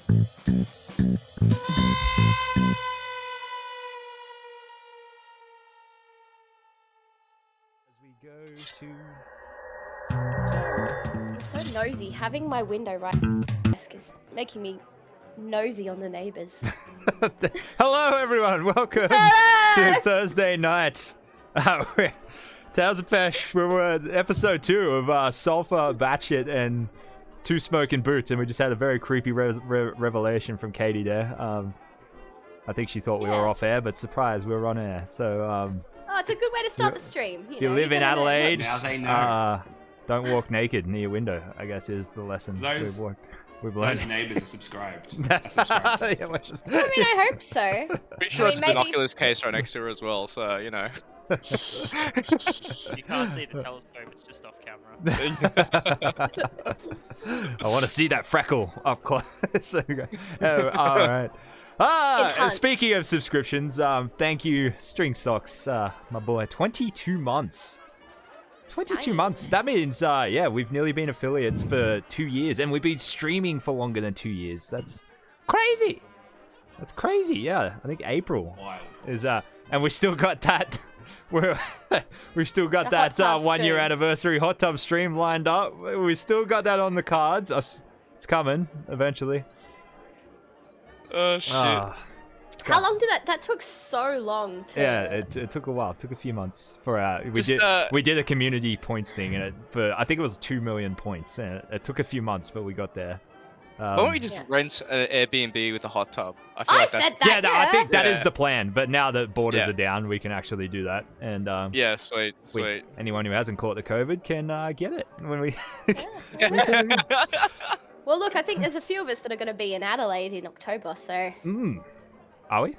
I'm so nosy. Having my window right desk is making me nosy on the neighbors. Hello, everyone. Welcome to Thursday night. Tales of Pesh. We're episode 2 of Sulfur, Batshit, and Two Smoking Boots, and we just had a very creepy revelation from Katie there. I think she thought we were off air, but surprise, we were on air. So, oh, it's a good way to start the stream. If you live in Adelaide, now they know. Don't walk naked near your window, I guess is the lesson we've learned. Those neighbours are subscribed. I mean, I hope so. Pretty sure it's a binoculars case right next to her as well, so, you know. You can't see the telescope, it's just off camera. I want to see that freckle up close. Oh, all right. Speaking of subscriptions, thank you, String Socks, my boy. 22 months. 22 months. That means, we've nearly been affiliates for 2 years, and we've been streaming for longer than 2 years. That's crazy. That's crazy. Yeah, I think April is, and we still got that. We've still got that 1 year anniversary hot tub stream lined up. We still got that on the cards. It's coming eventually. Oh shit. How long did that took so long to... Yeah, it took a while. It took a few months for we did a community points thing, and I think it was 2 million points, and it took a few months, but we got there. Why don't we just rent an Airbnb with a hot tub? I said that. Yeah, I think that is the plan. But now that borders are down, we can actually do that. And yeah, sweet. Anyone who hasn't caught the COVID can get it when we. Well, look, I think there's a few of us that are going to be in Adelaide in October, so. Are we?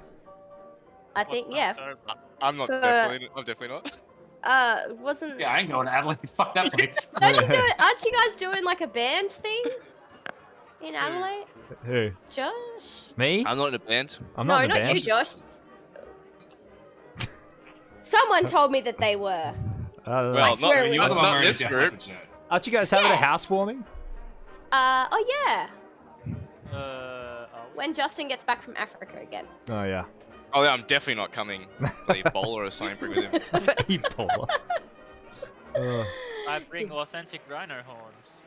I think I'm definitely not. Wasn't. Yeah, I ain't going to Adelaide. Fuck that place. Aren't you guys doing like a band thing in Adelaide? Who? Josh? Me? I'm not in a band. I'm not in a band. No, not you, Josh. Someone told me that they were. Well, not this group. Aren't you guys having a housewarming? Oh yeah. When Justin gets back from Africa again. Oh yeah. Oh yeah, I'm definitely not coming. Ebola or something, bring with him. Ebola. I bring authentic rhino horns.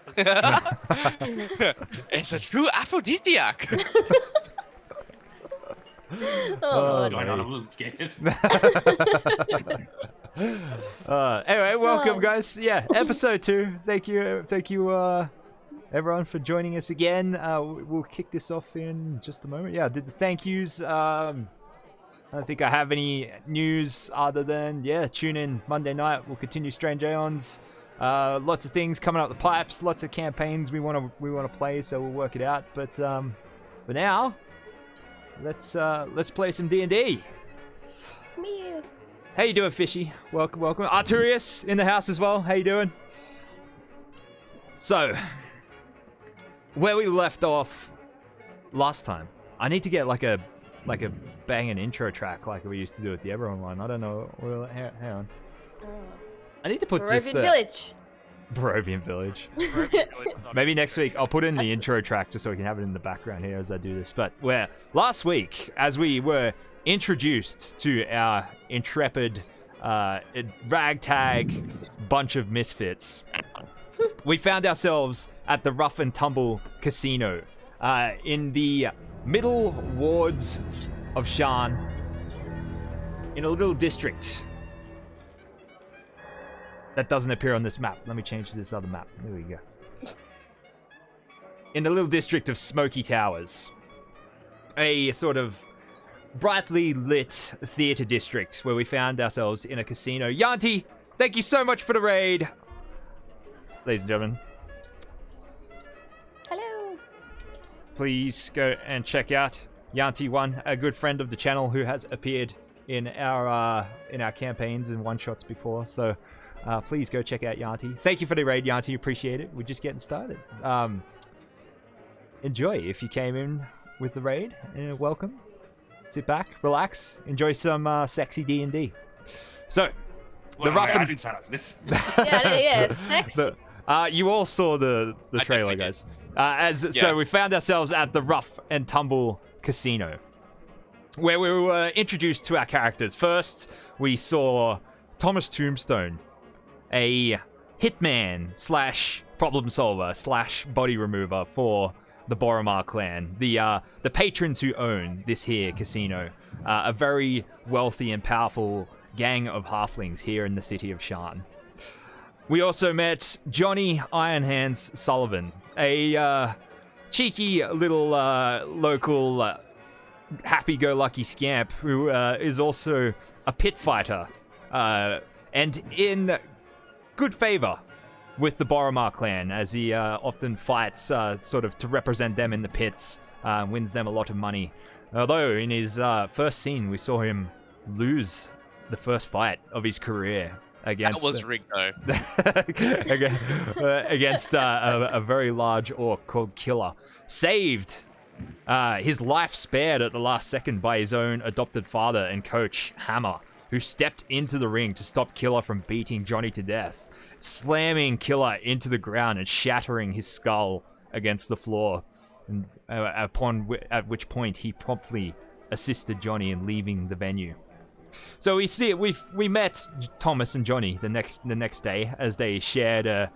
It's a true aphrodisiac. What's going on? I'm a little scared. Anyway, welcome guys. Yeah, episode 2. Thank you, everyone, for joining us again. We'll kick this off in just a moment. Yeah, I did the thank yous. I don't think I have any news other than tune in Monday night. We'll continue Strange Aeons. Lots of things coming up the pipes. Lots of campaigns we want to play, so we'll work it out. But for now, let's play some D&D. Mew. How you doing, Fishy? Welcome. Arturius in the house as well. How you doing? So, where we left off last time, I need to get like a banging intro track like we used to do at the Eberron line. I don't know. Well, hang on. I need to put Barovian Village. Maybe next week I'll put in the intro track just so we can have it in the background here as I do this. But last week, as we were introduced to our intrepid ragtag bunch of misfits, we found ourselves at the Rough and Tumble Casino in the middle wards of Sharn, in a little district that doesn't appear on this map. Let me change this other map. There we go. In a little district of Smoky Towers, a sort of brightly lit theater district where we found ourselves in a casino. Yanti, thank you so much for the raid. Ladies and gentlemen, Hello. please go and check out Yanti1, a good friend of the channel who has appeared in our campaigns and one-shots before. So please go check out Yanti. Thank you for the raid, Yanti. Appreciate it. We're just getting started. Enjoy if you came in with the raid. Welcome. Sit back, relax, enjoy some sexy D&D. So, I didn't sign up for this. Yeah, sex. You all saw the I trailer, definitely guys. So we found ourselves at the Rough and Tumble Casino, where we were introduced to our characters. First, we saw Thomas Tombstone, a hitman slash problem solver slash body remover for the Boromar clan, the patrons who own this here casino, a very wealthy and powerful gang of halflings here in the city of Sharn. We also met Johnny Ironhands Sullivan, a cheeky little local happy-go-lucky scamp who is also a pit fighter and in good favor with the Boromar clan, as he often fights sort of to represent them in the pits, wins them a lot of money. Although in his first scene we saw him lose the first fight of his career against... That was rigged though. against a very large orc called Killer. Saved his life spared at the last second by his own adopted father and coach, Hammer, who stepped into the ring to stop Killer from beating Johnny to death, slamming Killer into the ground and shattering his skull against the floor, and, at which point he promptly assisted Johnny in leaving the venue. So we met Thomas and Johnny the next day as they shared a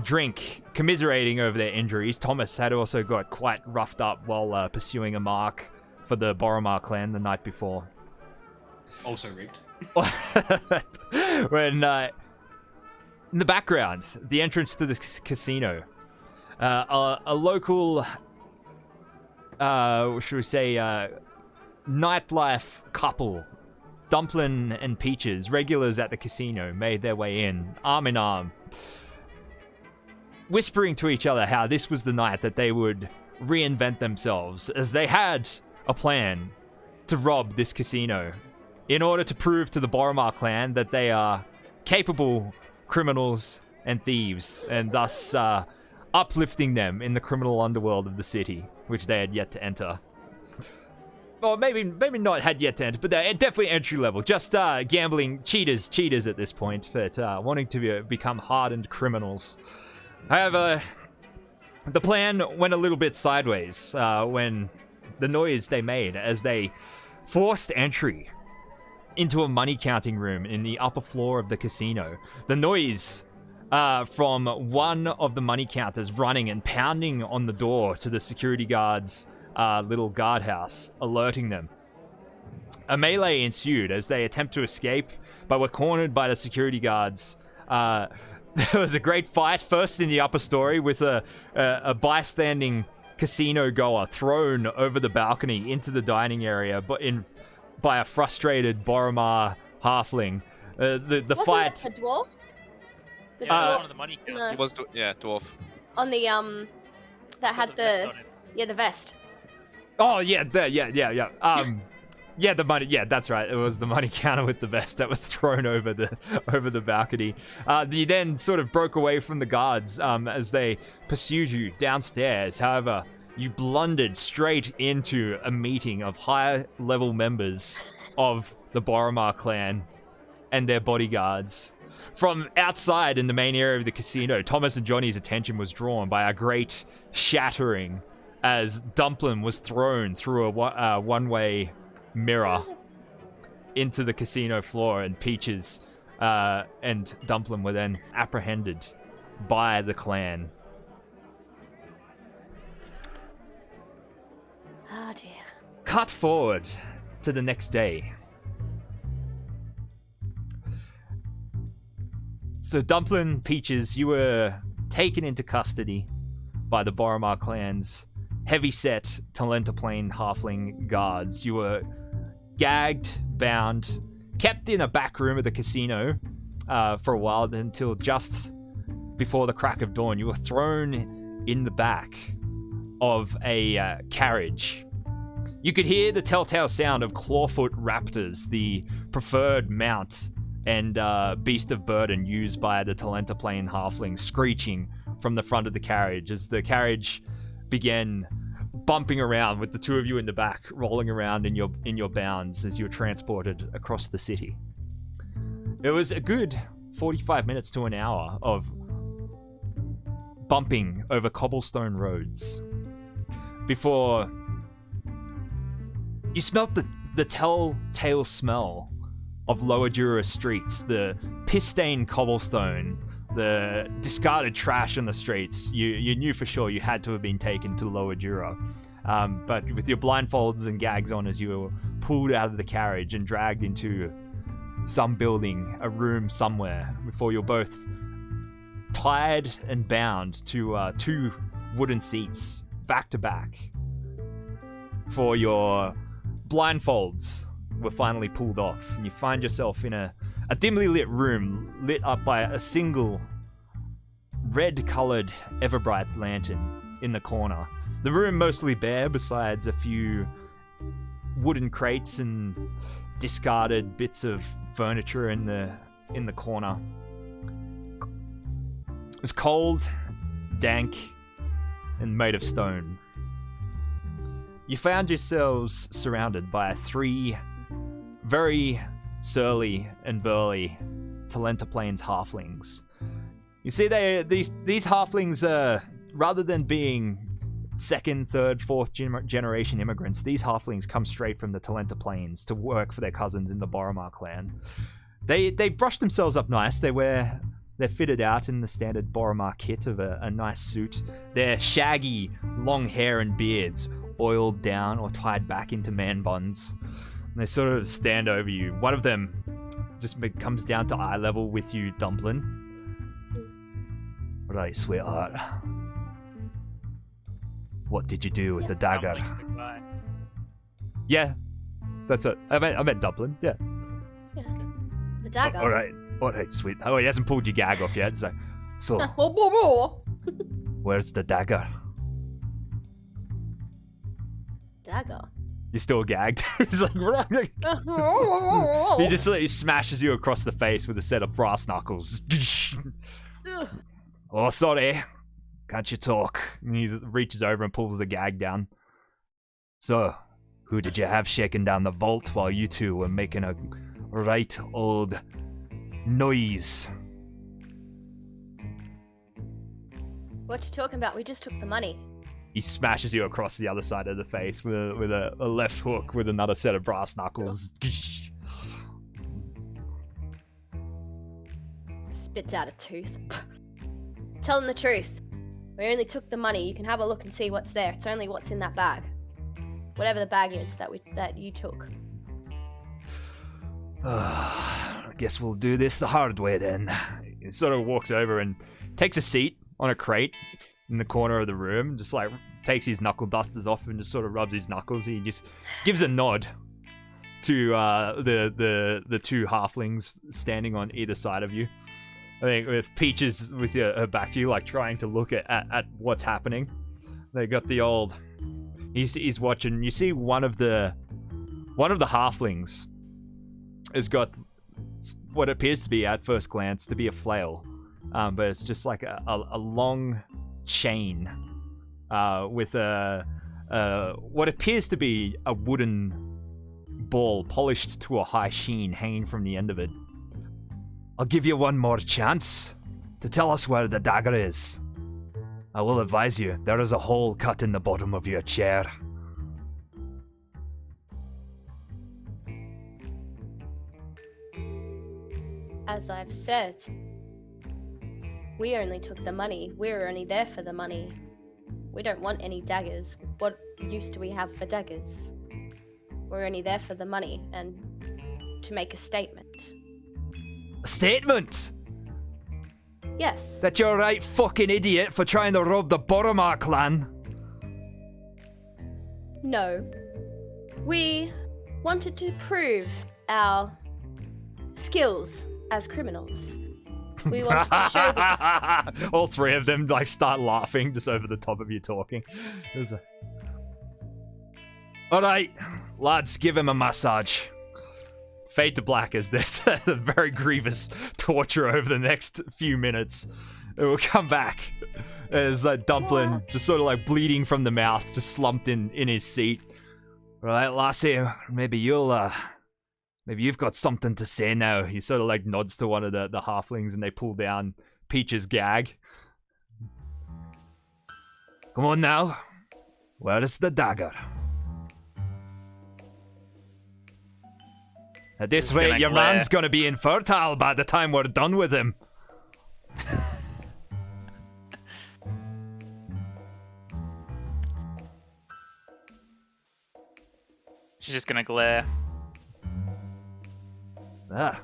drink, commiserating over their injuries. Thomas had also got quite roughed up while pursuing a mark for the Boromar clan the night before. Also rigged. When in the background, the entrance to the casino, a local, should we say, nightlife couple, Dumplin and Peaches, regulars at the casino, made their way in arm, whispering to each other how this was the night that they would reinvent themselves, as they had a plan to rob this casino in order to prove to the Boromar clan that they are capable criminals and thieves, and thus uplifting them in the criminal underworld of the city, which they had yet to enter. Well, maybe not had yet to enter, but they're definitely entry level. Just gambling cheaters at this point, but wanting to become hardened criminals. However, the plan went a little bit sideways when the noise they made as they forced entry into a money counting room in the upper floor of the casino. The noise from one of the money counters running and pounding on the door to the security guards' little guardhouse, alerting them. A melee ensued as they attempt to escape, but were cornered by the security guards. There was a great fight, first in the upper story, with a bystanding casino goer thrown over the balcony into the dining area, but by a frustrated Boromar halfling. The fight... Wasn't it a dwarf? The Yeah, dwarf one of the money no, counters. It was, dwarf. on the that had Got the vest the on it. the vest. Oh, yeah, yeah, the money, yeah, that's right. It was the money counter with the vest that was thrown over the balcony. You then sort of broke away from the guards as they pursued you downstairs. However, you blundered straight into a meeting of high-level members of the Boromar clan and their bodyguards. From outside in the main area of the casino, Thomas and Johnny's attention was drawn by a great shattering as Dumplin was thrown through a one-way mirror into the casino floor, and Peaches and Dumplin were then apprehended by the clan. Oh dear. Cut forward to the next day. So Dumplin, Peaches, you were taken into custody by the Boromar clan's heavy-set Talentaplane halfling guards. You were gagged, bound, kept in a back room of the casino for a while, until just before the crack of dawn. You were thrown in the back of a carriage. You could hear the telltale sound of clawfoot raptors, the preferred mount and beast of burden used by the Talentaplane halflings, screeching from the front of the carriage as the carriage began bumping around with the two of you in the back, rolling around in your bounds as you were transported across the city. It was a good 45 minutes to an hour of bumping over cobblestone roads before you smelt the telltale smell of Lower Jura streets, the piss-stained cobblestone, the discarded trash on the streets. You knew for sure you had to have been taken to Lower Jura. But with your blindfolds and gags on as you were pulled out of the carriage and dragged into some building, a room somewhere, before you're both tied and bound to 2 wooden seats back to back. For your blindfolds were finally pulled off, and you find yourself in a dimly lit room lit up by a single red-colored Everbright lantern in the corner. The room mostly bare, besides a few wooden crates and discarded bits of furniture in the corner. It was cold, dank, and made of stone. You found yourselves surrounded by 3 very surly and burly Talenta Plains halflings. You see, these halflings, rather than being second, third, fourth generation immigrants, these halflings come straight from the Talenta Plains to work for their cousins in the Boromar clan. They brush themselves up nice. They're fitted out in the standard Boromar kit of a nice suit. Their shaggy, long hair and beards oiled down or tied back into man buns. And they sort of stand over you. One of them just comes down to eye level with you, Dumplin'. Right, sweetheart. What did you do with the dagger? Yeah, that's it. I meant Dumplin', yeah. The dagger. All right, sweet. Oh, he hasn't pulled your gag off yet. So where's the dagger? Dagger. You're still gagged. He's like, he smashes you across the face with a set of brass knuckles. Oh, sorry. Can't you talk? And he reaches over and pulls the gag down. So, who did you have shaking down the vault while you two were making a right old noise? What you talking about? We just took the money. He smashes you across the other side of the face with a left hook with another set of brass knuckles. Spits out a tooth. Tell them the truth. We only took the money. You can have a look and see what's there. It's only what's in that bag. Whatever the bag is that you took. I guess we'll do this the hard way then. He sort of walks over and takes a seat on a crate in the corner of the room, just like takes his knuckle dusters off and just sort of rubs his knuckles. He just gives a nod to the 2 halflings standing on either side of you. I think with Peaches with her back to you, like trying to look at what's happening. They got the old. He's watching. You see one of the halflings has got what appears to be at first glance to be a flail, but it's just like a long chain with what appears to be a wooden ball polished to a high sheen hanging from the end of it. I'll give you one more chance to tell us where the dagger is. I will advise you, there is a hole cut in the bottom of your chair. As I've said, we only took the money. We're only there for the money. We don't want any daggers. What use do we have for daggers? We're only there for the money and to make a statement. A statement? Yes. That you're a right fucking idiot for trying to rob the Boromar clan? No. We wanted to prove our skills as criminals. We wanted to show the... All 3 of them like start laughing just over the top of you talking. Alright, lads, give him a massage. Fade to black as there's a very grievous torture over the next few minutes. It will come back as Dumplin just sort of like bleeding from the mouth, just slumped in his seat. Right, lassie, maybe you've got something to say now. He sort of like nods to one of the halflings and they pull down Peach's gag. Come on now. Where is the dagger? At this He's rate, gonna your glare. man's gonna be infertile by the time we're done with him. She's just gonna glare. Ah.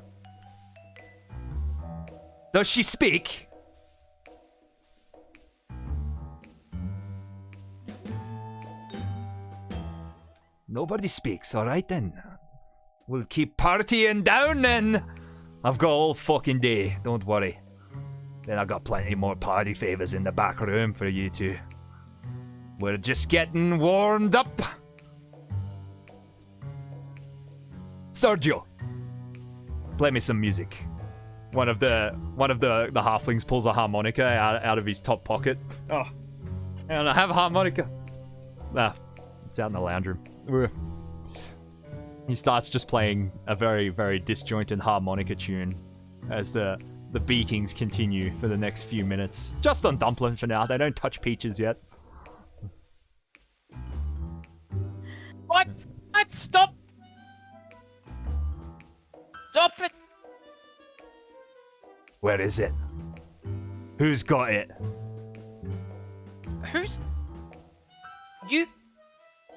Does she speak? Nobody speaks, alright then. We'll keep partying down then. I've got all fucking day, don't worry. Then I got plenty more party favors in the back room for you two. We're just getting warmed up. Sergio, play me some music. One of the halflings pulls a harmonica out of his top pocket. Oh, and I have a harmonica. Ah, it's out in the lounge room. He starts just playing a very, very disjointed harmonica tune as the beatings continue for the next few minutes. Just on Dumpling for now. They don't touch Peaches yet. What? Stop! Stop it! Where is it? Who's got it? Who's...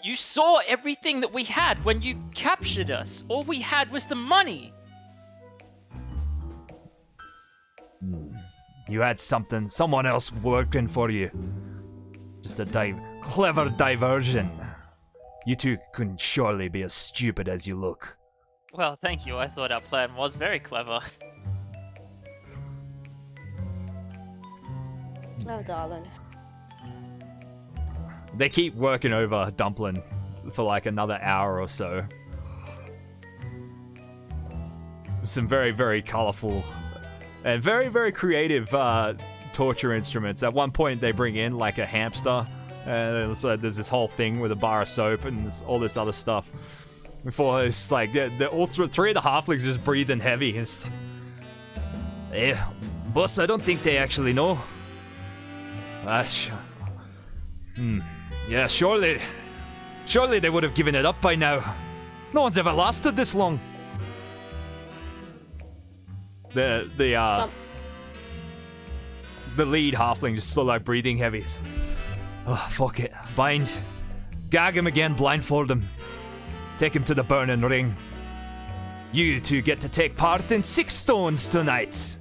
You saw everything that we had when you captured us. All we had was the money. You had someone else working for you. Just a clever diversion. You two couldn't surely be as stupid as you look. Well, thank you. I thought our plan was very clever. Oh, darling. They keep working over Dumpling for like another hour or so. Some very, very colorful and very, very creative torture instruments. At one point, they bring in like a hamster, and so there's this whole thing with a bar of soap and all this other stuff. Before it's like all three of the halflings just breathing heavy. It's, boss, I don't think they actually know. Yeah, surely they would have given it up by now. No one's ever lasted this long. The lead halfling just sort of like breathing heavy. Oh, fuck it. Bind. Gag him again, blindfold him. Take him to the burning ring. You two get to take part in 6 stones tonight.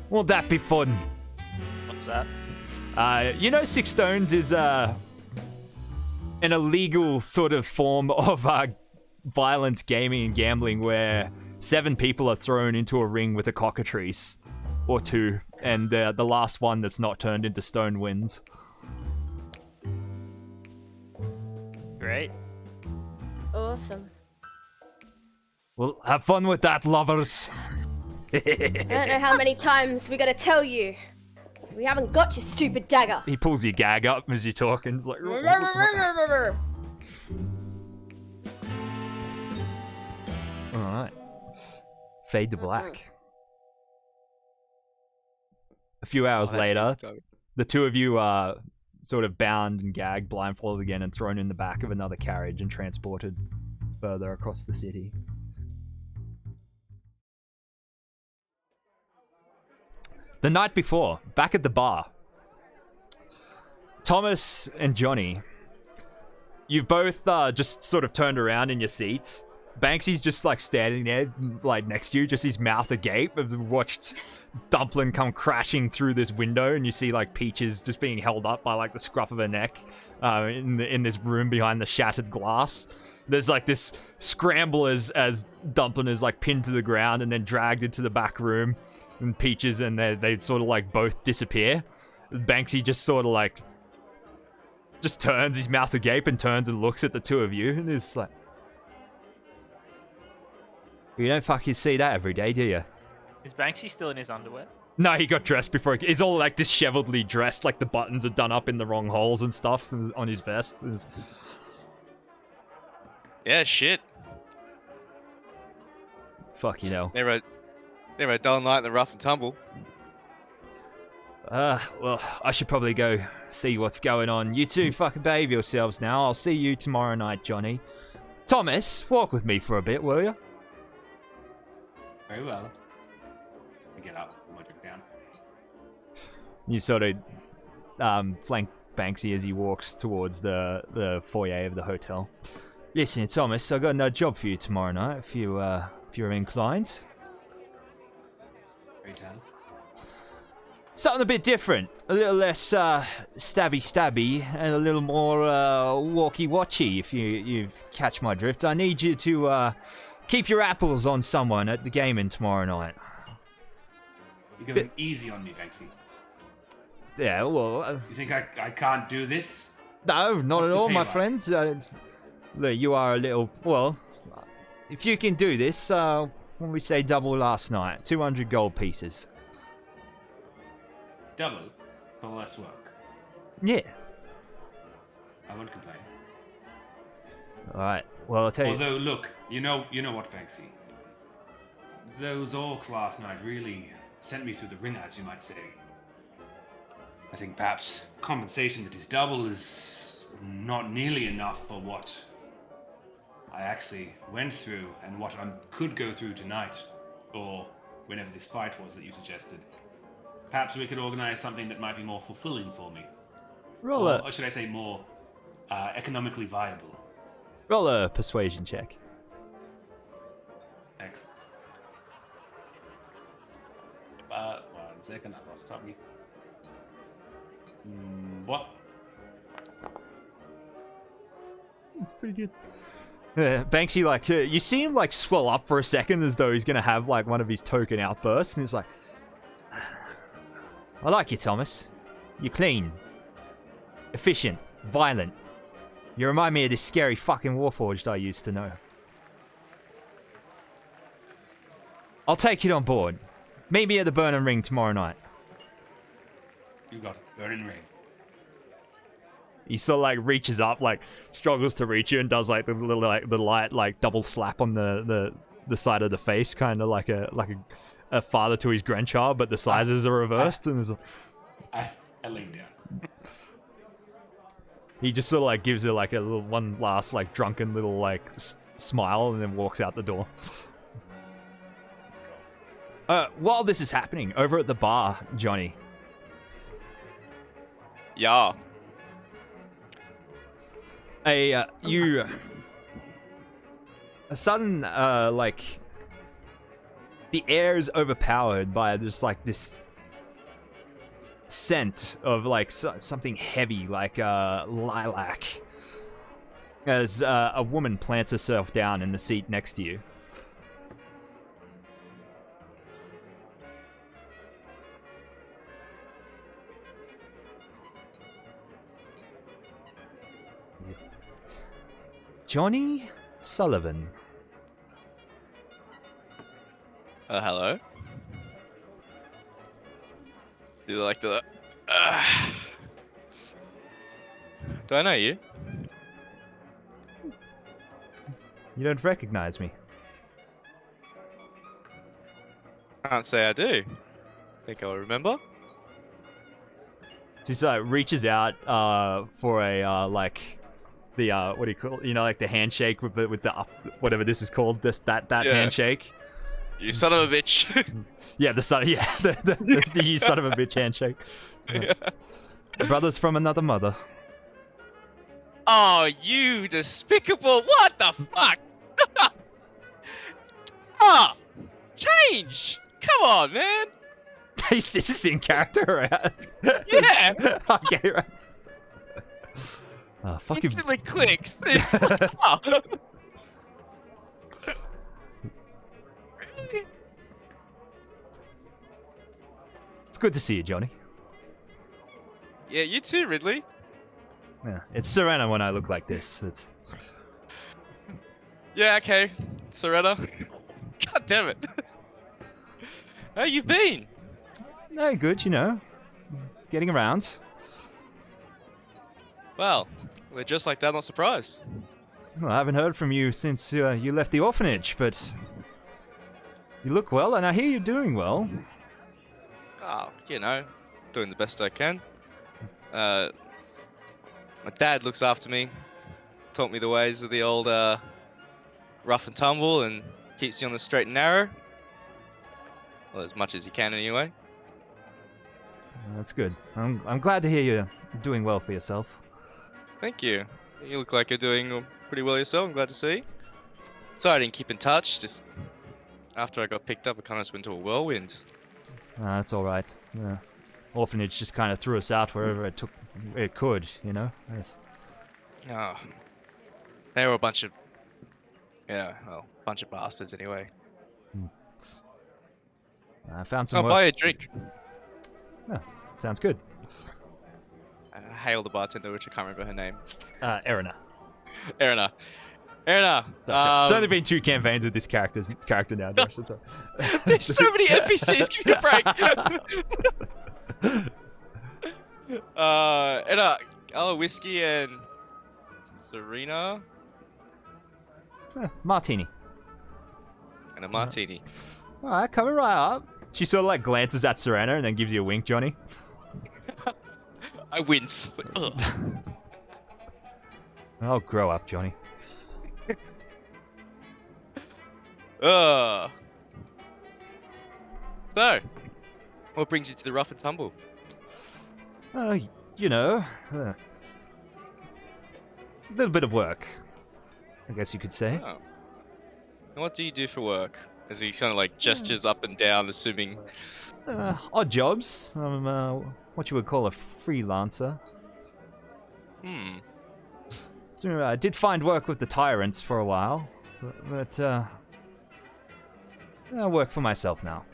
Won't that be fun? What's that? 6 stones is an illegal sort of form of violent gaming and gambling where 7 people are thrown into a ring with a cockatrice or 2, and the last one that's not turned into stone wins. Great. Awesome. Well, have fun with that, lovers. I don't know how many times we gotta tell you. We haven't got your stupid dagger. He pulls your gag up as you're talking. It's like... Alright. Fade to black. A few hours later, the two of you are sort of bound and gagged, blindfolded again, and thrown in the back of another carriage and transported further across the city. The night before, back at the bar, Thomas and Johnny, you've both just sort of turned around in your seats. Banksy's just like standing there, like next to you, just his mouth agape. I've watched Dumpling come crashing through this window, and you see like Peaches just being held up by like the scruff of her neck in this room behind the shattered glass. There's like this scramble as Dumpling is like pinned to the ground and then dragged into the back room, and Peaches and they sort of like both disappear. Banksy just sort of like just turns, his mouth agape, and turns and looks at the two of you, and is like, you don't fucking see that every day, do you? Is Banksy still in his underwear? No, he got dressed before. He's all like disheveledly dressed, like the buttons are done up in the wrong holes and stuff on his vest. Yeah, shit. Fuck, you know. Never a dull night in the rough and tumble. Well, I should probably go see what's going on. You two fucking behave yourselves now. I'll see you tomorrow night, Johnny. Thomas, walk with me for a bit, will you? Very well. I get up, put my drink down. You sort of flank Banksy as he walks towards the foyer of the hotel. Listen, Thomas, I got another job for you tomorrow night if you're inclined. Very tell. Something a bit different, a little less stabby, and a little more walkie-watchy. If you catch my drift, I need you to keep your apples on someone at the gaming tomorrow night. You're going easy on me, Banksy. Yeah, well, You think I can't do this? no, not What's at the all, pay my like? friend. Look, you are a little well. If you can do this, when we say double last night, 200 gold pieces. Double for less work. Yeah. I won't complain. All right. Well, I'll tell you. Although, look, you know what, Banksy? Those orcs last night really sent me through the ringer, as you might say. I think perhaps compensation that is double is not nearly enough for what I actually went through and what I could go through tonight, or whenever this fight was that you suggested. Perhaps we could organize something that might be more fulfilling for me. Roll Or should I say more economically viable. a persuasion check. Excellent. 1 second, I lost Tommy. What? Pretty good. Banksy, like, you see him, like, swell up for a second as though he's gonna have, like, one of his token outbursts, and he's like, I like you, Thomas. You're clean. Efficient. Violent. You remind me of this scary fucking Warforged I used to know. I'll take it on board. Meet me at the Burning Ring tomorrow night. You got it. Burning Ring. He sort of like reaches up, like struggles to reach you, and does like the little like the light like double slap on the side of the face, kind of like a father to his grandchild, but the sizes are reversed, and there's I lean down. he just sort of like gives it like a little one last like drunken little like smile, and then walks out the door. While this is happening, over at the bar, Johnny. Yeah. A sudden like the air is overpowered by just like this scent of like something heavy, like lilac, as a woman plants herself down in the seat next to you. Johnny Sullivan. Hello? Do you like the... Do I know you? You don't recognize me. Can't say I do. Think I'll remember? She like reaches out for a like the what do you call it? You know, like the handshake with the up, whatever this is called, that Yeah. handshake. You son of a bitch. Yeah, the you son of a bitch handshake. Yeah. Brothers from another mother. Oh, you despicable! What the fuck? Ah, change! Come on, man. Is this in character? Right? Yeah. Okay, right. Fucking. Instantly clicks. Oh. It's good to see you, Johnny. Yeah, you too, Ridley. Yeah, it's Serena when I look like this. It's. Yeah, okay. Soretta. God damn it. How you been? No, good, you know. Getting around. Well, we're just like that, not surprised. Well, I haven't heard from you since you left the orphanage, but you look well, and I hear you're doing well. Oh, you know, doing the best I can. My dad looks after me, taught me the ways of the old rough and tumble, and keeps you on the straight and narrow. Well, as much as he can, anyway. That's good. I'm glad to hear you're doing well for yourself. Thank you. You look like you're doing pretty well yourself. I'm glad to see. Sorry I didn't keep in touch. Just after I got picked up, I kind of just went into a whirlwind. That's all right. The orphanage just kind of threw us out wherever it could, you know. Yes. Oh, they were a bunch of bastards anyway. I found some I'll work. buy you a drink. Sounds good. I hailed the bartender, which I can't remember her name. Erina. Erina. Erina. It's only been 2 campaigns with this character now, Josh. That's all. There's so many NPCs. Give me a break. Erina, I'll whiskey and Serena Martini. and a martini. All right, coming right up. She sort of like glances at Serena and then gives you a wink, Johnny. I wince. Ugh. Oh, grow up, Johnny. So, what brings you to the rough and tumble? You know, a little bit of work, I guess you could say. Oh. And what do you do for work? As he kind of like gestures up and down, assuming. Odd jobs. I'm what you would call a freelancer. So I did find work with the tyrants for a while, but I work for myself now.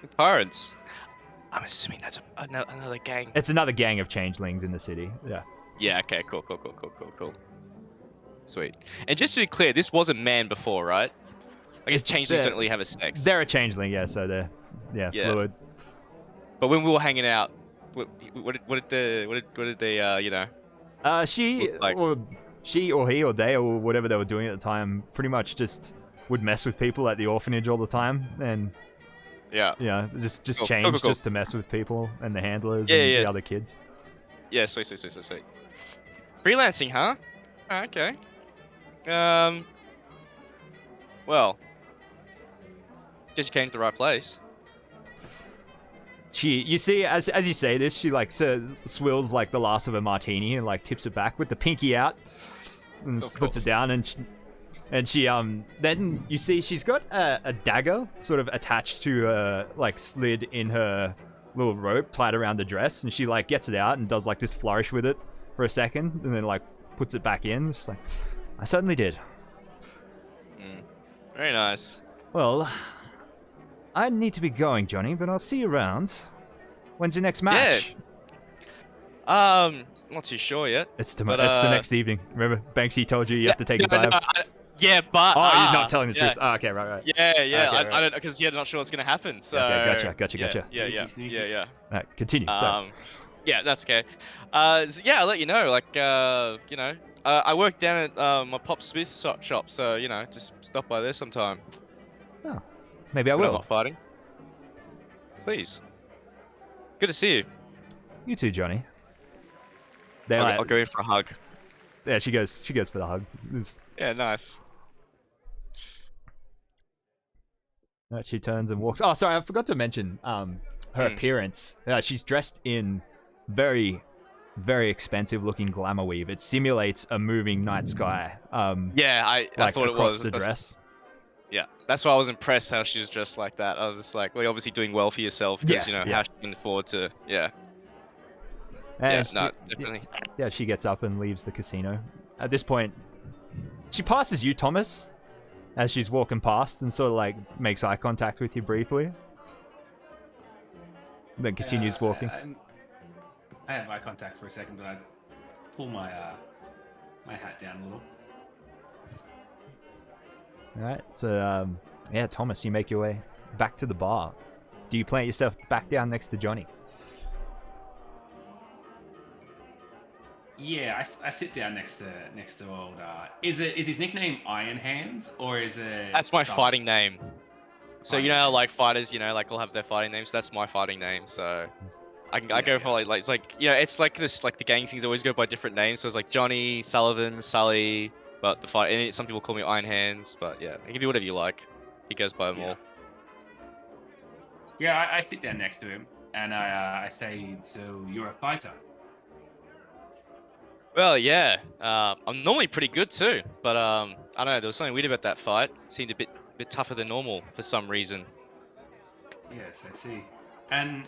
The Pirates. I'm assuming that's another gang. It's another gang of changelings in the city. Yeah. Yeah. Okay. Cool. Sweet. And just to be clear, this wasn't man before, right? I guess changelings don't really have a sex. They're a changeling, yeah. So they're fluid. But when we were hanging out, what did they you know? She like? or he or they or whatever they were doing at the time pretty much just would mess with people at the orphanage all the time and just Cool. change Cool. just to mess with people and the handlers Yeah, and yeah. the other kids. Yeah, sweet. Freelancing, huh? Oh, okay. Well, guess you came to the right place. You see, as you say this, she like swills like the last of a martini and like tips it back with the pinky out and puts it down and she then you see she's got a dagger sort of attached to like slid in her little rope tied around the dress, and she like gets it out and does like this flourish with it for a second and then like puts it back in. It's like, I certainly did. Very nice. Well, I need to be going, Johnny, but I'll see you around. When's your next match? Not too sure yet. It's the next evening. Remember, Banksy told you have to take a dive. Yeah, but you're not telling the truth. Oh, okay, right. Yeah. Okay, I don't, because I'm not sure what's gonna happen. So okay, gotcha. Yeah. All right, continue. So. Yeah, that's okay. I'll let you know. Like, I work down at my Pop Smith's shop, so just stop by there sometime. Oh, maybe I When I'm will. not fighting. Please. Good to see you. You too, Johnny. I'll go in for a hug. Yeah, she goes for the hug. Yeah, nice. She turns and walks. Oh, sorry, I forgot to mention her appearance. She's dressed in very, very expensive looking glamour weave. It simulates a moving night sky. I thought it was the dress. Yeah, that's why I was impressed how she was dressed like that. I was just like, well, you're obviously doing well for yourself because how she can afford to. Definitely. Yeah, she gets up and leaves the casino. At this point, she passes you, Thomas, as she's walking past and sort of like makes eye contact with you briefly. Then continues walking. I have eye contact for a second, but I pull my my hat down a little. All right, so Thomas, you make your way back to the bar. Do you plant yourself back down next to Johnny? Yeah, I sit down next to old. Is his nickname Iron Hands or is it? That's my fighting name. So you know how like fighters, you know, like all have their fighting names. That's my fighting name. So I go for like it's like it's like this like the gang things always go by different names. So it's like Johnny, Sullivan, Sully, but the fight. And some people call me Iron Hands, but yeah, I give you whatever you like. He goes by them all. Yeah, I sit there next to him and I say, so you're a fighter? Well, yeah. I'm normally pretty good too, but I don't know. There was something weird about that fight. It seemed a bit tougher than normal for some reason. Yes, I see. And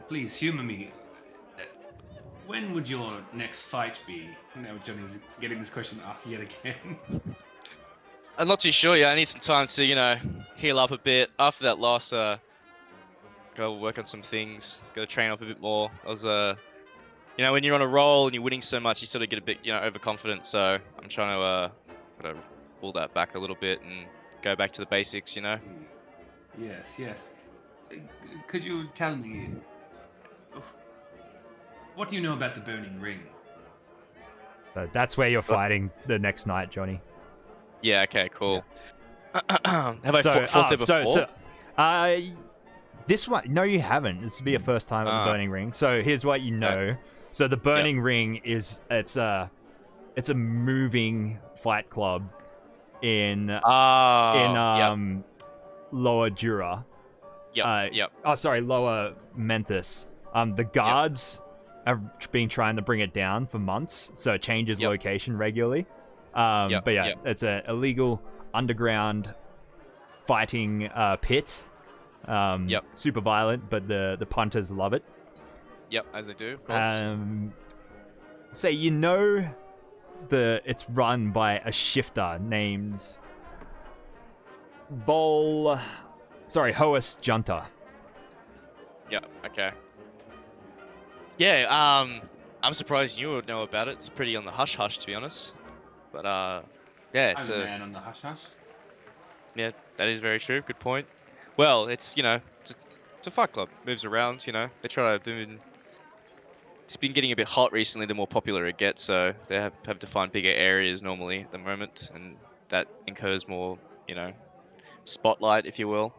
please humor me. When would your next fight be? Now Johnny's getting this question asked yet again. I'm not too sure yet. I need some time to, you know, heal up a bit. After that loss, go work on some things. Go train up a bit more. I was, you know, when you're on a roll and you're winning so much, you sort of get a bit, you know, overconfident. So I'm trying to, kind of pull that back a little bit and go back to the basics, you know. Yes, yes. Could you tell me, what do you know about the Burning Ring? So that's where you're fighting the next night, Johnny. Yeah. Okay. Cool. Yeah. Have I fought there before? This one, no, you haven't. This will be your first time at the Burning Ring. So here's what you know. So the Burning Ring is it's a moving fight club in Lower Jura. Lower Memphis. The guards have been trying to bring it down for months, so it changes location regularly. It's an illegal underground fighting pit. Super violent, but the punters love it. Yep, as they do, of course. So you know it's run by a shifter named Hoas Junta. Yeah, okay. Yeah, I'm surprised you would know about it. It's pretty on the hush-hush, to be honest. But, yeah, it's I'm a man on the hush-hush. Yeah, that is very true. Good point. Well, it's, you know, it's a fight club. Moves around, you know. They try to... It's been getting a bit hot recently, the more popular it gets, so they have to find bigger areas normally at the moment, and that incurs more, you know, spotlight, if you will.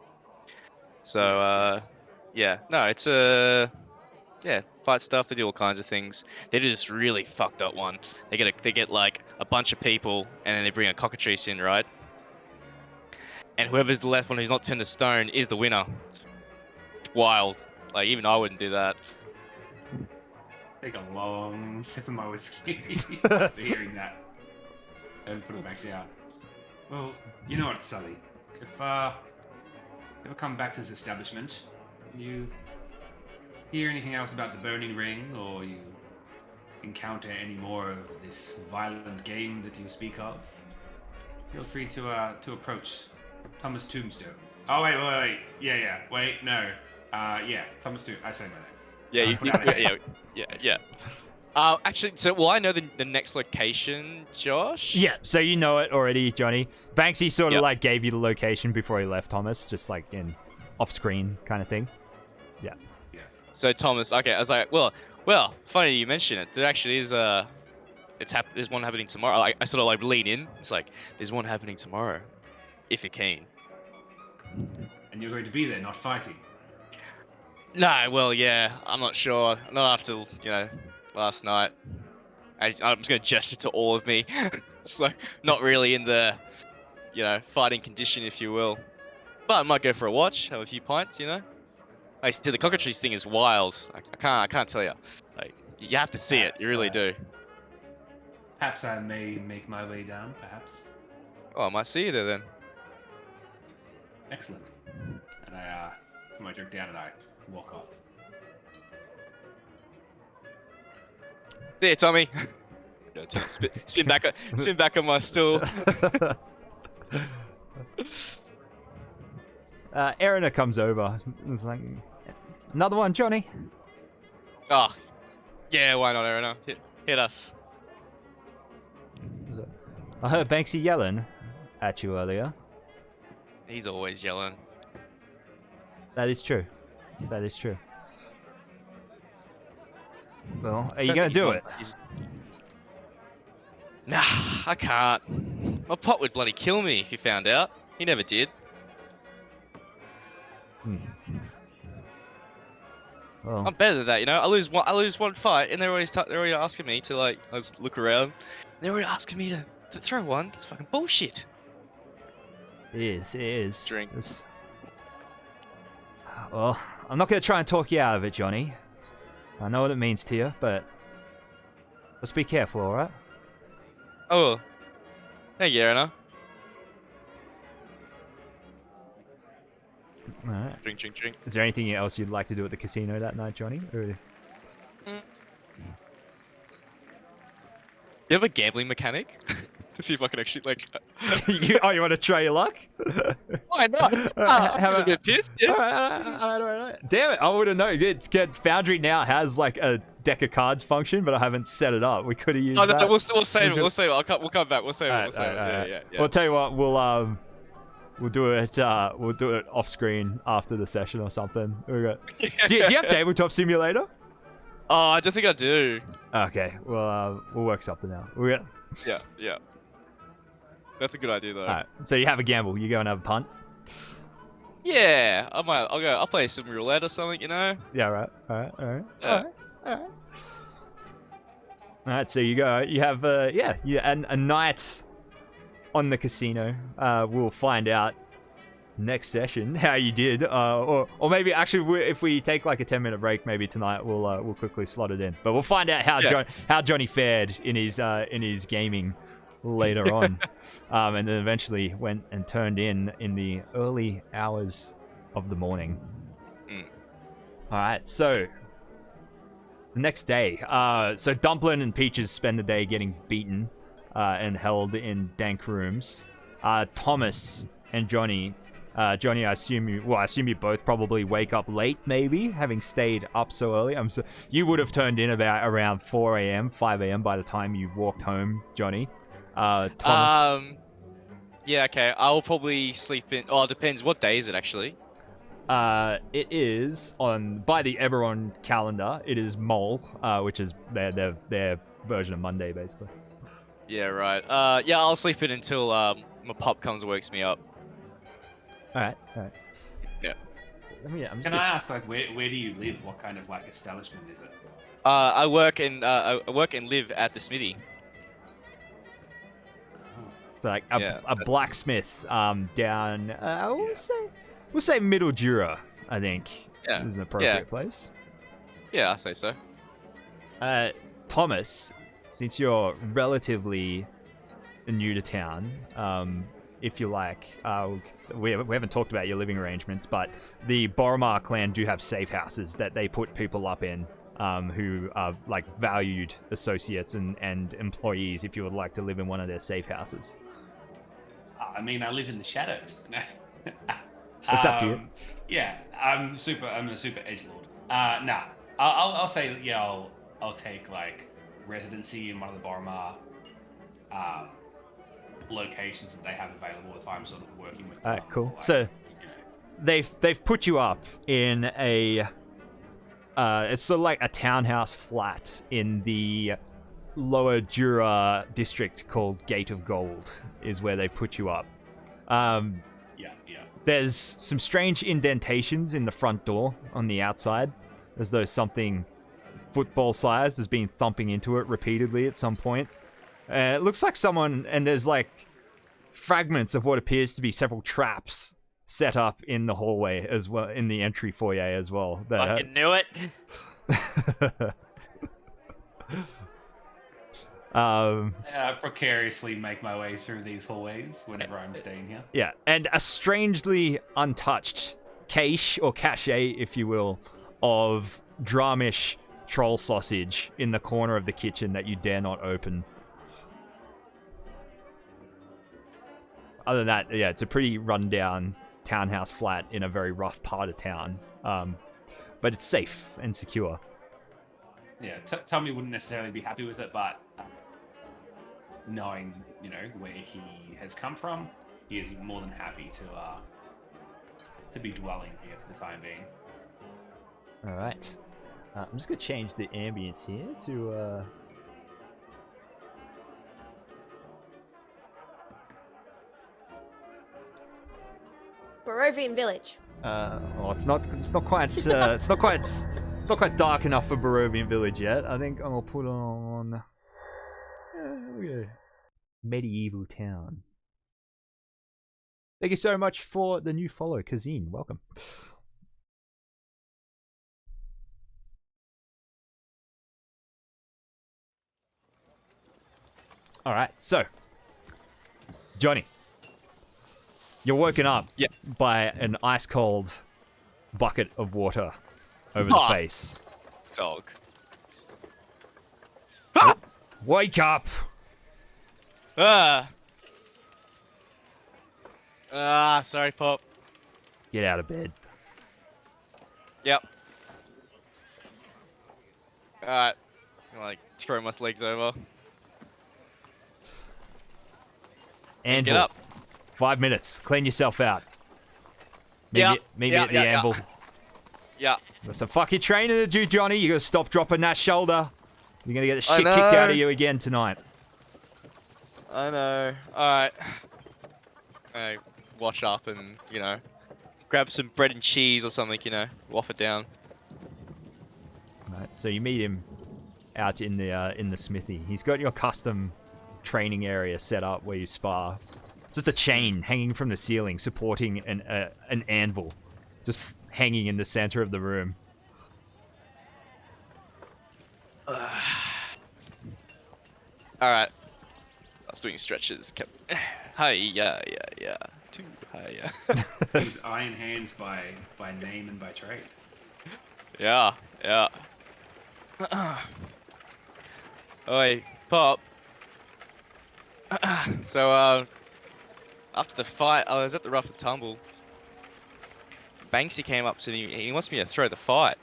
So, yeah. No, it's fight stuff. They do all kinds of things. They do this really fucked up one. They get like a bunch of people, and then they bring a cockatrice in, right? And whoever's the last one who's not turned to stone is the winner. It's wild. Like, even I wouldn't do that. Take a long sip of my whiskey after hearing that. And put it back down. Well, you know what, Sully? If you ever come back to this establishment, you hear anything else about the Burning Ring, or you encounter any more of this violent game that you speak of, feel free to approach Thomas Tombstone. Oh, wait. Yeah. Wait, no. Thomas Tombstone. I say my name. Yeah. Actually, I know the next location, Josh. Yeah, so you know it already, Johnny. Banksy sort of like gave you the location before he left, Thomas, just like in off-screen kind of thing. Yeah. So Thomas, okay, I was like, well, funny you mention it. There actually is there's one happening tomorrow. I sort of like lean in. It's like there's one happening tomorrow, if you're keen. And you're going to be there, not fighting. No, well, yeah, I'm not sure. Not after, you know, last night. I'm just going to gesture to all of me. It's like, not really in the, you know, fighting condition, if you will. But I might go for a watch, have a few pints, you know. Like, the cockatrice thing is wild. I can't tell you. Like, you have to see it. You really do. Perhaps I may make my way down, perhaps. Oh, I might see you there then. Excellent. And I put my drink down and I walk off. See you, Tommy. Spin back on my stool. Erina comes over. It's like, another one, Johnny? Oh, yeah, why not, Erina? Hit us. I heard Banksy yelling at you earlier. He's always yelling. That is true. Well, are you going to do it? Nah, I can't. My pot would bloody kill me if he found out. He never did. Well, I'm better than that, you know. I lose one fight, and they're already asking me to like. I just look around. They're already asking me to throw one. That's fucking bullshit. it is. Drink. Well, I'm not gonna try and talk you out of it, Johnny. I know what it means to you, but just be careful, alright? Oh. Thank you, Anna. Alright. Drink. Is there anything else you'd like to do at the casino that night, Johnny? Or... You have a gambling mechanic? To see if I can actually like. you want to try your luck? Why not? Have a bit pissed. Yeah. Alright. Damn it! I would have known. Foundry now has like a deck of cards function, but I haven't set it up. We could have used Oh, that. no, we'll save it. We'll save it. We'll come back. We'll save it. Yeah. We'll tell you what. We'll do it. We'll do it off screen after the session or something. Do you have Tabletop Simulator? Oh, I don't think I do. Okay. We'll work something out. Yeah. That's a good idea, though. Alright. So you have a gamble. You go and have a punt. Yeah, I'll play some roulette or something, you know. Yeah. Right. Alright. Yeah. Alright. So you go. You have a night on the casino. We'll find out next session how you did, or maybe actually if we take like a 10-minute break, maybe tonight we'll quickly slot it in. But we'll find out how Johnny fared in his gaming later on, and then eventually went and turned in the early hours of the morning. All right, so the next day, so Dumplin and Peaches spend the day getting beaten and held in dank rooms. Thomas and Johnny, I assume you both probably wake up late, maybe, having stayed up so early. You would have turned in about around 4 a.m., 5 a.m. by the time you walked home, Johnny. Thomas. Yeah, okay. I'll probably sleep in. Oh, it depends. What day is it actually? It is by the Eberron calendar. It is Mole, which is their version of Monday, basically. Yeah, right. Yeah, I'll sleep in until my pup comes and wakes me up. All right. Yeah. Can I ask, like, where do you live? What kind of like establishment is it? I work and live at the smithy. It's like a blacksmith down. We'll say Middle Jura, I think. Yeah. Is an appropriate place. Yeah, I say so. Thomas, since you're relatively new to town, if you like, we haven't talked about your living arrangements, but the Boromar clan do have safe houses that they put people up in, who are like valued associates and employees if you would like to live in one of their safe houses. I mean, I live in the shadows. It's up to you. Yeah, I'm a super edgelord. Nah, I'll say I'll take like residency in one of the Boromar locations that they have available if I'm sort of working with them. Alright, cool. Like, So they've put you up in a it's sort of like a townhouse flat in the Lower Jura district called Gate of Gold is where they put you up. Yeah. There's some strange indentations in the front door on the outside, as though something football-sized has been thumping into it repeatedly at some point. It looks like someone, and there's like fragments of what appears to be several traps set up in the hallway as well, in the entry foyer as well. Fucking knew it. I precariously make my way through these hallways whenever I'm staying here. Yeah, and a strangely untouched cache, or cache, if you will, of Dramish troll sausage in the corner of the kitchen that you dare not open. Other than that, yeah, it's a pretty rundown townhouse flat in a very rough part of town. But it's safe and secure. Yeah, Tommy wouldn't necessarily be happy with it, but knowing, where he has come from, he is more than happy to be dwelling here for the time being. All right. I'm just going to change the ambience here to... Barovian village. Well, it's not quite not quite dark enough for Barovian Village yet. I think I'm gonna put on Medieval Town. Thank you so much for the new follow, Kazine. Welcome. All right, so Johnny, you're woken up by an ice cold bucket of water over the face. Dog. Wake up! Sorry, Pop. Get out of bed. Yep. Alright. Like, throw my legs over. Anvil. Get up. 5 minutes. Clean yourself out. Meet me at the anvil. Yeah. There's some fucking training to do, Johnny. You gotta stop dropping that shoulder. You're gonna get the shit kicked out of you again tonight. I know. Alright. I wash up and, you know, grab some bread and cheese or something, you know, waff it down. Right, so you meet him out in the smithy. He's got your custom training area set up where you spar. It's just a chain hanging from the ceiling supporting an anvil. Just hanging in the center of the room. Alright. I was doing stretches. Hi, yeah. Two, hi, yeah. He's Iron Hands by name and by trade. Yeah. Oi, Pop. So, after the fight, I was at the Rough and Tumble. Banksy came up to me, he wants me to throw the fight.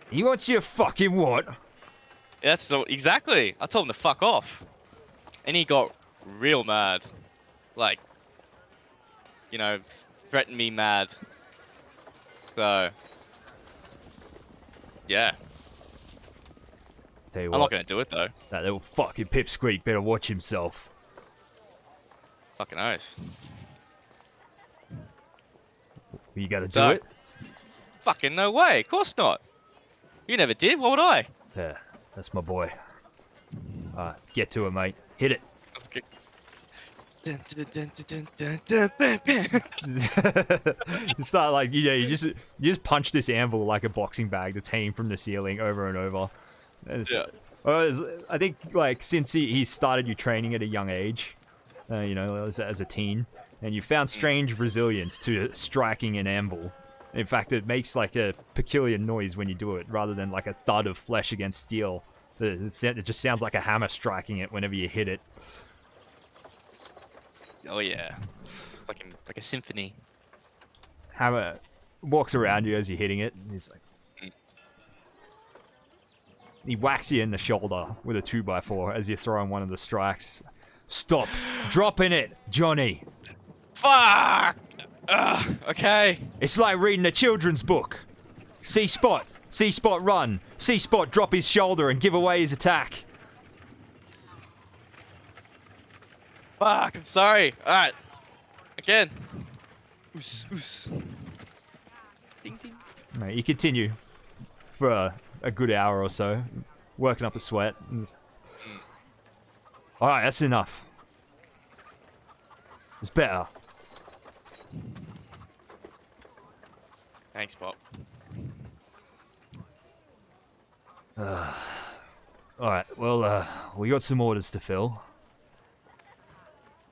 He wants you to fucking what? Yeah, that's exactly. I told him to fuck off. And he got real mad. Like, you know, threatened me mad. So, yeah. Tell you I'm what, not gonna do it though. that little fucking pipsqueak better watch himself. Fucking oath. You gotta do So- it? Fucking no way. Of course not. You never did. Why would I? Yeah, that's my boy. Alright, get to it, mate. Hit it. Okay. It's not like you just punch this anvil like a boxing bag that's hanging from the ceiling over and over. And Yeah. I think like since he started you training at a young age, you know, as a teen, and you found strange resilience to striking an anvil. In fact, it makes like a peculiar noise when you do it, rather than like a thud of flesh against steel. It just sounds like a hammer striking it whenever you hit it. Oh yeah. It's like a symphony. Hammer walks around you as you're hitting it, and he's like... He whacks you in the shoulder with a 2x4 as you're throwing one of the strikes. Stop dropping it, Johnny. Fuck! Okay. It's like reading a children's book. C-Spot run. C-Spot drop his shoulder and give away his attack. Fuck, I'm sorry. Alright. Again. Oos. Ding ding. Right, you continue for a good hour or so, working up a sweat. Alright, that's enough. It's better. Thanks, Pop. Alright, well, we got some orders to fill.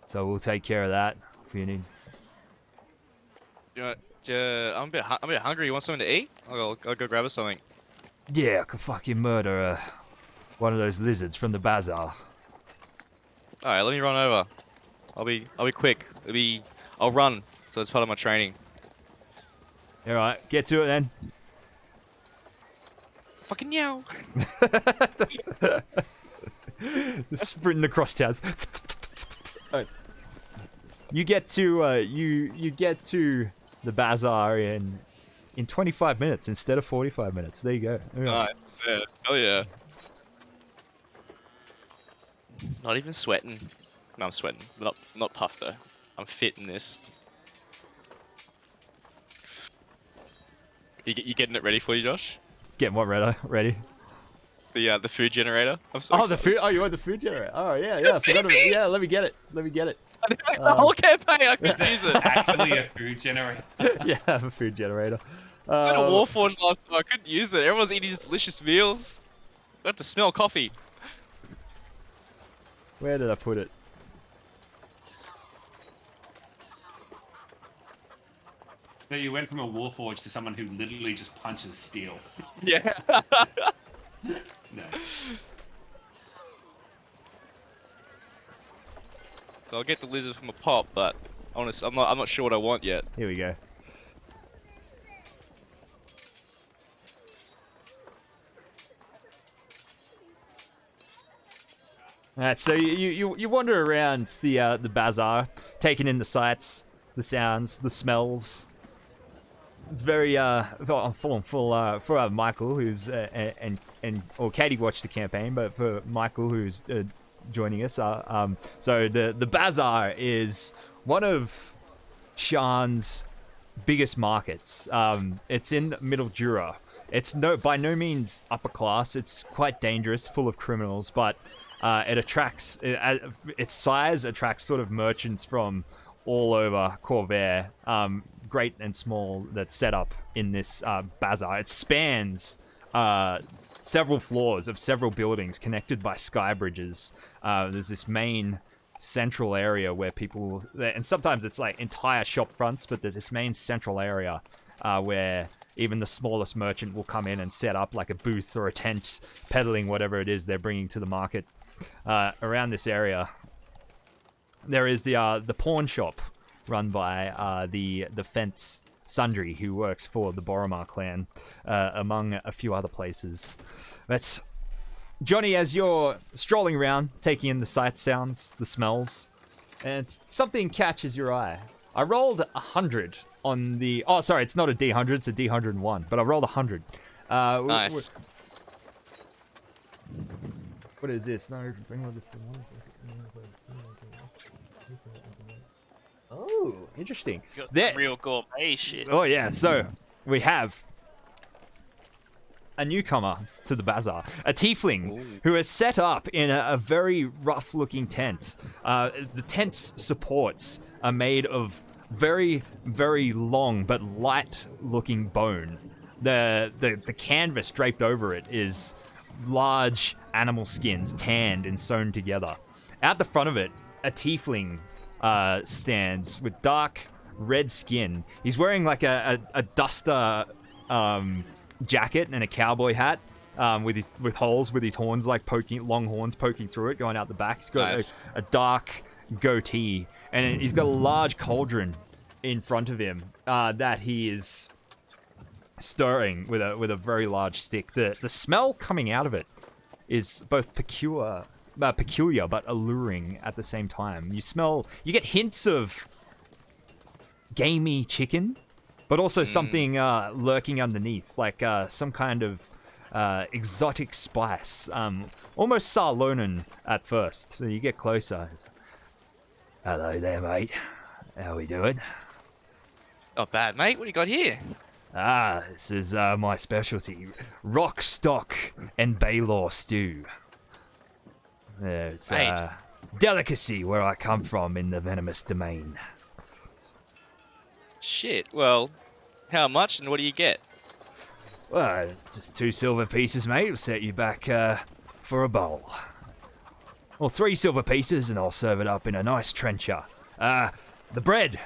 So we'll take care of that if you need. I'm a bit hungry. You want something to eat? I'll go grab us something. Yeah, I could fucking murder one of those lizards from the bazaar. Alright, let me run over. I'll be quick. I'll run. So it's part of my training. Alright, get to it then. Fucking yow. Sprinting across towns. Alright. You get to you get to the bazaar in 25 minutes instead of 45 minutes. There you go. Alright. Yeah. Oh yeah. Not even sweating. No, I'm sweating. Not puffed though. I'm fit in this. You getting it ready for you, Josh? Getting what ready? The food generator. I'm so Oh, excited. the food. Oh, you want the food generator? Oh, yeah. I forgot about it. Yeah, let me get it. The whole campaign, I could use it. Actually, a food generator. Yeah, I have a food generator. I went to Warforged last time. I couldn't use it. Everyone's eating these delicious meals. I got to smell coffee. Where did I put it? So you went from a Warforged to someone who literally just punches steel. Yeah. No. So I'll get the lizard from a pop, but honestly, I'm not sure what I want yet. Here we go. Alright, so you wander around the bazaar, taking in the sights, the sounds, the smells. It's very full for Michael, who's or Katie watched the campaign, but for Michael, who's joining us. So the bazaar is one of Sharn's biggest markets. It's in Middle Jura. It's by no means upper class. It's quite dangerous, full of criminals, but it attracts its size attracts sort of merchants from all over Covert, great and small, that's set up in this bazaar. It spans several floors of several buildings connected by sky bridges. There's this main central area where people, and sometimes it's like entire shop fronts, but there's this main central area where even the smallest merchant will come in and set up like a booth or a tent, peddling whatever it is they're bringing to the market. Around this area, there is the pawn shop run by the Fence Sundry, who works for the Boromar clan, among a few other places. That's Johnny, as you're strolling around, taking in the sights, sounds, the smells, and something catches your eye. I rolled 100 on the... Oh, sorry, it's not a D100, it's a D101, but I rolled 100. Nice. What is this? No, oh, interesting. You got some real gourmet shit. Oh, yeah, so we have a newcomer to the bazaar, a tiefling who has set up in a very rough-looking tent. The tent's supports are made of very, very long but light-looking bone. The canvas draped over it is large animal skins, tanned and sewn together. Out the front of it, a tiefling stands with dark red skin. He's wearing like a duster jacket and a cowboy hat with holes with his horns like poking, long horns poking through it, going out the back. He's got Nice. a dark goatee, and he's got a large cauldron in front of him that he is stirring with a very large stick. The smell coming out of it is both peculiar but alluring at the same time. You get hints of gamey chicken, but also something lurking underneath, like some kind of exotic spice, almost Sarlonan at first. So you get closer. Hello there, mate. How we doing? Not bad, mate. What do you got here? This is my specialty. Rock stock and Baylor stew. It's Right. delicacy where I come from in the venomous domain. Shit. Well, how much and what do you get? Well, just 2 silver pieces, mate. Will set you back for a bowl. Or 3 silver pieces, and I'll serve it up in a nice trencher. The bread,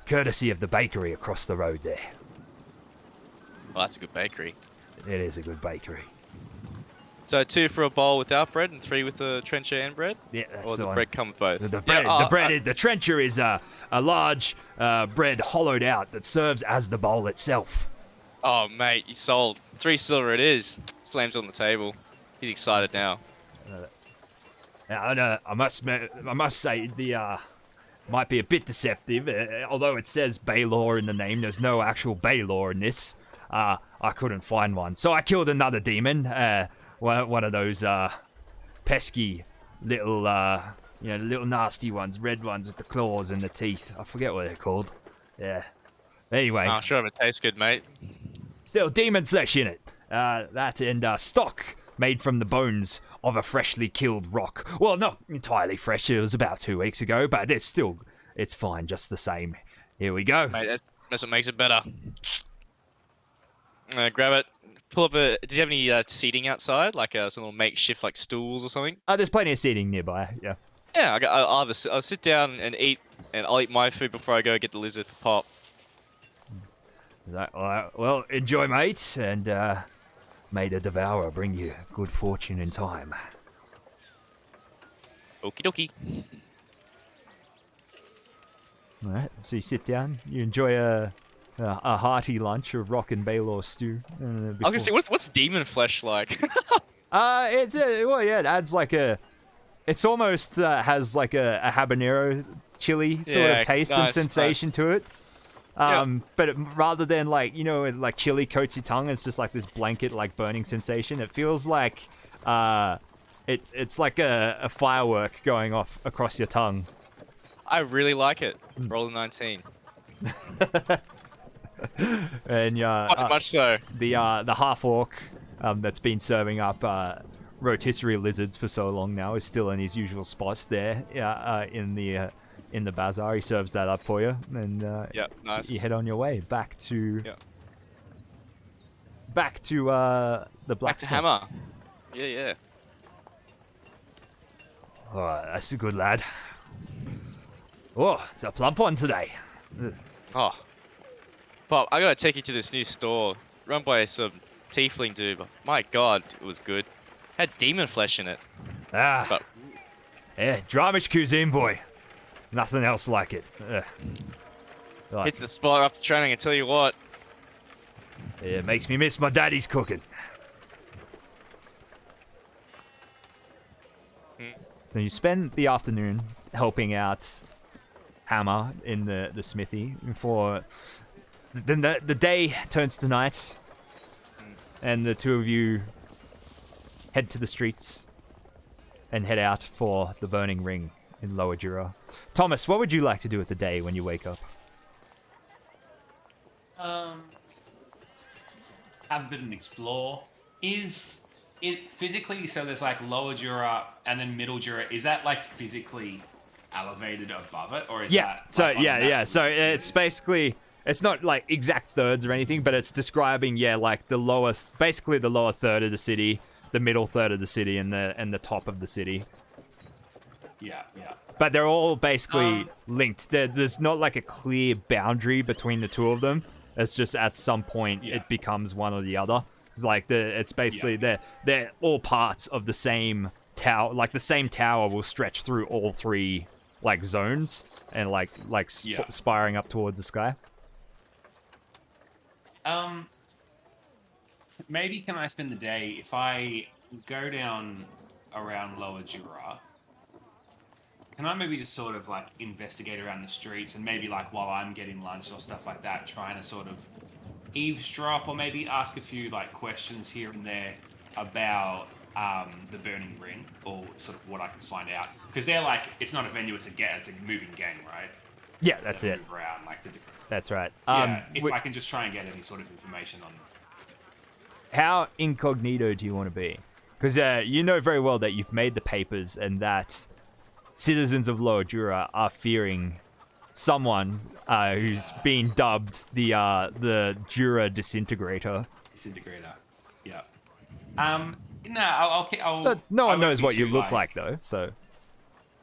courtesy of the bakery across the road there. Well, that's a good bakery. It is a good bakery. So 2 for a bowl without bread and 3 with the trencher and bread? Yeah, that's Or does the the one. bread come with both? The bread, Yeah, the trencher is a large bread hollowed out that serves as the bowl itself. Oh, mate, you sold. 3 silver it is. Slams on the table. He's excited now. Now, I must say the might be a bit deceptive. Although it says Baylor in the name, there's no actual Baylor in this. I couldn't find one, so I killed another demon. One of those pesky little, little nasty ones, red ones with the claws and the teeth. I forget what they're called. Yeah. Anyway, Oh, sure, it tastes good, mate. still demon flesh in it. That and stock made from the bones of a freshly killed rock. Well, not entirely fresh. It was about 2 weeks ago, but it's fine just the same. Here we go. Mate, that's what makes it better. Grab it. Pull up a. Does he have any seating outside, like some little makeshift like stools or something? There's plenty of seating nearby. Yeah. Yeah, I'll sit down and eat, and I'll eat my food before I go get the lizard for Pop. All right. Well, enjoy, mate, and may the devourer bring you good fortune in time. Okie dokie. All right. So you sit down. You enjoy a hearty lunch of rock and Baylor stew. I was gonna say, what's demon flesh like? It adds like it's almost has like a habanero chili sort of taste and sensation to it. But rather than like, like chili coats your tongue, it's just like this blanket like burning sensation. It feels like it's like a firework going off across your tongue. I really like it. Roll a 19. And Much so. The half orc that's been serving up rotisserie lizards for so long now is still in his usual spot there in the bazaar. He serves that up for you, and nice. you head on your way back to the blacksmith. Back to Hammer. Yeah. Oh, that's a good lad. Oh, it's a plump one today. Oh, Pop, I gotta take you to this new store run by some tiefling dude. But my God, it was good. Had demon flesh in it. But Yeah, Dramish cuisine, boy. Nothing else like it. hit the spot after training, I tell you what. It makes me miss my daddy's cooking. So you spend the afternoon helping out Hammer in the smithy before then the day turns to night, and the two of you head to the streets and head out for the burning ring in Lower Jura. Thomas, what would you like to do with the day when you wake up? Have a bit and explore. Is it physically, so there's like Lower Jura and then Middle Jura, is that like physically elevated above it, or is that so like, on that so it's basically, it's not like exact thirds or anything, but it's describing like basically the lower third of the city, the middle third of the city, and the top of the city. Yeah. But they're all basically linked. There's not like a clear boundary between the two of them. It's just at some point it becomes one or the other. It's like it's basically they're all parts of the same tower. Like the same tower will stretch through all three like zones and spiring up towards the sky. Maybe can I spend the day, if I go down around Lower Jura, can I maybe just sort of like investigate around the streets, and maybe like while I'm getting lunch or stuff like that, trying to sort of eavesdrop or maybe ask a few like questions here and there about the Burning Ring, or sort of what I can find out, because they're like, it's not a venue, it's a moving gang, right? Yeah, that's it. Move around, like that's right. if I can just try and get any sort of information on how incognito do you want to be? Because you know very well that you've made the papers and that citizens of Lower Jura are fearing someone who's been dubbed the Jura Disintegrator. Yeah. No, I'll no one knows be what you too, look like though, so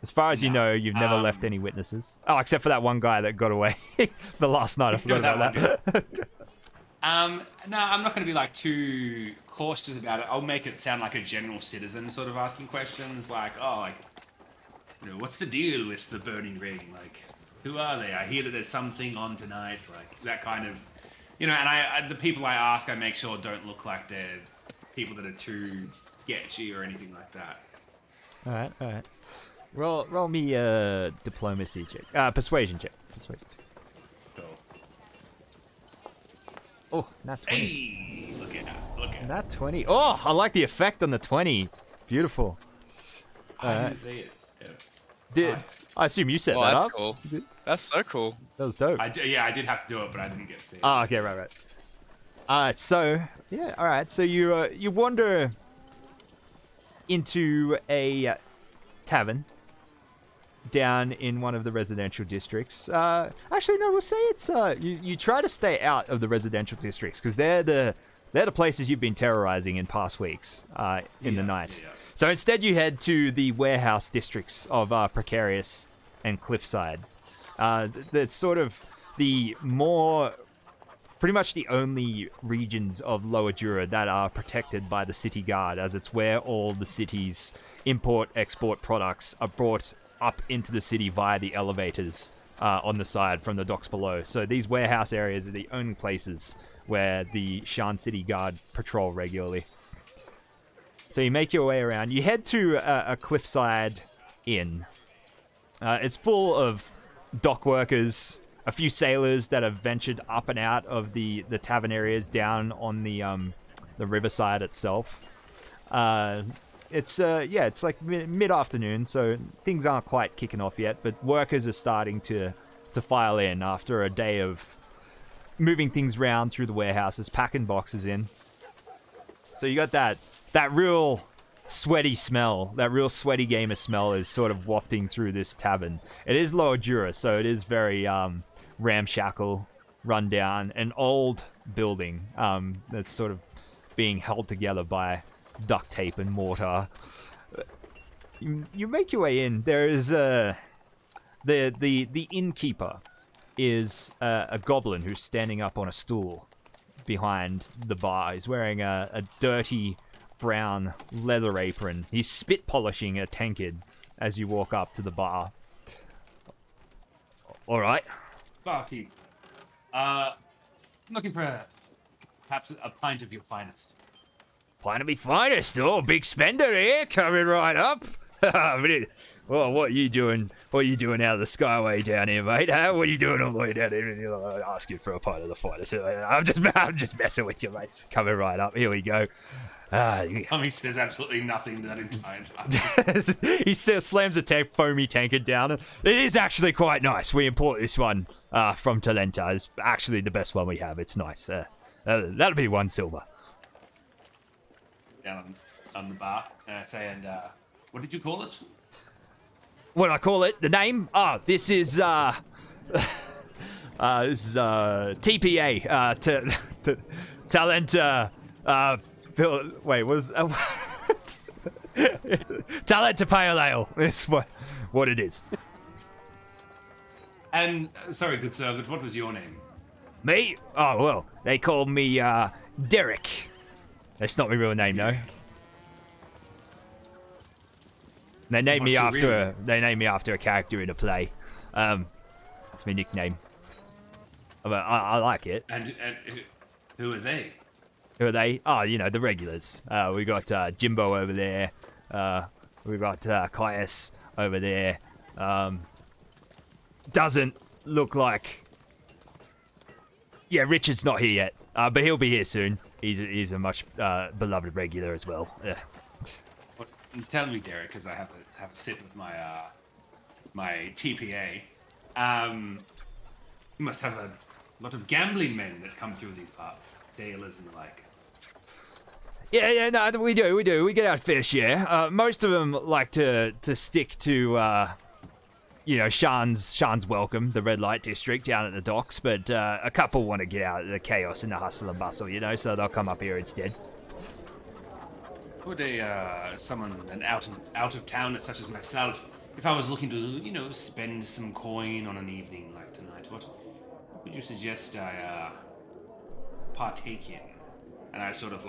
as far as you know, you've never left any witnesses. Oh, except for that one guy that got away the last night. I forgot about that. No, I'm not going to be like too cautious about it. I'll make it sound like a general citizen sort of asking questions, like, what's the deal with the Burning Ring? Like, who are they? I hear that there's something on tonight. Like that kind of, and the people I ask, I make sure don't look like they're people that are too sketchy or anything like that. All right. Roll me a diplomacy check. Persuasion check. Cool. Oh, not 20. Hey, look at that. Not 20. Oh, I like the effect on the 20. Beautiful. I didn't see it. Yeah. I assume you set that that's up. Cool. That's so cool. That was dope. I did have to do it, but I didn't get to see it. Oh, okay, right. So yeah, all right. So you wander into a tavern down in one of the residential districts. Actually, no, we'll say it's you try to stay out of the residential districts because they're the places you've been terrorizing in past weeks in the night. Yeah. So instead, you head to the warehouse districts of Precarious and Cliffside. That's sort of pretty much the only regions of Lower Jura that are protected by the city guard, as it's where all the city's import-export products are brought up into the city via the elevators on the side from the docks below. So these warehouse areas are the only places where the Sharn City Guard patrol regularly. So you make your way around. You head to a cliffside inn. It's full of dock workers, a few sailors that have ventured up and out of the tavern areas down on the riverside itself. It's like mid-afternoon, so things aren't quite kicking off yet, but workers are starting to file in after a day of moving things around through the warehouses, packing boxes in. So you got that real sweaty smell, that real sweaty gamer smell is sort of wafting through this tavern. It is Lower Jura, so it is very ramshackle, run down, an old building that's sort of being held together by duct tape and mortar. You make your way in. There is the innkeeper is a goblin who's standing up on a stool behind the bar. He's wearing a dirty brown leather apron. He's spit polishing a tankard as you walk up to the bar. All right. Barkeep, looking for perhaps a pint of your finest. Pint of me finest. Oh, big spender here, coming right up. Well, what are you doing? What are you doing out of the Skyway down here, mate? Huh? What are you doing all the way down here? I'll ask you for a pint of the finest. I'm just messing with you, mate. Coming right up. Here we go. He says absolutely nothing that entire time. He slams a foamy tankard down. It is actually quite nice. We import this one from Talenta. It's actually the best one we have. It's nice. That'll be 1 silver. Down on the bar, saying, what did you call it? What do I call it? The name? Oh, this is TPA. Talenta. Wait, was Talenta Pale Ale? That's what it is. And sorry, good sir, but what was your name? Me? Oh well, they called me Derek. That's not my real name though. They named me after a character in a play. That's my nickname. I like it. And who are they? Who are they? Oh, the regulars. We got Jimbo over there. We got Caius over there. Doesn't look like... Yeah, Richard's not here yet, but he'll be here soon. He's a much beloved regular as well. Well, tell me, Derek, because I have a sit with my my TPA. You must have a lot of gambling men that come through these parts, sailors and the like. Yeah, no, we do. We get our fair share. Most of them like to stick to, Sharn's Welcome, the red light district down at the docks, but a couple want to get out of the chaos and the hustle and bustle, so they'll come up here instead. Would an out of towner such as myself, if I was looking to, spend some coin on an evening like tonight, what would you suggest I partake in? And I sort of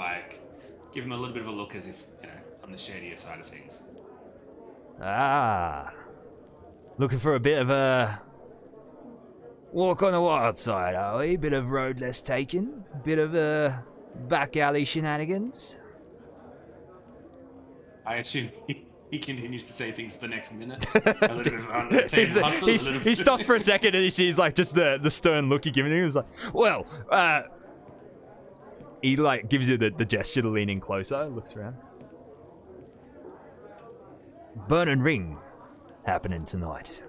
give him a little bit of a look as if, on the shadier side of things. Looking for a bit of a walk on the wild side, are we? Bit of road less taken? Bit of back alley shenanigans? I assume he continues to say things for the next minute. A little bit of untamed hustle. He stops for a second and he sees just the stern look you're giving him. He's like, well, he gives you the gesture to lean in closer, looks around. Burning Ring happening tonight.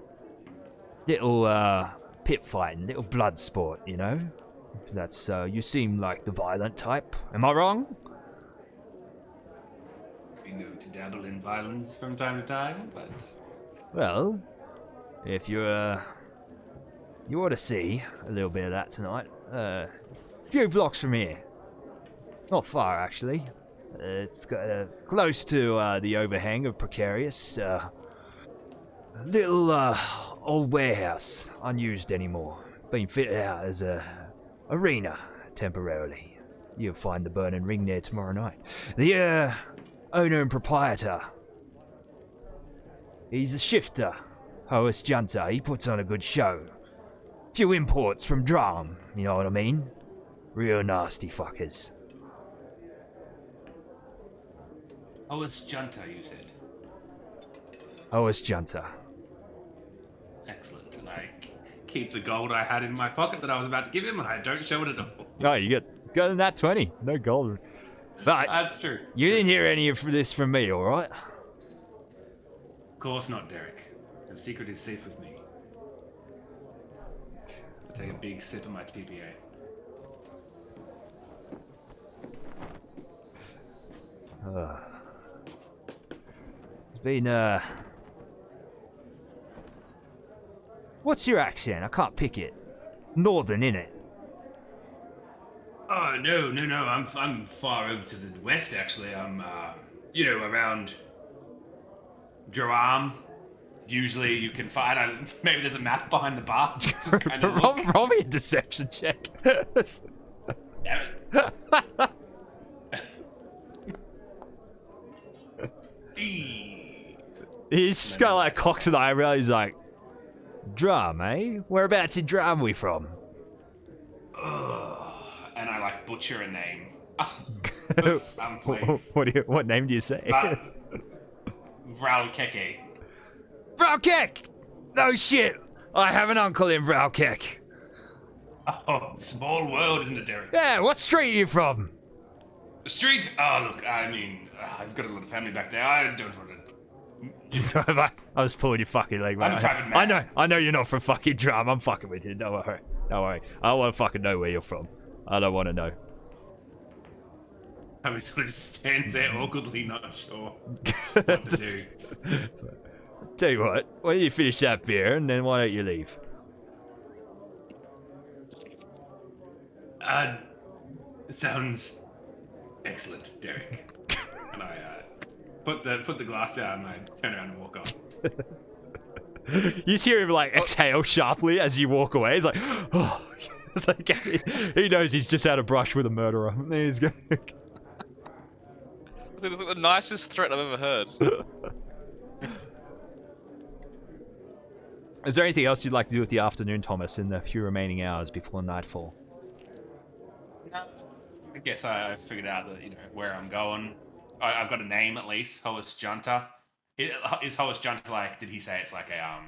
Little pit fighting, little blood sport, If that's so, you seem like the violent type. Am I wrong? We know to dabble in violence from time to time, but Well, if you're, you ought to see a little bit of that tonight. A few blocks from here. Not far, actually. It's close to the overhang of Precarious. Little old warehouse, unused anymore. Been fitted out as a arena temporarily. You'll find the burning ring there tomorrow night. The owner and proprietor. He's a shifter, Hoas Junta. He puts on a good show. Few imports from Drum, you know what I mean? Real nasty fuckers. oh, it's Junta, you said. Hoas Junta. Excellent. And I keep the gold I had in my pocket that I was about to give him, and I don't show it at all. Oh, you got that 20. No gold. But That's true. you didn't hear any of this from me, alright? Of course not, Derek. Your secret is safe with me. I take a big sip of my TPA. It's been, What's your accent? I can't pick it. Northern, innit? Oh, no. I'm far over to the west, actually. I'm, around Joram. Usually you can find, maybe there's a map behind the bar. Just kind of look. Roll me a deception check. Damn it. He's just got like cocks an eyebrow. He's like, Drum, eh? Whereabouts in Drum we from? And I like butcher a name. Someplace. What name do you say? Vralkeke. Vralkek! No shit! I have an uncle in Vralkek. Oh, small world, isn't it, Derek? Yeah, what street are you from? The street? Oh, look, I mean, I've got a lot of family back there. I don't want to... I was pulling your fucking leg, I'm mate. driving mad. I know you're not from fucking Drum. I'm fucking with you. Don't worry. I don't want to fucking know where you're from. I don't want to know. I was sort of just stands there awkwardly, not sure what to do. Tell you what, why don't you finish that beer and then why don't you leave? Sounds excellent, Derek. And I put the glass down and I turn around and walk off. You just hear him like exhale sharply as you walk away. He's like, oh. It's like he knows he's just had a brush with a murderer. He's going. The nicest threat I've ever heard. Is there anything else you'd like to do with the afternoon, Thomas, in the few remaining hours before nightfall? No, I guess I figured out that where I'm going. I've got a name at least, Hoas Junta. Is Hoas Junta like? Did he say it's like a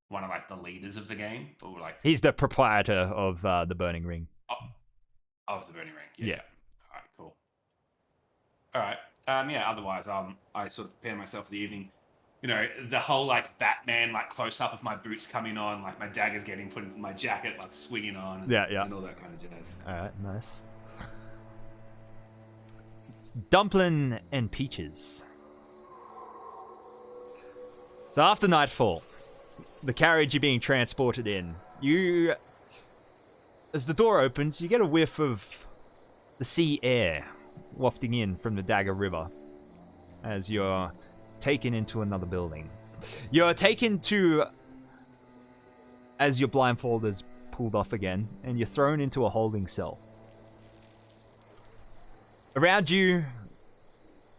one of like the leaders of the game, or like he's the proprietor of the Burning Ring. Of the Burning Ring. Yeah. All right. Cool. All right. Otherwise, I sort of prepare myself for the evening. The whole like Batman like close up of my boots coming on, like my daggers getting put in my jacket, like swinging on. Yeah. And all that kind of jazz. All right. Nice. It's Dumpling and Peaches. So after nightfall, the carriage you're being transported in, as the door opens, you get a whiff of the sea air wafting in from the Dagger River as you're taken into another building. You're taken to, as your blindfold is pulled off again, and you're thrown into a holding cell. Around you,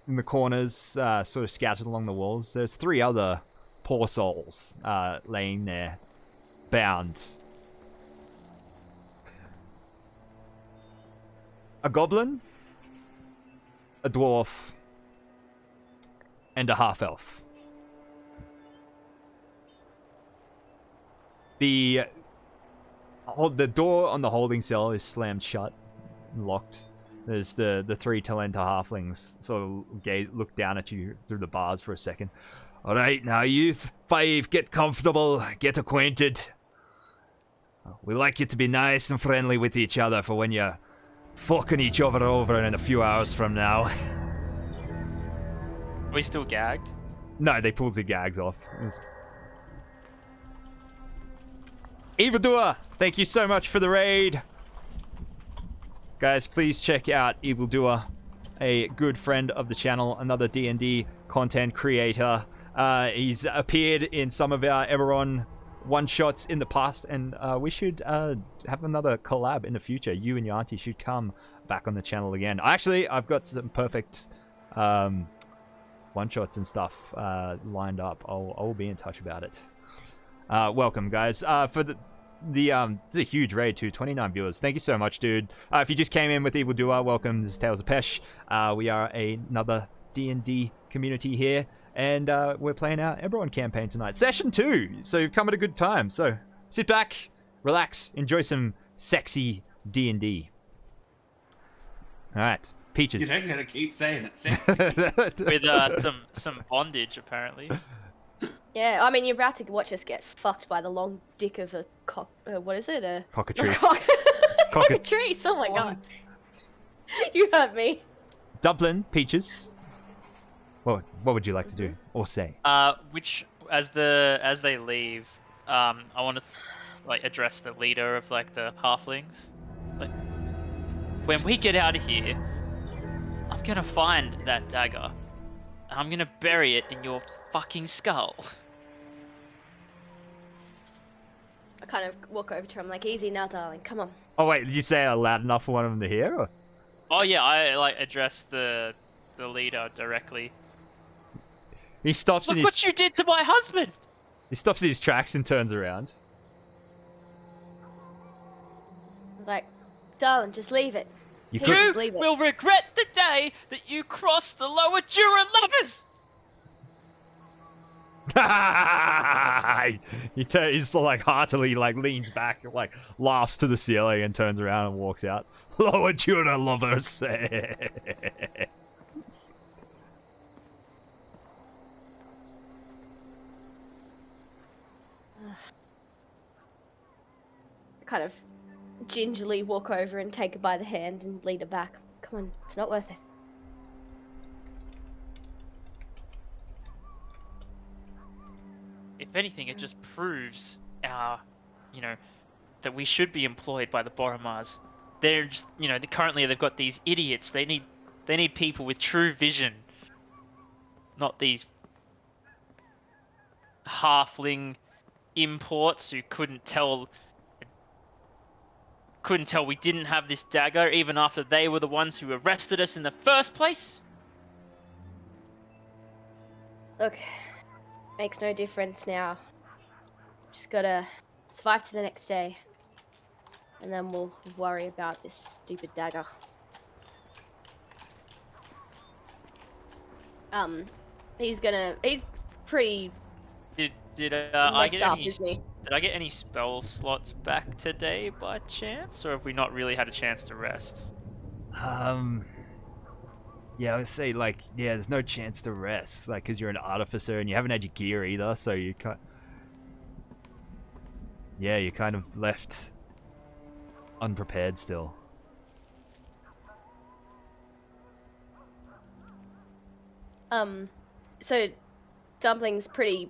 in the corners, sort of scattered along the walls, there's 3 other poor souls laying there, bound. A goblin, a dwarf, and a half-elf. The door on the holding cell is slammed shut, locked. There's the 3 Talenta halflings sort of look down at you through the bars for a second. All right, now you 5, get comfortable, get acquainted. We like you to be nice and friendly with each other for when you're fucking each other over in a few hours from now. Are we still gagged? No, they pulled the gags off. Evildoer, thank you so much for the raid. Guys, please check out Evildoer, a good friend of the channel, another D&D content creator. He's appeared in some of our Eberron one-shots in the past, and we should have another collab in the future. You and your auntie should come back on the channel again. Actually, I've got some perfect one-shots and stuff lined up. I'll be in touch about it. Welcome, guys. For the this is a huge raid too, 29 viewers. Thank you so much, dude. If you just came in with Evildoer, welcome. This is Tales of Pesh. We are another D&D community here, and we're playing our Eberron campaign tonight. Session 2, so you've come at a good time. So sit back, relax, enjoy some sexy D&D. All right, Peaches. You don't gotta keep saying it. Sexy. With some bondage, apparently. Yeah, I mean, you're about to watch us get fucked by the long dick of a cock. What is it? A Cockatrice. Cockatrice. Oh my god. You heard me. Dublin, Peaches. What would you like to do or say? Which as they leave, I want to like address the leader of like the halflings. Like, when we get out of here, I'm gonna find that dagger, and I'm gonna bury it in your fucking skull. I kind of walk over to him like, easy now, darling. Come on. Oh wait, did you say it loud enough for one of them to hear? Or? Oh yeah, I like address the leader directly. He stops Look in what his. you did to my husband! He stops in his tracks and turns around. I was like, darling, just leave it. You He could. just leave it. will regret the day that you crossed the lower Jura lovers! He's so like heartily like leans back, like laughs to the ceiling and turns around and walks out. Lower Jura lovers. Kind of gingerly walk over and take her by the hand and lead her back. Come on, it's not worth it. If anything, it just proves our, that we should be employed by the Boromars. They're just, currently they've got these idiots. They need people with true vision, not these halfling imports who couldn't tell we didn't have this dagger even after they were the ones who arrested us in the first place. Look, makes no difference now. Just gotta survive to the next day. And then we'll worry about this stupid dagger. He's pretty Did I messed get up, any? isn't he? Did I get any spell slots back today by chance, or have we not really had a chance to rest? Yeah, I would say there's no chance to rest, because you're an artificer and you haven't had your gear either, so you can't. Yeah, you're kind of left unprepared still. So Dumpling's pretty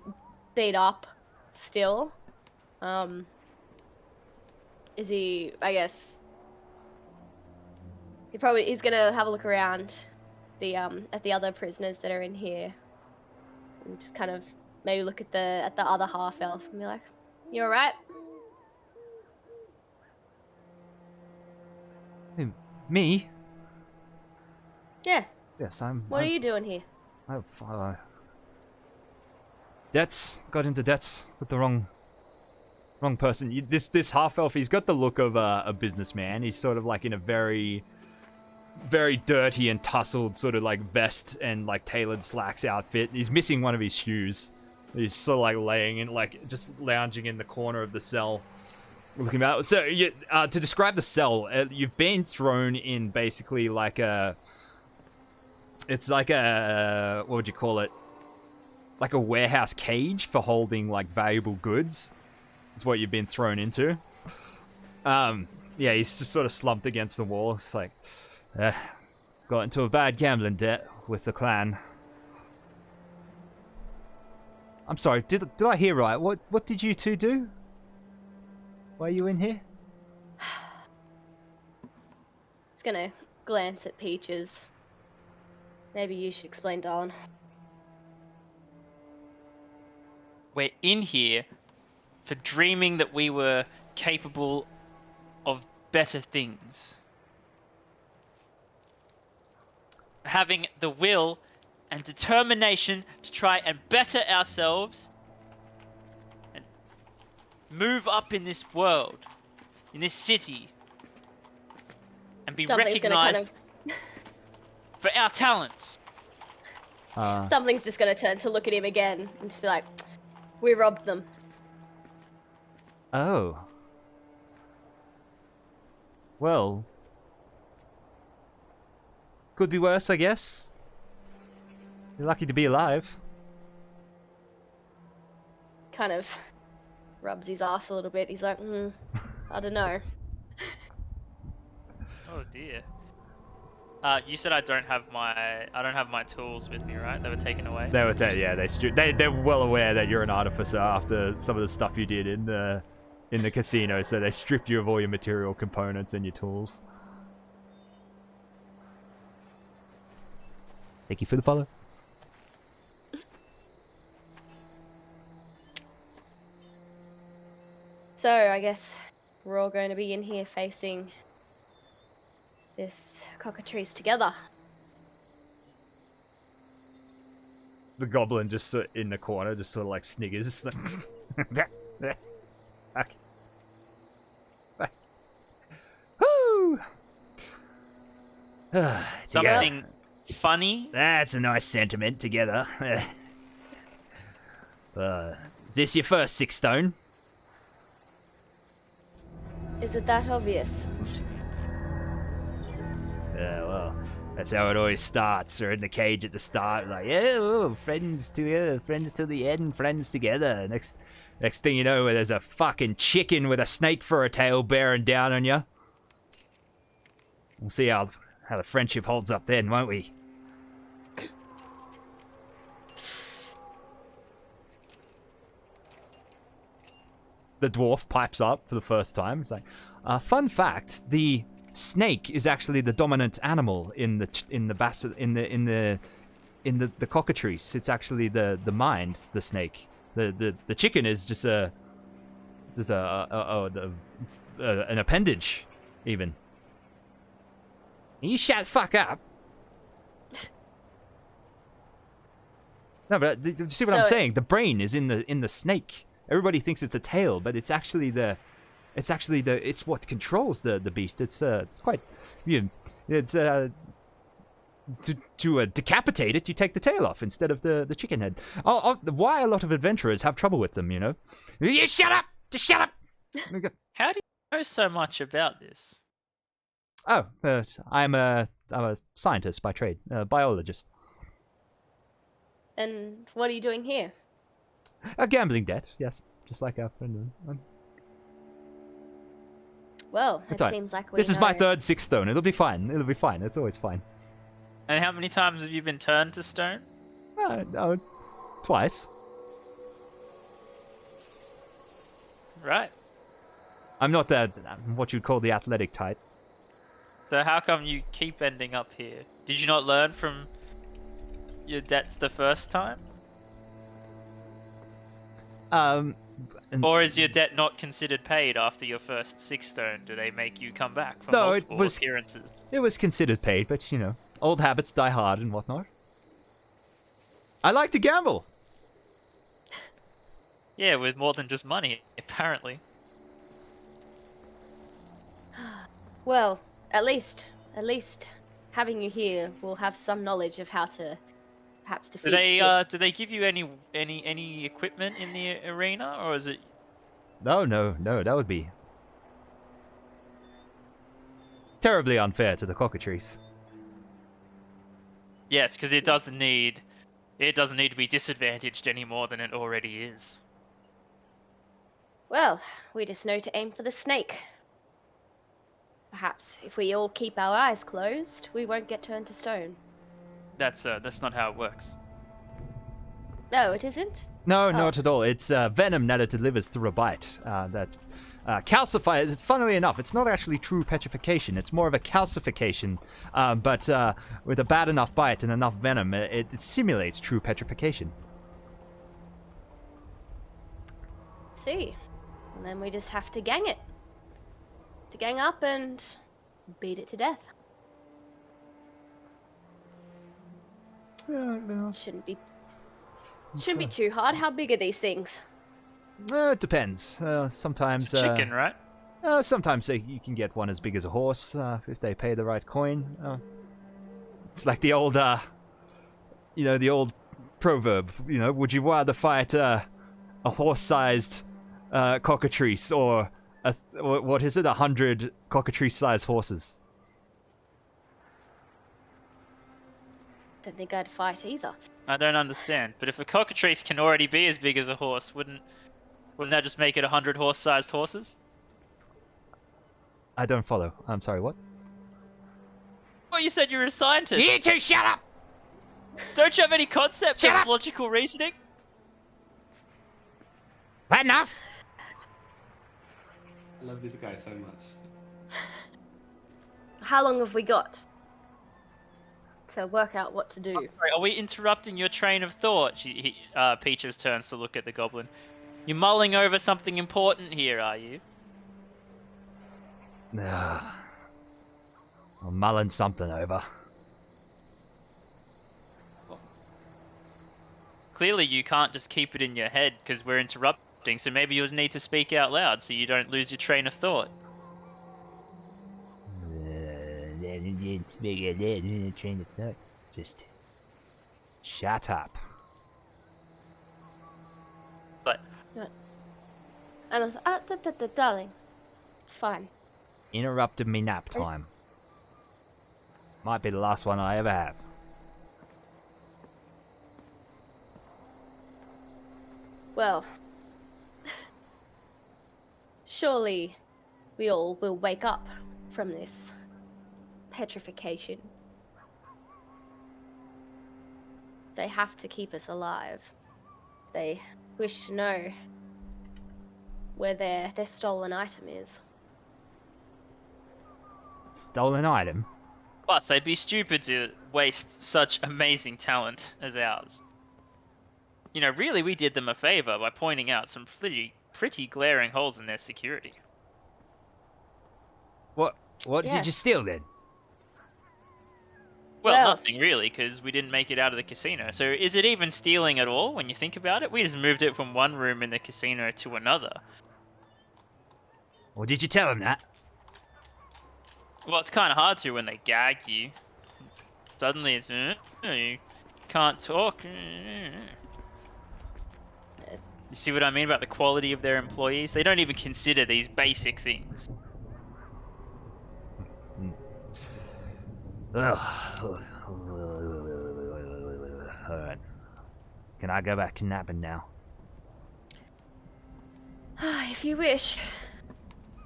beat up still. Is he, I guess, he's gonna have a look around at the other prisoners that are in here. And just kind of maybe look at the other half elf and be like, "You alright?" Me? Yeah. Yes, I'm. What are you doing here? I've got into debts with the wrong person. This half elf, he's got the look of a businessman. He's sort of like in a very, very dirty and tussled sort of like vest and like tailored slacks outfit. He's missing one of his shoes. He's sort of like laying in, like just lounging in the corner of the cell, looking out. So to describe the cell, you've been thrown in basically like it's like a, what would you call it? Like a warehouse cage for holding like valuable goods. Is what you've been thrown into. Yeah, he's just sort of slumped against the wall. It's like, got into a bad gambling debt with the clan. I'm sorry, did I hear right? What did you two do? Why are you in here? He's gonna glance at Peaches. Maybe you should explain, darling. We're in here for dreaming that we were capable of better things. Having the will and determination to try and better ourselves and move up in this world, in this city, and be Something's gonna recognized for our talents. Something's just gonna turn to look at him again and just be like, we robbed them. Oh. Well. Could be worse, I guess. You're lucky to be alive. Kind of rubs his ass a little bit. He's like, I don't know. Oh dear. You said I don't have my tools with me, right? They were taken away. They were they're well aware that you're an artificer after some of the stuff you did in the casino, so they stripped you of all your material components and your tools. Thank you for the follow. So I guess we're all going to be in here facing this cockatrice together. The goblin just sort in the corner, just sort of like sniggers. Okay. Woo! Something funny. That's a nice sentiment together. Is this your first 6 stone? Is it that obvious? Yeah, well, that's how it always starts. Or in the cage at the start, like, yeah, oh, friends till the end, friends together. Next thing you know, there's a fucking chicken with a snake for a tail bearing down on you. We'll see how the friendship holds up then, won't we? The dwarf pipes up for the first time. It's like, fun fact: the snake is actually the dominant animal in the cockatrice. It's actually the mind, the snake. The chicken is just an appendage, even. You shut the fuck up. No, but do you see what I'm saying? The brain is in the snake. Everybody thinks it's a tail, but it's what controls the beast. It's quite, to decapitate it, you take the tail off instead of the chicken head. Why a lot of adventurers have trouble with them, you know? You shut up! Just shut up! How do you know so much about this? Oh, I'm a scientist by trade, a biologist. And what are you doing here? A gambling debt, yes, just like our friend. Well, it It's all right. seems like we This is my know- third 6 stone. It'll be fine. It's always fine. And how many times have you been turned to stone? No, twice. Right. I'm not what you'd call the athletic type. So how come you keep ending up here? Did you not learn from your debts the first time? Or is your debt not considered paid after your first 6 stone? Do they make you come back for multiple appearances? It was considered paid, but old habits die hard and whatnot. I like to gamble. Yeah, with more than just money, apparently. Well, at least having you here will have some knowledge of how to perhaps defeat this. Do they give you any equipment in the arena, or is it? No, that would be terribly unfair to the cockatrice. Yes, because it doesn't need to be disadvantaged any more than it already is. Well, we just know to aim for the snake. perhaps if we all keep our eyes closed, we won't get turned to stone. That's not how it works. No, it isn't? No, Oh. not at all. It's venom that it delivers through a bite. That calcifies. Funnily enough, it's not actually true petrification. It's more of a calcification. But with a bad enough bite and enough venom, it simulates true petrification. See. And then we just have to gang it. To gang up and beat it to death. Shouldn't be too hard. How big are these things? It depends. Sometimes It's a chicken, right? sometimes you can get one as big as a horse if they pay the right coin. It's like the old, the old proverb. Would you rather fight a horse-sized cockatrice or what is it? 100 cockatrice-sized horses? Don't think I'd fight either. I don't understand. But if a cockatrice can already be as big as a horse, wouldn't that just make it 100 horse-sized horses? I don't follow. I'm sorry. What? Well, you said you were a scientist. You two, shut up! Don't you have any concept Shut of up! logical reasoning? Enough! I love this guy so much. How long have we got to work out what to do? Sorry, are we interrupting your train of thought? Peaches turns to look at the goblin. You're mulling over something important here, are you? I'm mulling something over. Clearly you can't just keep it in your head because we're interrupting, so maybe you'll need to speak out loud so you don't lose your train of thought. Just shut up. But And I was like, darling, it's fine. Interrupted me nap time. Might be the last one I ever have. Well, surely we all will wake up from this petrification. They have to keep us alive. They wish to know where their stolen item is. Stolen item? plus, they'd be stupid to waste such amazing talent as ours. Really, we did them a favor by pointing out some pretty glaring holes in their security. What did Yes. you steal then? Well, nothing really, because we didn't make it out of the casino. So is it even stealing at all when you think about it? We just moved it from one room in the casino to another. Or did you tell him that? Well, it's kind of hard to when they gag you. Suddenly it's, you can't talk. You see what I mean about the quality of their employees? They don't even consider these basic things. Ugh. Alright. Can I go back to napping now? If you wish.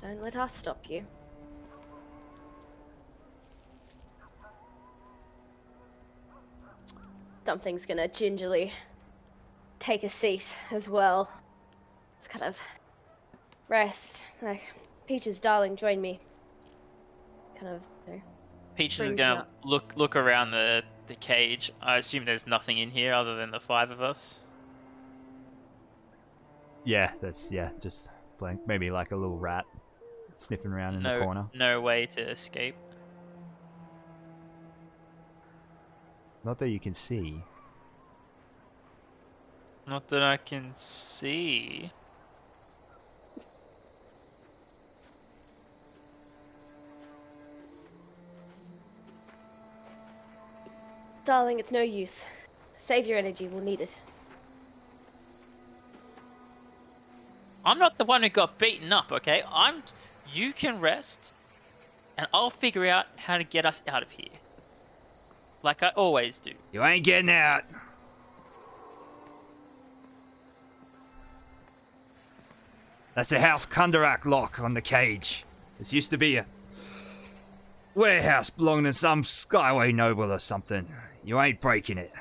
Don't let us stop you. Something's gonna gingerly take a seat as well. Just kind of rest. Like, Peaches, darling, join me. Kind of, Peaches is brings gonna up. look around the cage. I assume there's nothing in here other than the five of us. Yeah, just blank. Maybe like a little rat sniffing around in the corner. No way to escape. Not that you can see. Not that I can see. Darling, it's no use. Save your energy, we'll need it. I'm not the one who got beaten up, okay? You can rest, and I'll figure out how to get us out of here. Like I always do. You ain't getting out. That's the House Kundarak lock on the cage. This used to be a warehouse belonging to some Skyway noble or something. You ain't breaking it.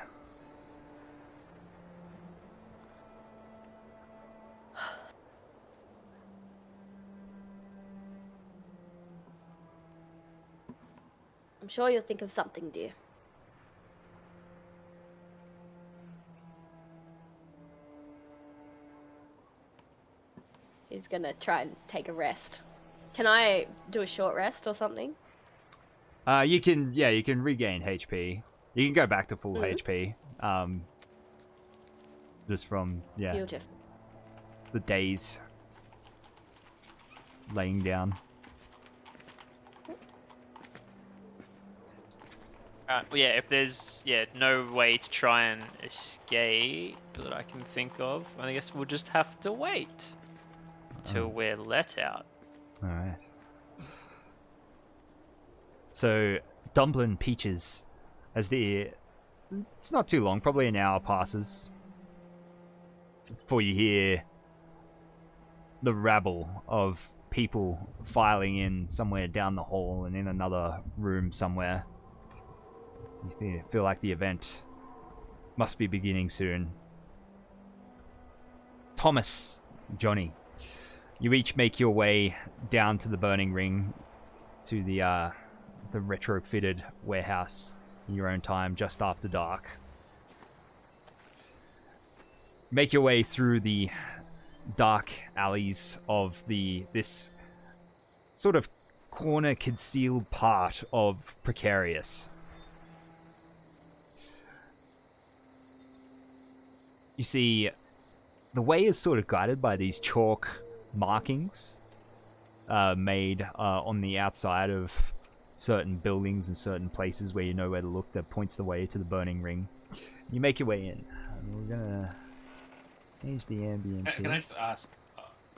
I'm sure you'll think of something, dear. He's gonna try and take a rest. Can I do a short rest or something? You can regain HP. You can go back to full HP. Just from, Beautiful. the days laying down. Well, yeah, if there's no way to try and escape that I can think of, I guess we'll just have to wait until we're let out. Alright. So, Dumplin' Peaches, it's not too long, probably an hour passes, before you hear the rabble of people filing in somewhere down the hall and in another room somewhere. You feel like the event must be beginning soon. Thomas, Johnny, you each make your way down to the burning ring, to the retrofitted warehouse in your own time, just after dark. Make your way through the dark alleys of this sort of corner concealed part of Precarious. You see, the way is sort of guided by these chalk markings made on the outside of certain buildings and certain places where you know where to look that points the way to the burning ring. You make your way in. And we're gonna change the ambience Can here. I just ask?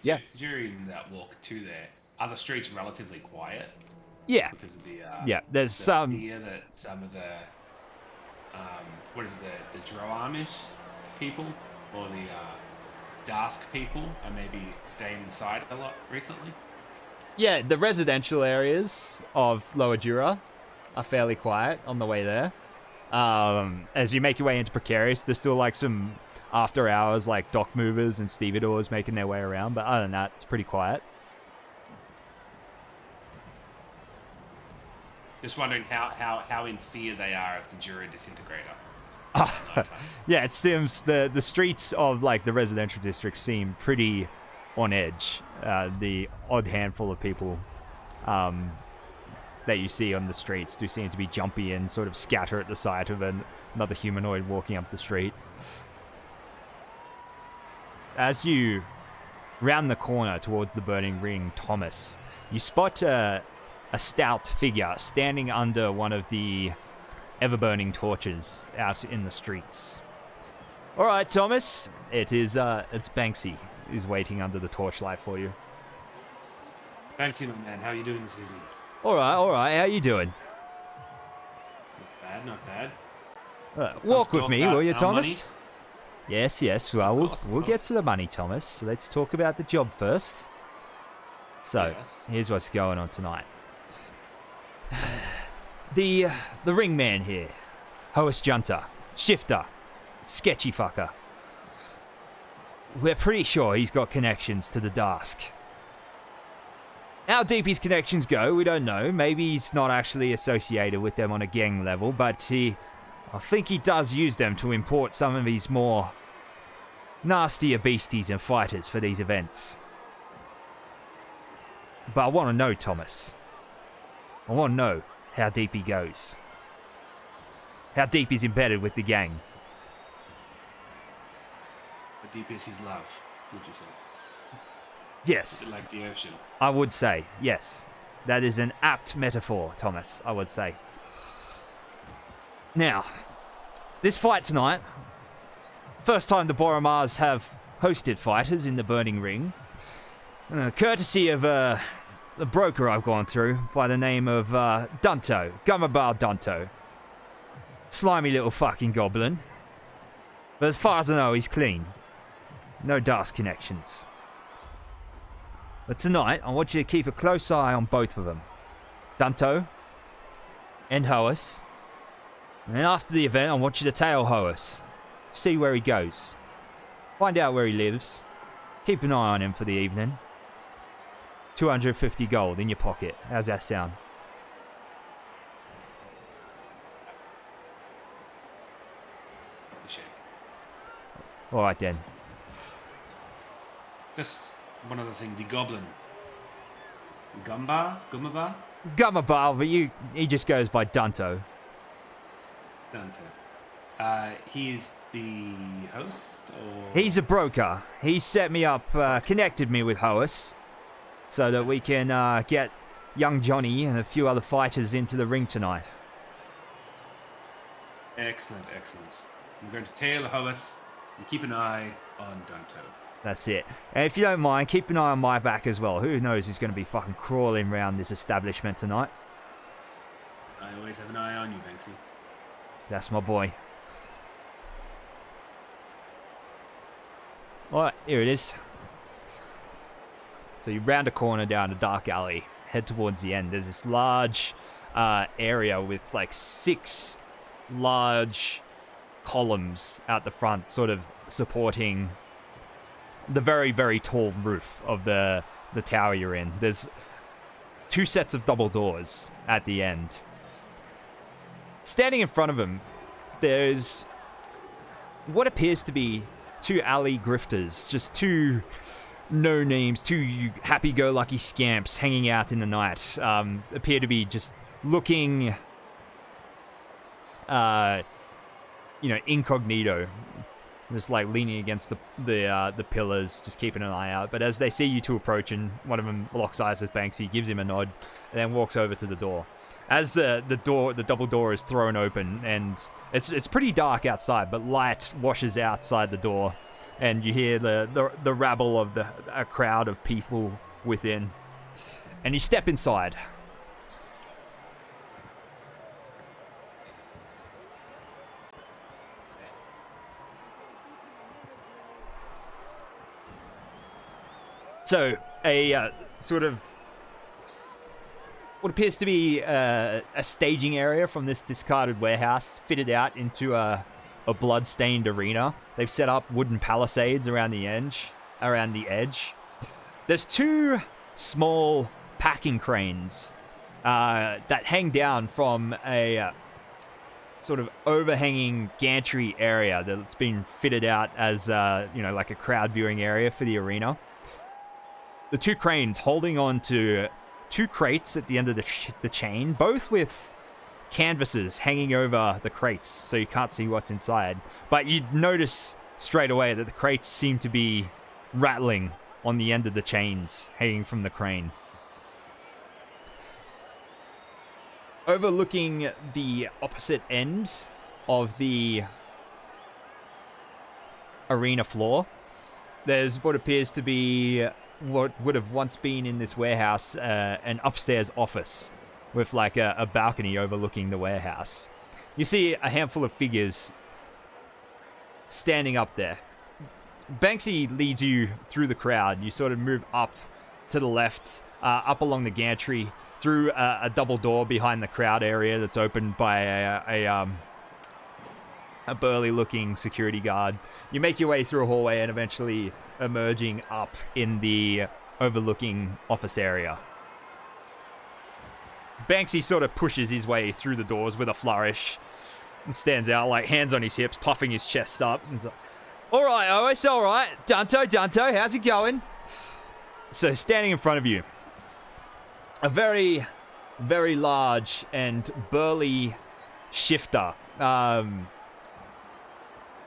Yeah. During that walk to there, are the streets relatively quiet? Yeah. Because of the There's the some. fear that some of the the Droamish people or the Dask people are maybe staying inside a lot recently. Yeah, the residential areas of Lower Jura are fairly quiet on the way there. As you make your way into Precarious, there's still like some after hours like dock movers and stevedores making their way around, but other than that, it's pretty quiet. Just wondering how in fear they are of the Jura disintegrator. Yeah, it seems the streets of like the residential district seem pretty on edge. The odd handful of people that you see on the streets do seem to be jumpy and sort of scatter at the sight of another humanoid walking up the street. As you round the corner towards the burning ring, Thomas, you spot a stout figure standing under one of the ever-burning torches out in the streets. All right, Thomas, it's Banksy who's waiting under the torchlight for you. Banksy, my man, how are you doing this evening? All right, how you doing? Not bad. Walk with me, will you, our Thomas? money? Yes. Well, Of we'll get course. to the money, Thomas. Let's talk about the job first. So, Yes. here's what's going on tonight. The ring man here, Host Junta, Shifter, sketchy fucker. We're pretty sure he's got connections to the Dask. How deep his connections go, we don't know. Maybe he's not actually associated with them on a gang level, but I think he does use them to import some of his more nastier beasties and fighters for these events. But I want to know, Thomas. I want to know how deep he goes. How deep he's embedded with the gang. How deep is his love, would you say? A Yes, bit like the ocean. I would say. Yes. That is an apt metaphor, Thomas, I would say. Now, this fight tonight, first time the Boromars have hosted fighters in the Burning Ring. Courtesy of the broker I've gone through by the name of Dunto, Gummabar Dunto. Slimy little fucking goblin. But as far as I know, he's clean. No Dask connections. But tonight, I want you to keep a close eye on both of them. Dunto, and Hoas. And then after the event, I want you to tail Hoas. See where he goes. Find out where he lives. Keep an eye on him for the evening. 250 gold in your pocket. How's that sound? Shake. Alright then. Just one other thing, the goblin. Gumba? Gummabal, but he just goes by Dunto. Dante. He's the host, or He's a broker. He set me up, connected me with Hoas, so that we can get young Johnny and a few other fighters into the ring tonight. excellent. I'm going to tail Hoas and keep an eye on Danto. That's it. And if you don't mind, keep an eye on my back as well. Who knows who's going to be fucking crawling around this establishment tonight. I always have an eye on you, Banksy. That's my boy. Alright, here it is. So you round a corner down a dark alley, head towards the end. There's this large area with like 6 large columns out the front, sort of supporting the very, very tall roof of the tower you're in. There's 2 sets of double doors at the end. Standing in front of him, there's what appears to be 2 alley grifters, just 2 no-names, 2 happy-go-lucky scamps hanging out in the night. Appear to be just looking, incognito. Just like leaning against the pillars, just keeping an eye out. But as they see you 2 approach, and one of them locks eyes with Banksy, gives him a nod, and then walks over to the door. As the double door is thrown open, and it's pretty dark outside, but light washes outside the door, and you hear the rabble of a crowd of people within, and you step inside. So, a sort of what appears to be a staging area from this discarded warehouse, fitted out into a blood-stained arena. They've set up wooden palisades around the edge. There's 2 small packing cranes that hang down from a sort of overhanging gantry area that's been fitted out as like a crowd viewing area for the arena. The 2 cranes holding on to 2 crates at the end of the chain, both with canvases hanging over the crates, so you can't see what's inside. But you notice straight away that the crates seem to be rattling on the end of the chains hanging from the crane. Overlooking the opposite end of the arena floor, there's what appears to be what would have once been in this warehouse an upstairs office with like a balcony overlooking the warehouse. You see a handful of figures standing up there. Banksy leads you through the crowd. You sort of move up to the left, up along the gantry, through a double door behind the crowd area that's opened by a burly-looking security guard. You make your way through a hallway and eventually emerging up in the overlooking office area. Banksy sort of pushes his way through the doors with a flourish and stands out, like hands on his hips, puffing his chest up. And like, all right, OS, all right. Danto, how's it going? So standing in front of you, a very, very large and burly shifter.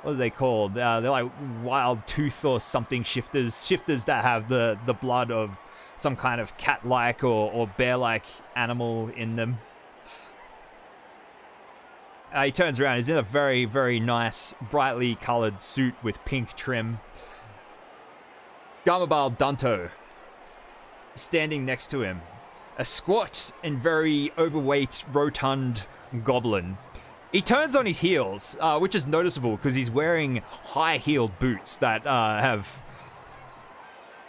What are they called? They're like wild tooth or something shifters. Shifters that have the blood of some kind of cat-like or bear-like animal in them. He turns around. He's in a very, very nice, brightly coloured suit with pink trim. Gamabal Dunto, standing next to him. A squat and very overweight, rotund goblin. He turns on his heels, which is noticeable because he's wearing high-heeled boots that have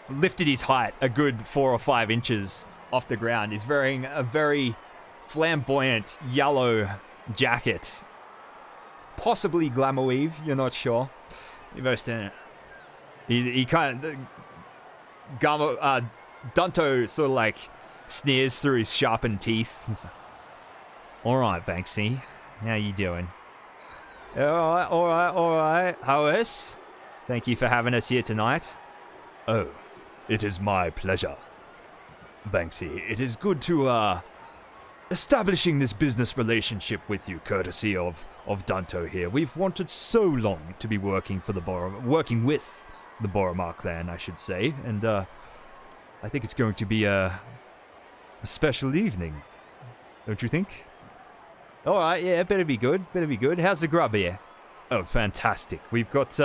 lifted his height a good 4 or 5 inches off the ground. He's wearing a very flamboyant yellow jacket. Possibly glamour weave, you're not sure. You're both standing. He kind of... Dunto sort of like sneers through his sharpened teeth. And so, all right, Banksy. How you doing? All right. Horace, thank you for having us here tonight. Oh, it is my pleasure. Banksy, it is good to, establishing this business relationship with you, courtesy of Dunto here. We've wanted so long to be working with the Boromark clan, I should say, and, I think it's going to be a special evening, don't you think? All right, yeah, better be good. How's the grub here? Oh, fantastic. We've got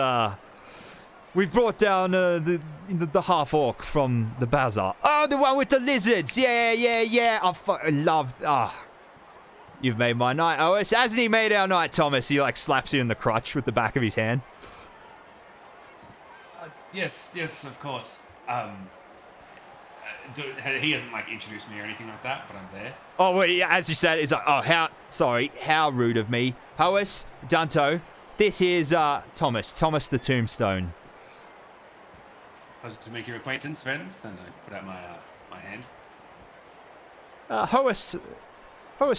we've brought down the half orc from the bazaar. Oh, the one with the lizards. Yeah. I fucking loved. You've made my night. Oh, hasn't he made our night, Thomas? He like slaps you in the crotch with the back of his hand. Yes, of course. He hasn't like introduced me or anything like that, but I'm there. Oh, well, yeah, as you said, it's like, how rude of me. Hoas, Dunto, this is Thomas the Tombstone. I was to make your acquaintance, friends, and I put out my hand. Hoas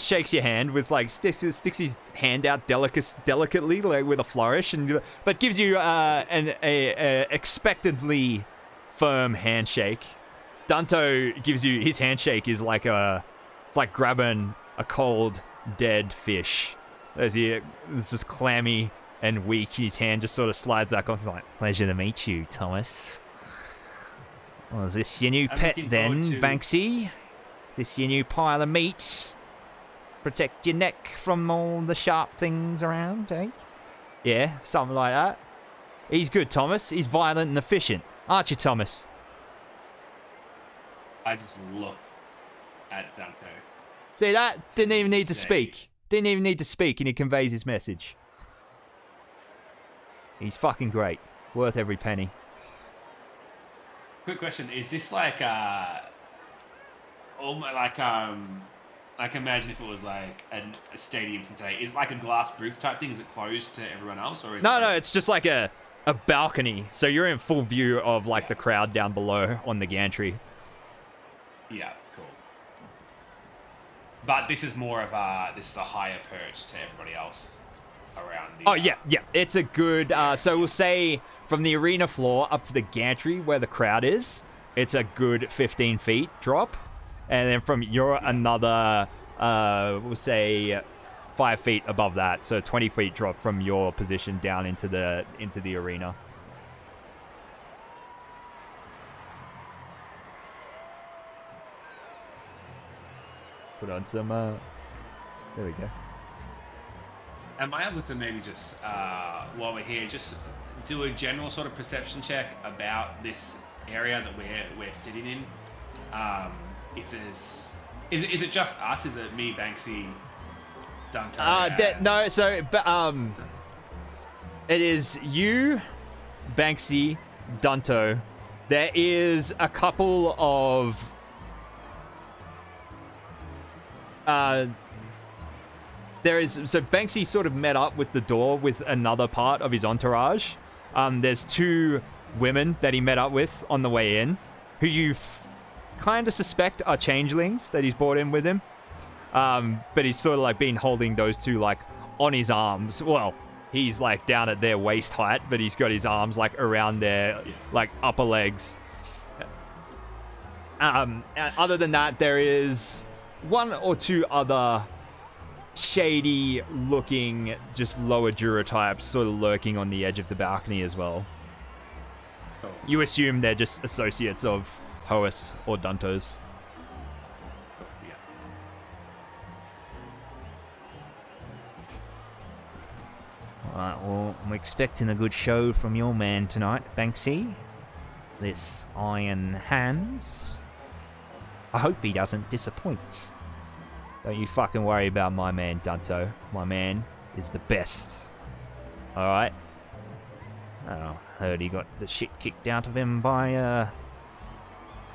shakes your hand with like sticks his hand out delicately, like with a flourish, but gives you an expectantly firm handshake. Dunto gives you his handshake is like it's like grabbing a cold dead fish. It's just clammy and weak. His hand just sort of slides back off. It's like, pleasure to meet you, Thomas. Well, is this your new pet then, Banksy? Is this your new pile of meat? Protect your neck from all the sharp things around, eh? Yeah, something like that. He's good, Thomas. He's violent and efficient. Aren't you, Thomas? I just look at Dunto. See that? Didn't even need to speak. Didn't even need to speak, and he conveys his message. He's fucking great. Worth every penny. Quick question: is this like imagine if it was like a stadium from today? Is it like a glass booth type thing? Is it closed to everyone else, or is no, it's just like a balcony. So you're in full view of like the crowd down below on the gantry. Yeah, cool. But this is more of a higher perch to everybody else around the... Oh, yeah. It's a good... so we'll say from the arena floor up to the gantry where the crowd is, it's a good 15 feet drop. And then from another, we'll say 5 feet above that. So 20 feet drop from your position down into the arena. Put on some, there we go. Am I able to maybe just, while we're here, just do a general sort of perception check about this area that we're sitting in? If there's... Is it just us? Is it me, Banksy, Dunto? No, so, it is you, Banksy, Dunto. There is a couple of... So Banksy sort of met up with the door with another part of his entourage. There's two women that he met up with on the way in, who you kind of suspect are changelings that he's brought in with him. But he's sort of like been holding those two like on his arms. Well, he's like down at their waist height, but he's got his arms like around their like upper legs. And other than that, there is one or two other shady looking just lower Jura types sort of lurking on the edge of the balcony as well. Oh. You assume they're just associates of Hoas or Duntos. Oh, yeah. Alright, well, I'm expecting a good show from your man tonight, Banksy. This Iron Hands. I hope he doesn't disappoint. Don't you fucking worry about my man, Dunto. My man is the best. Alright? Oh, heard he got the shit kicked out of him by,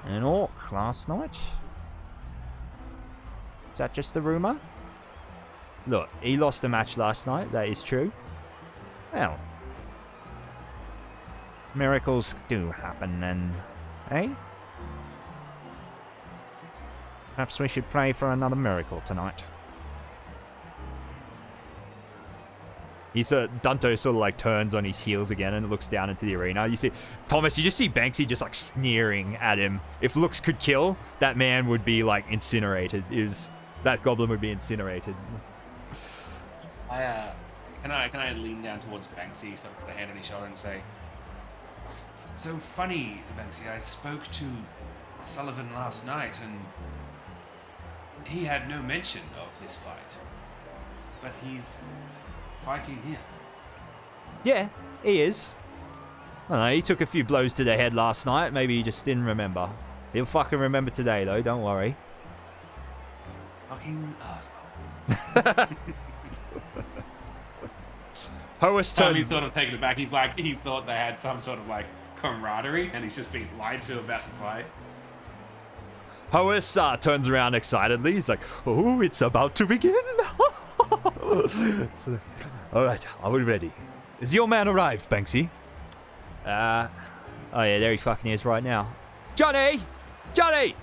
an orc last night. Is that just a rumor? Look, he lost a match last night. That is true. Well, miracles do happen, and eh? Perhaps we should pray for another miracle tonight. Danto sort of like turns on his heels again and looks down into the arena. You see, Thomas, you just see Banksy just like sneering at him. If looks could kill, that man would be like incinerated. That goblin would be incinerated. Can I lean down towards Banksy, sort of put a hand on his shoulder and say, "It's so funny, Banksy. I spoke to Sullivan last night and he had no mention of this fight, but he's fighting here." Yeah, he is. I don't know, he took a few blows to the head last night. Maybe he just didn't remember. He'll fucking remember today, though. Don't worry. Fucking asshole. Hoas Tommy's turns... sort of taken aback. He's like, he thought they had some sort of like camaraderie, and he's just been lied to about the fight. Hoas turns around excitedly. He's like, "Oh, it's about to begin." All right, are we ready? Is your man arrived, Banksy? Oh yeah, there he fucking is right now. Johnny! Johnny,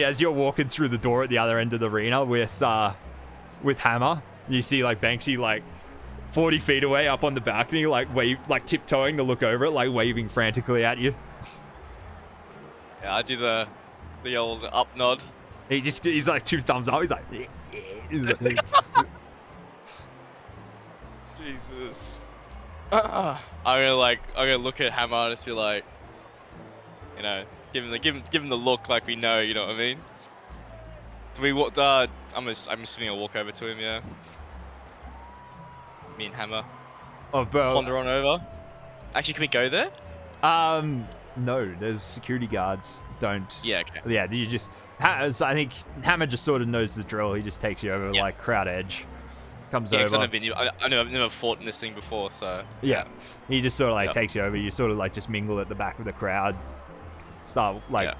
as you're walking through the door at the other end of the arena with Hammer, you see like Banksy like 40 feet away up on the balcony, like tiptoeing to look over it, like waving frantically at you. Yeah, I do the old up nod. He's like 2 thumbs up. He's like, Jesus. I'm gonna look at Hammer and just be like, you know, give him the look like we know, you know what I mean? Do we walk? I'm assuming I'll walk over to him, yeah. Me and Hammer. Oh, bro. Wander on over. Actually, can we go there? No, there's security guards. Don't. Yeah, okay. Yeah, you just... I think Hammer just sort of knows the drill. He just takes you over like crowd edge. Comes over. I've never fought in this thing before, so... Yeah. He just sort of like takes you over. You sort of like just mingle at the back of the crowd. Start like...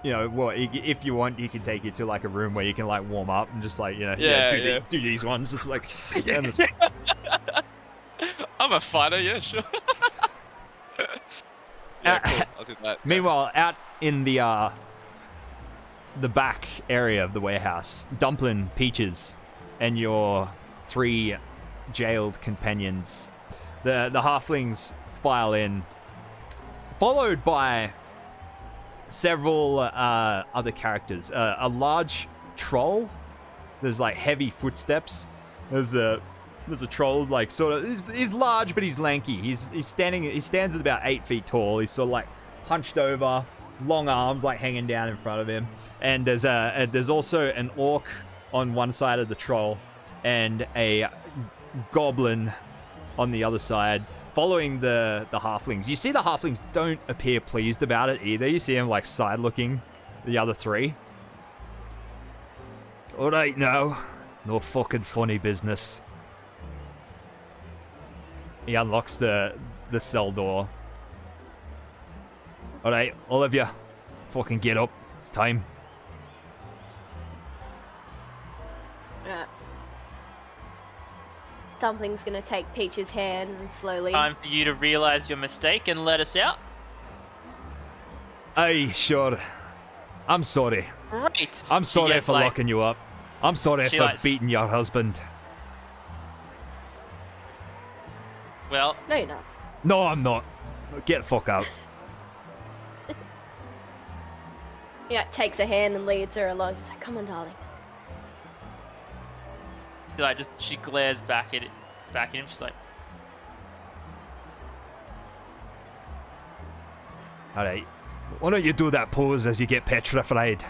You know, well, if you want, he can take you to like a room where you can like warm up and just like, you know, do these ones. Just like... I'm a fighter, yeah, sure. Yeah, cool. I'll do that. Meanwhile, out in the back area of the warehouse, Dumplin, Peaches, and your 3 jailed companions, the halflings file in, followed by several other characters. A large troll. There's like heavy footsteps. There's a troll, like sort of. He's large, but he's lanky. He stands at about 8 feet tall. He's sort of like hunched over, long arms like hanging down in front of him. And there's also an orc on one side of the troll, and a goblin on the other side, following the halflings. You see the halflings don't appear pleased about it either. You see them like side looking the other 3. All right now, no fucking funny business. He unlocks the cell door. Alright, all of you, fucking get up. It's time. Dumpling's gonna take Peach's hand and slowly... Time for you to realize your mistake and let us out. Aye, sure. I'm sorry. Great. I'm sorry for locking you up. I'm sorry for beating your husband. Well... No, you're not. No, I'm not. Get the fuck out. Yeah, takes her hand and leads her along. He's like, "Come on, darling." She glares back at him. She's like, Alright. Why don't you do that pose as you get petrified?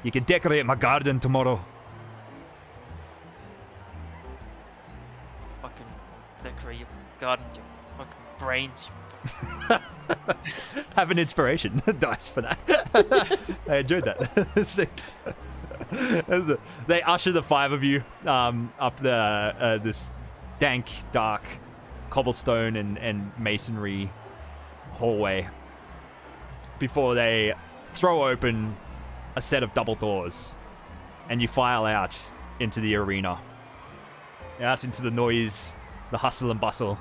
You can decorate my garden tomorrow. "Fucking decorate your garden, your fucking brains." Have an inspiration dice for that. I enjoyed that. Sick. They usher the 5 of you up this dank, dark cobblestone and masonry hallway before they throw open a set of double doors. and you file out into the arena. Out into the noise, the hustle and bustle.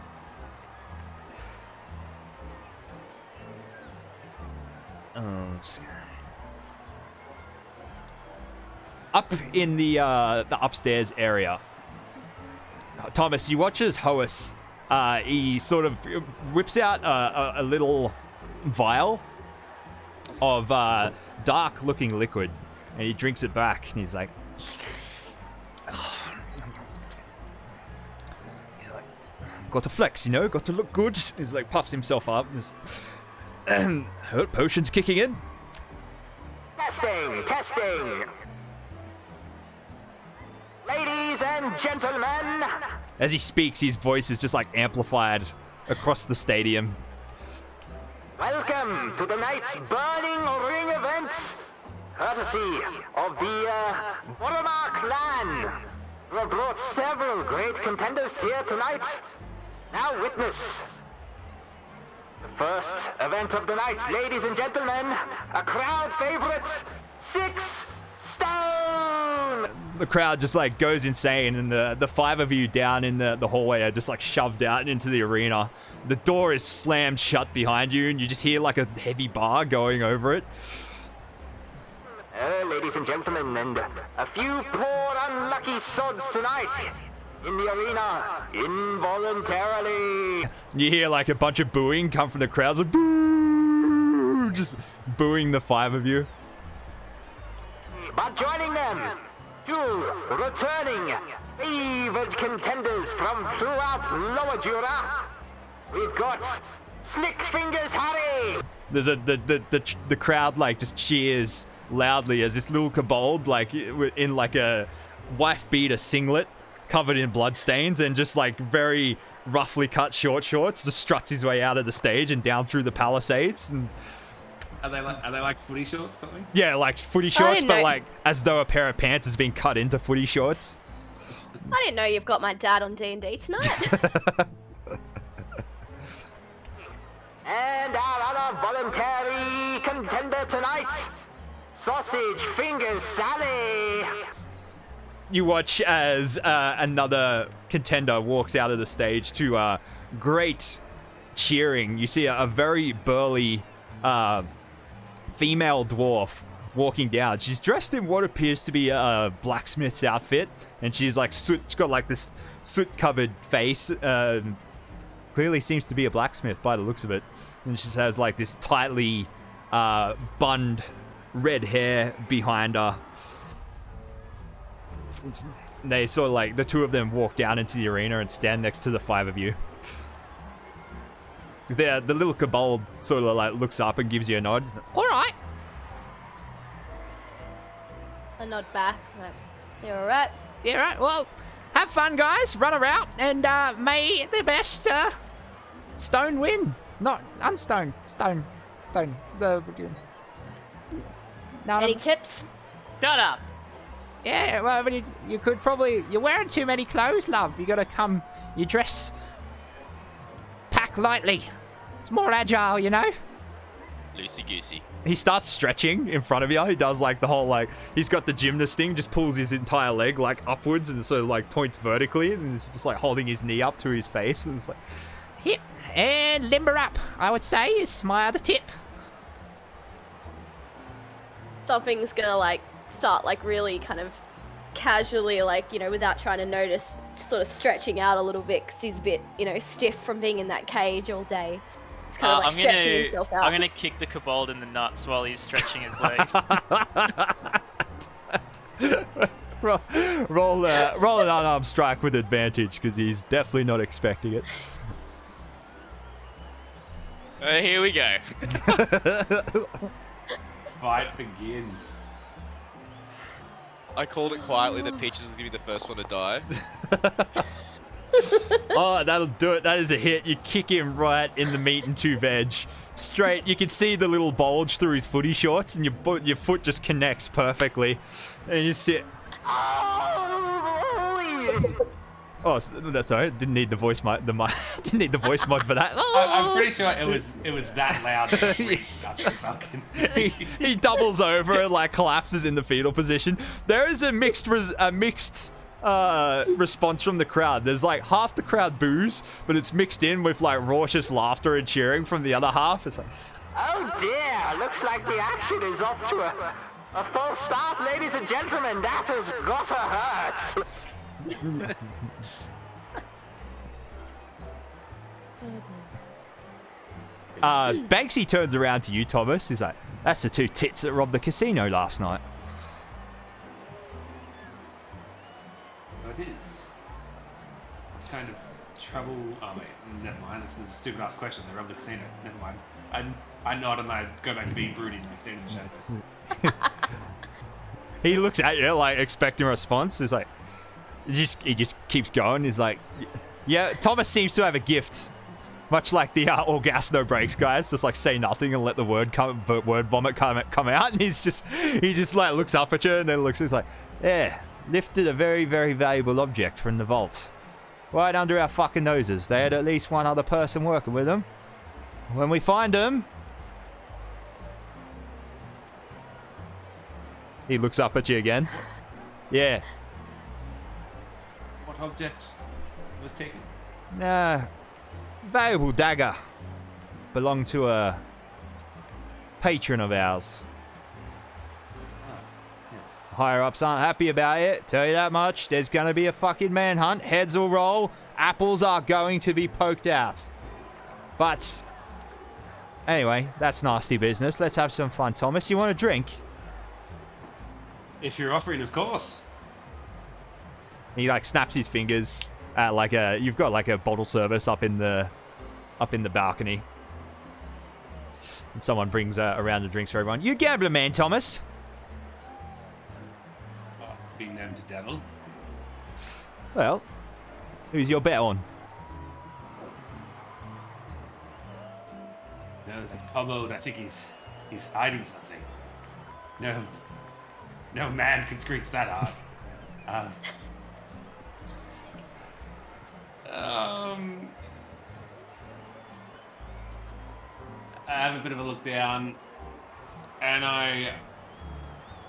Up in the upstairs area, Thomas, you watch as Hoas, he sort of whips out a little vial of dark-looking liquid, and he drinks it back, and he's like, got to flex, you know, got to look good. He's like, puffs himself up, and potion's kicking in. Testing. Ladies and gentlemen. As he speaks, his voice is just like amplified across the stadium. Welcome to tonight's Burning Ring event, courtesy of the Trademark clan. We have brought several great contenders here tonight. Now witness the first event of the night, ladies and gentlemen. A crowd favorite, 6 stone. The crowd just like goes insane, and the 5 of you down in the hallway are just like shoved out into the arena. The door is slammed shut behind you, and you just hear like a heavy bar going over it. Ladies and gentlemen, and a few poor unlucky sods tonight in the arena involuntarily. You hear like a bunch of booing come from the crowds, like boo, just booing the 5 of you. But joining them, 2 returning favored contenders from throughout Lower Jura. We've got Slick Fingers Harry. There's the crowd like just cheers loudly as this little kobold, like in like a wife beater singlet covered in bloodstains and just like very roughly cut short shorts, just struts his way out of the stage and down through the palisades. And Are they like footy shorts, something? yeah, like footy shorts, but like as though a pair of pants has been cut into footy shorts. I didn't know you've got my dad on D&D tonight. And our other voluntary contender tonight, Sausage Fingers Sally. You watch as another contender walks out of the stage to great cheering. You see a very burly female dwarf walking down. She's dressed in what appears to be a blacksmith's outfit, and she's like she's got like this soot-covered face. Clearly seems to be a blacksmith by the looks of it, and she just has like this tightly bunned red hair behind her. They sort of like, the 2 of them walk down into the arena and stand next to the 5 of you. The little kobold sort of like looks up and gives you a nod. He's like, all right. I nod back. Like, you're alright? Yeah, right. Well, have fun, guys. Run around, and may the best stone win. Not unstone. Stone. The no. Any tips? Shut up. Yeah. Well, I mean, you could probably. You're wearing too many clothes, love. You gotta come. You dress. Pack lightly. It's more agile, you know. Loosey goosey. He starts stretching in front of you. He does like the whole like, he's got the gymnast thing, just pulls his entire leg like upwards and sort of like points vertically, and it's just like holding his knee up to his face, and it's like, Yep. And limber up, I would say, is my other tip. Something's gonna like start like really kind of casually, like, you know, without trying to notice, sort of stretching out a little bit because he's a bit, you know, stiff from being in that cage all day. He's kind of like stretching himself out. I'm gonna kick the kobold in the nuts while he's stretching his legs. roll an unarmed strike with advantage because he's definitely not expecting it. Here we go. Fight begins. I called it quietly that Peaches will be the first one to die. Oh, that'll do it. That is a hit. You kick him right in the meat and 2 veg. Straight. You can see the little bulge through his footy shorts, and your foot just connects perfectly. And you sit. Oh, sorry, didn't need the voice mod. Didn't need the voice mod for that. I'm pretty sure it was that loud that it reached up to fucking. He doubles over and like collapses in the fetal position. There is a mixed response from the crowd. There's like half the crowd boos, but it's mixed in with like raucous laughter and cheering from the other half. It's like, Oh dear, looks like the action is off to a false start, ladies and gentlemen. That has got to hurt. Banksy turns around to you, Thomas. He's like, that's the two tits that robbed the casino last night. Oh, it is. What kind of trouble? Oh wait, never mind. This is a stupid ass question. They robbed the casino. Never mind. I nod and I go back to being broody and I stand in the shadows. He looks at you like expecting a response. He's like, he just keeps going. He's like, yeah. Thomas seems to have a gift, much like the all gas no brakes guys. Just like say nothing and let the word vomit come out. And he just like looks up at you and then looks. He's like, yeah, lifted a very very valuable object from the vault, right under our fucking noses. They had at least one other person working with them. When we find them, he looks up at you again. Yeah. What object was taken? Valuable dagger. Belonged to a patron of ours. Ah, yes. Higher ups aren't happy about it. Tell you that much. There's going to be a fucking manhunt. Heads will roll. Apples are going to be poked out. But anyway, that's nasty business. Let's have some fun, Thomas. You want a drink? If you're offering, of course. He like snaps his fingers at like you've got like a bottle service up in the balcony. And someone brings a round of drinks for everyone. You gambler man, Thomas. Oh, being known to devil. Well, who's your bet on? No, that Cobbo, I think he's hiding something. No man can screech that hard. I have a bit of a look down, and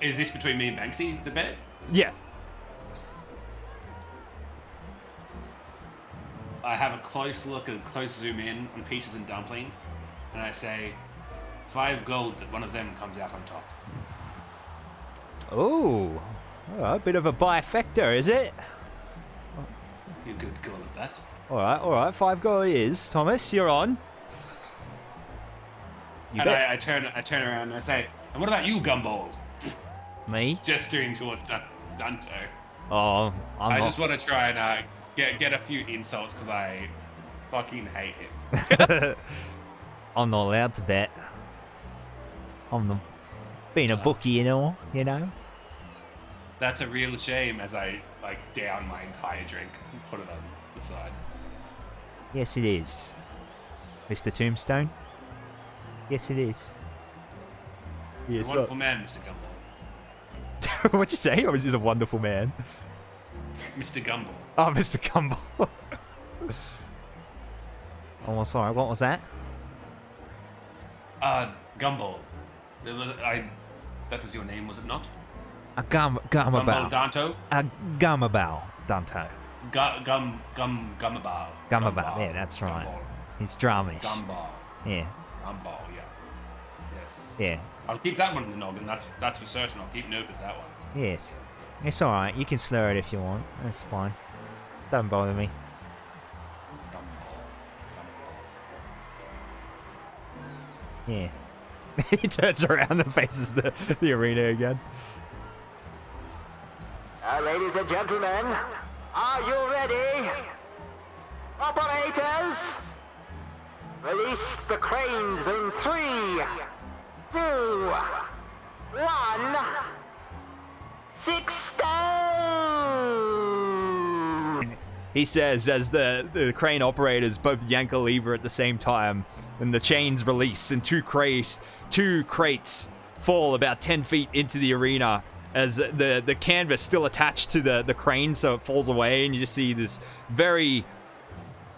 is this between me and Banksy, the bet? Yeah. I have a close look and close zoom in on Peaches and Dumpling, and I say, 5 gold that one of them comes out on top. Oh, a bit of a bifector, is it? You good call at that. All right. 5 gold it is. Thomas, you're on. You And bet. I turn around and I say, and what about you, Gumball? Me? Gesturing towards Danto. Oh, I I'm just want to try and get a few insults because I fucking hate him. I'm not allowed to bet. I'm the being a bookie, you know. That's a real shame as I down my entire drink and put it on the side. Yes, it is, Mr. Tombstone. Yes, it is. You're Yes, a wonderful man, Mr. Gumball. What'd you say? Or is he a wonderful man? Mr. Gumball. Oh, Mr. Gumball. Oh, sorry. What was that? Gumball. That was your name, was it not? A Gumball Gummabao. Danto? A Gummabao, Danto. Gummabao. Gummabao, yeah, that's right. It's Dramish. Gumball. Yeah, Gumball, yeah. Yes. yeah, I'll keep that one in the noggin, that's for certain. I'll keep note of that one. yes. It's alright. You can slur it if you want. That's fine. Don't bother me. Yeah. He turns around and faces the arena again. Ladies and gentlemen, are you ready? Operators, release the cranes in 3, 2, 1. 6 stone! He says as the crane operators both yank a lever at the same time, and the chains release, and two crates fall about 10 feet into the arena, as the canvas still attached to the crane, so it falls away, and you just see this very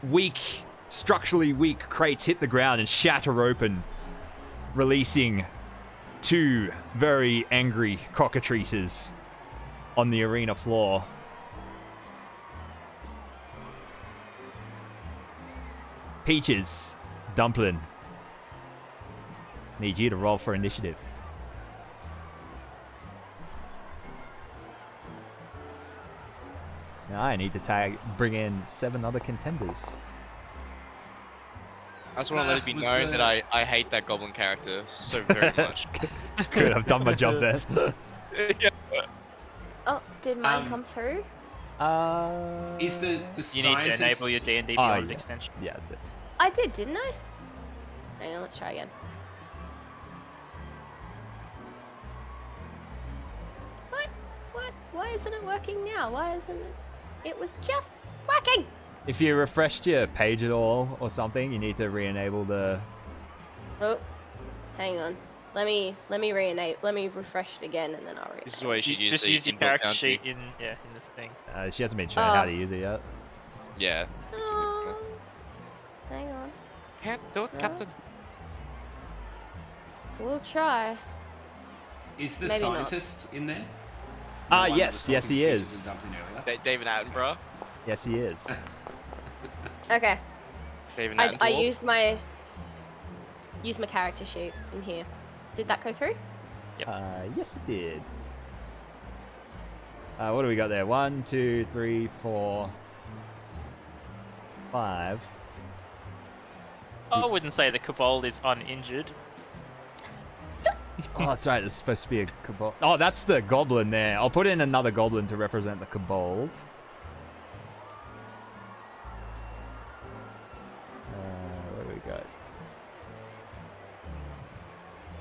weak, structurally weak crates hit the ground and shatter open, releasing 2 very angry cockatrices on the arena floor. Peaches, Dumpling, need you to roll for initiative. Now I need to bring in 7 other contenders. I just want to let it be known that I hate that goblin character so very much. Good, I've done my job there. Yeah. Oh, did mine come through? Is the You need to enable your D&D Beyond extension. Yeah, that's it. I did, didn't I? Hang on, let's try again. What? Why isn't it working now? Why isn't it? It was just working! If you refreshed your page at all or something, you need to re-enable the... Oh, hang on. Let me re-enable. Let me refresh it again, and then I'll re-enable. This is why you should use Just the use your inbuilt character counter. sheet in the thing. she hasn't been shown how to use it yet. Yeah. Oh, hang on. Can't do it, Captain. We'll try. Is the Maybe not. scientist in there? Yes, he is. David Attenborough. Yes, he is. Okay. David I Attenborough. used my character sheet in here. Did that go through? Yes, it did. What do we got there? 1, 2, 3, 4, 5. I wouldn't say the kobold is uninjured. Oh, that's right. There's supposed to be a kobold. Oh, that's the goblin there. I'll put in another goblin to represent the kobold. What do we got?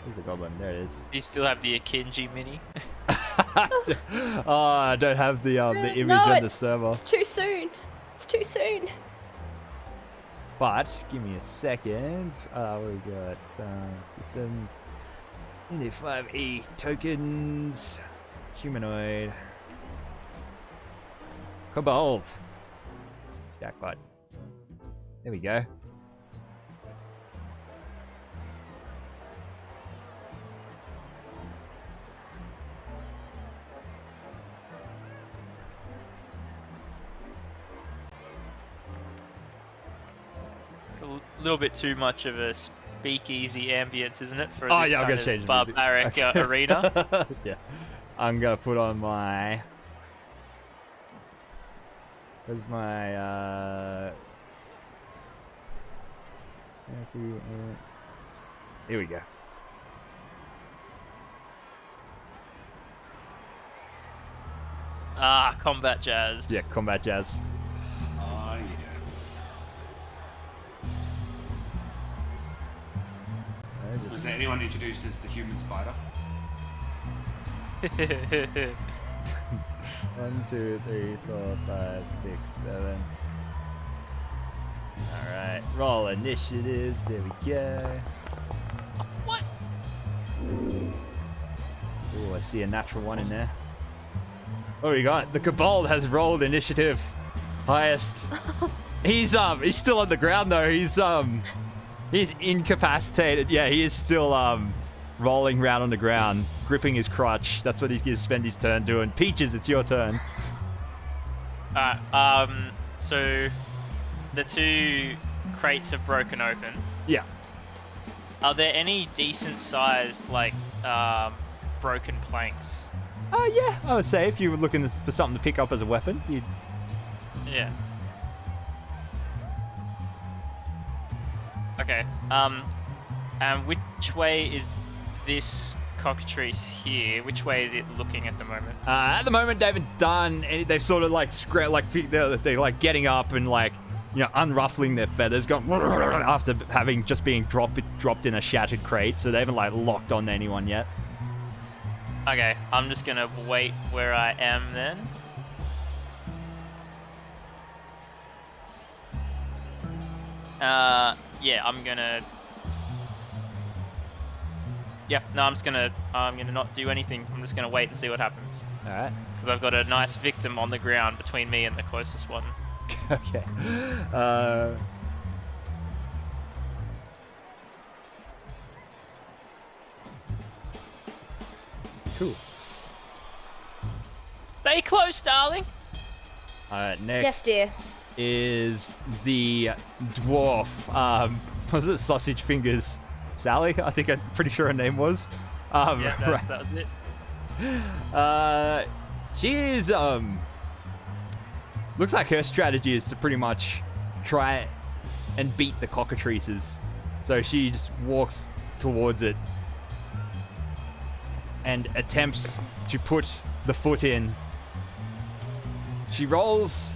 Where's the goblin? There it is. Do you still have the Akinji mini? Oh, I don't have the image on the server. It's too soon. It's too soon. But give me a second. What do we got? Systems. Indeed 5E tokens. Humanoid. Kobold. Jackpot. There we go. A little bit too much of a speakeasy ambience, isn't it, for Oh, this yeah, I'm kind gonna change of the music. barbaric Okay. arena? Yeah. I'm gonna put on my... Where's my, let's see. Here we go. Ah, combat jazz. Yeah, combat jazz. Oh, yeah. Was there anyone introduced as the human spider? 1, 2, 3, 4, 5, 6, 7. Alright, roll initiatives. There we go. What? Ooh, I see a natural one in there. What do we got? The Kobold has rolled initiative highest. He's still on the ground though. He's incapacitated. Yeah, he is still rolling around on the ground, gripping his crutch. That's what he's going to spend his turn doing. Peaches, it's your turn. So the 2 crates have broken open. Yeah. Are there any decent sized, like, broken planks? Yeah, I would say if you were looking for something to pick up as a weapon, you'd... Yeah. Okay. And which way is this cockatrice here? Which way is it looking at the moment? At the moment, they haven't done any, they've sort of like they're like getting up and like, you know, unruffling their feathers, going after having just being dropped in a shattered crate. So they haven't like locked on to anyone yet. Okay, I'm just gonna wait where I am then. Yeah, I'm gonna Yeah, no, I'm gonna not do anything. I'm just gonna wait and see what happens. All right. Because I've got a nice victim on the ground between me and the closest one. Okay. Cool. Stay close, darling. Next Yes, dear. is the dwarf. Was it Sausage Fingers Sally? I think I'm pretty sure her name was. Yeah, Right. that was it. She is looks like her strategy is to pretty much try and beat the cockatrices. So she just walks towards it and attempts to put the foot in. She rolls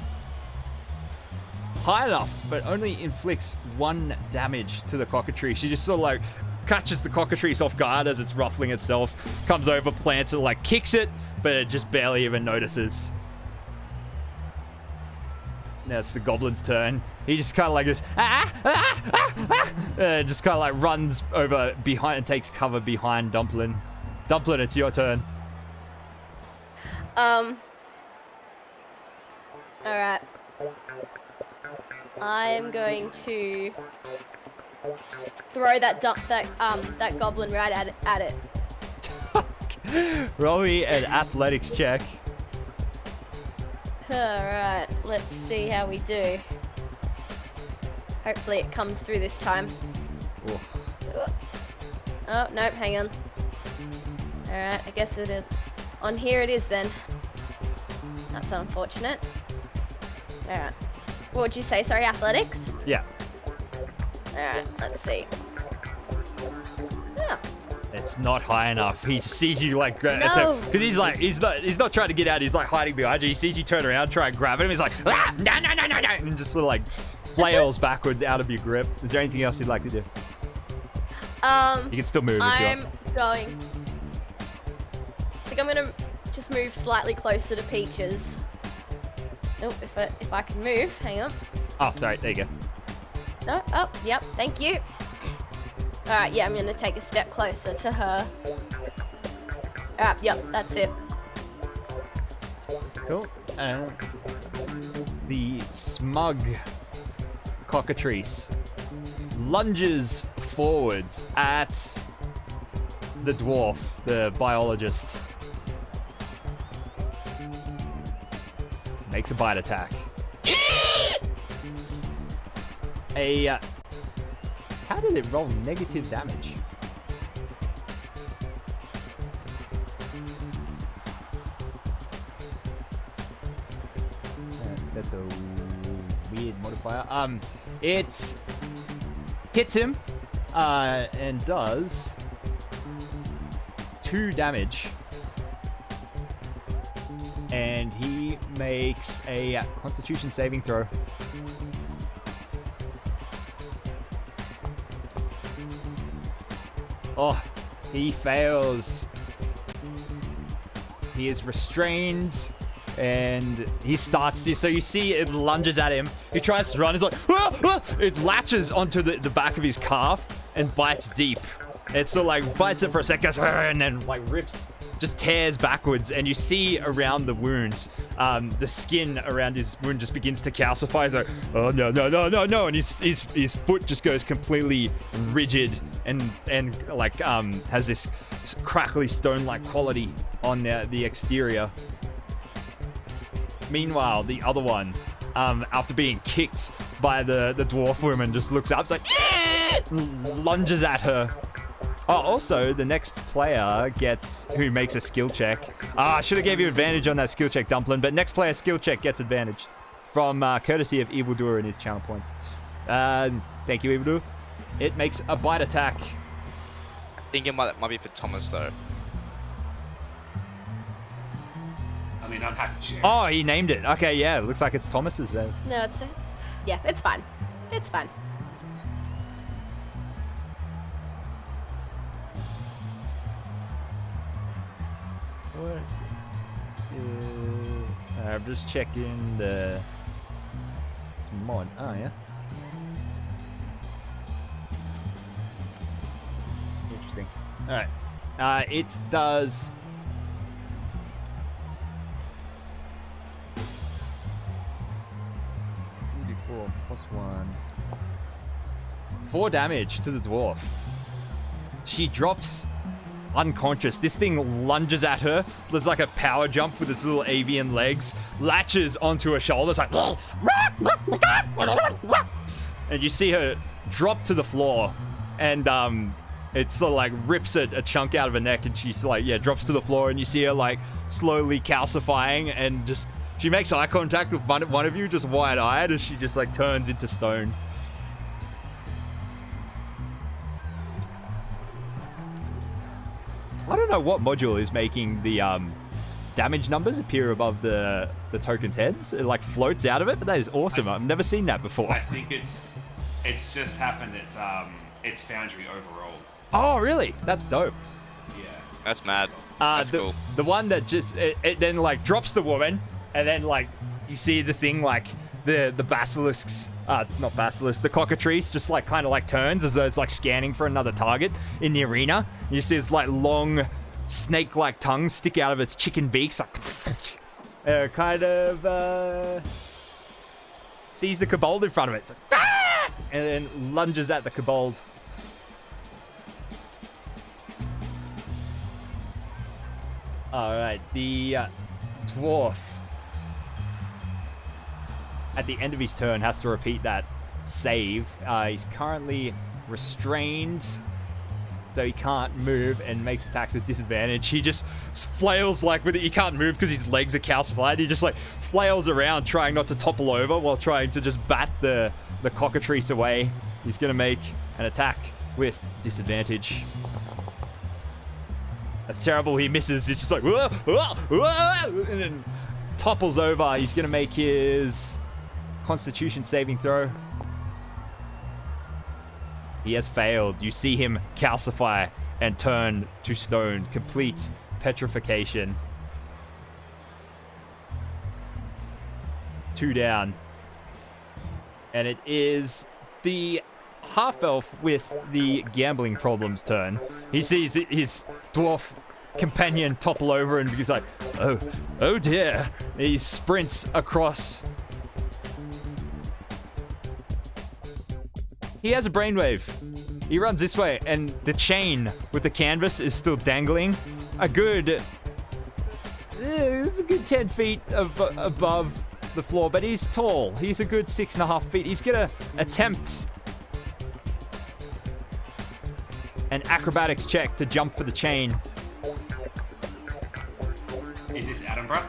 high enough, but only inflicts 1 damage to the cockatrice. She just sort of like catches the cockatrice off guard as it's ruffling itself, comes over, plants it, like kicks it, but it just barely even notices. Now it's the goblin's turn. He just kind of like just just kind of like runs over behind and takes cover behind Dumplin. Dumplin, it's your turn. All right. I'm going to throw that goblin right at it. Roll me an athletics check. Alright, let's see how we do. Hopefully it comes through this time. Oh. Oh, nope, hang on. Alright, I guess it is. On here it is then. That's unfortunate. Alright. What would you say? Sorry, athletics? Yeah. Alright, let's see. Yeah. It's not high enough. He just sees you like grab No. because he's not trying to get out. He's like hiding behind you. He sees you turn around, try and grab him. He's like, ah, no, and just sort of like flails backwards out of your grip. Is there anything else you'd like to do? You can still move if you I'm want. going. I think I'm gonna just move slightly closer to Peaches. Oh, if I can move, hang on. Oh, sorry. There you go. No, oh, yep, thank you. Alright, yeah, I'm gonna take a step closer to her. Alright, yep, that's it. Cool. The smug cockatrice lunges forwards at the dwarf, the biologist. Makes a bite attack. How did it roll negative damage? That's a weird modifier. It hits him and does 2 damage. And he makes a Constitution saving throw. Oh, he fails. He is restrained, and he starts to. So you see it lunges at him. He tries to run. He's like, ah, ah! It latches onto the back of his calf and bites deep. It sort of like bites it for a second, and then like rips, just tears backwards. And you see around the wound, the skin around his wound just begins to calcify. He's like, oh no, and his foot just goes completely rigid and like has this crackly stone-like quality on the exterior. Meanwhile, the other one, after being kicked by the dwarf woman, just looks up, it's like, lunges at her. Oh, also, the next player who makes a skill check. I should have gave you advantage on that skill check, Dumplin, but next player skill check gets advantage from courtesy of Evildoer and his channel points. Thank you, Evildoer. It makes a bite attack. I think it might be for Thomas, though. I mean, I'm happy to share. Oh, he named it. Okay, yeah, looks like it's Thomas's then. No, yeah, it's fine. It's fine. What? I'm just checking it's mod. Oh, yeah. Interesting. All right. It does. 4 plus 1. 4 damage to the dwarf. She drops unconscious. This thing lunges at her. There's like a power jump with its little avian legs, latches onto her shoulders like, and you see her drop to the floor, and it sort of like rips a chunk out of her neck, and she's like, drops to the floor, and you see her like slowly calcifying, and just she makes eye contact with one of you, just wide-eyed, as she just like turns into stone. I don't know what module is making the damage numbers appear above the token's heads. It like floats out of it, but that is awesome. I've never seen that before. I think it's just happened. It's Foundry overall. Oh, really? That's dope. Yeah. That's mad. That's cool. The one that just it then like drops the woman, and then like you see the thing like the basilisks, not basilisk, the cockatrice just like kind of like turns as though it's like scanning for another target in the arena. You see this like long snake-like tongue stick out of its chicken beaks, like kind of sees the kobold in front of it. It's like, ah! And then lunges at the kobold. All right, the dwarf at the end of his turn has to repeat that save. He's currently restrained, so he can't move and makes attacks at disadvantage. He just flails like with it. He can't move because his legs are calcified. He just like flails around trying not to topple over while trying to just bat the cockatrice away. He's going to make an attack with disadvantage. That's terrible. He misses. He's just like, whoa, whoa, whoa, and then topples over. He's going to make his Constitution saving throw. He has failed. You see him calcify and turn to stone. Complete petrification. 2 down. And it is the half-elf with the gambling problems turn. He sees his dwarf companion topple over and he's like, oh dear. He sprints across. He has a brainwave. He runs this way, and the chain with the canvas is still dangling. It's a good 10 feet above the floor, but he's tall. He's a good 6.5 feet. He's gonna attempt an acrobatics check to jump for the chain. Is this Adambra?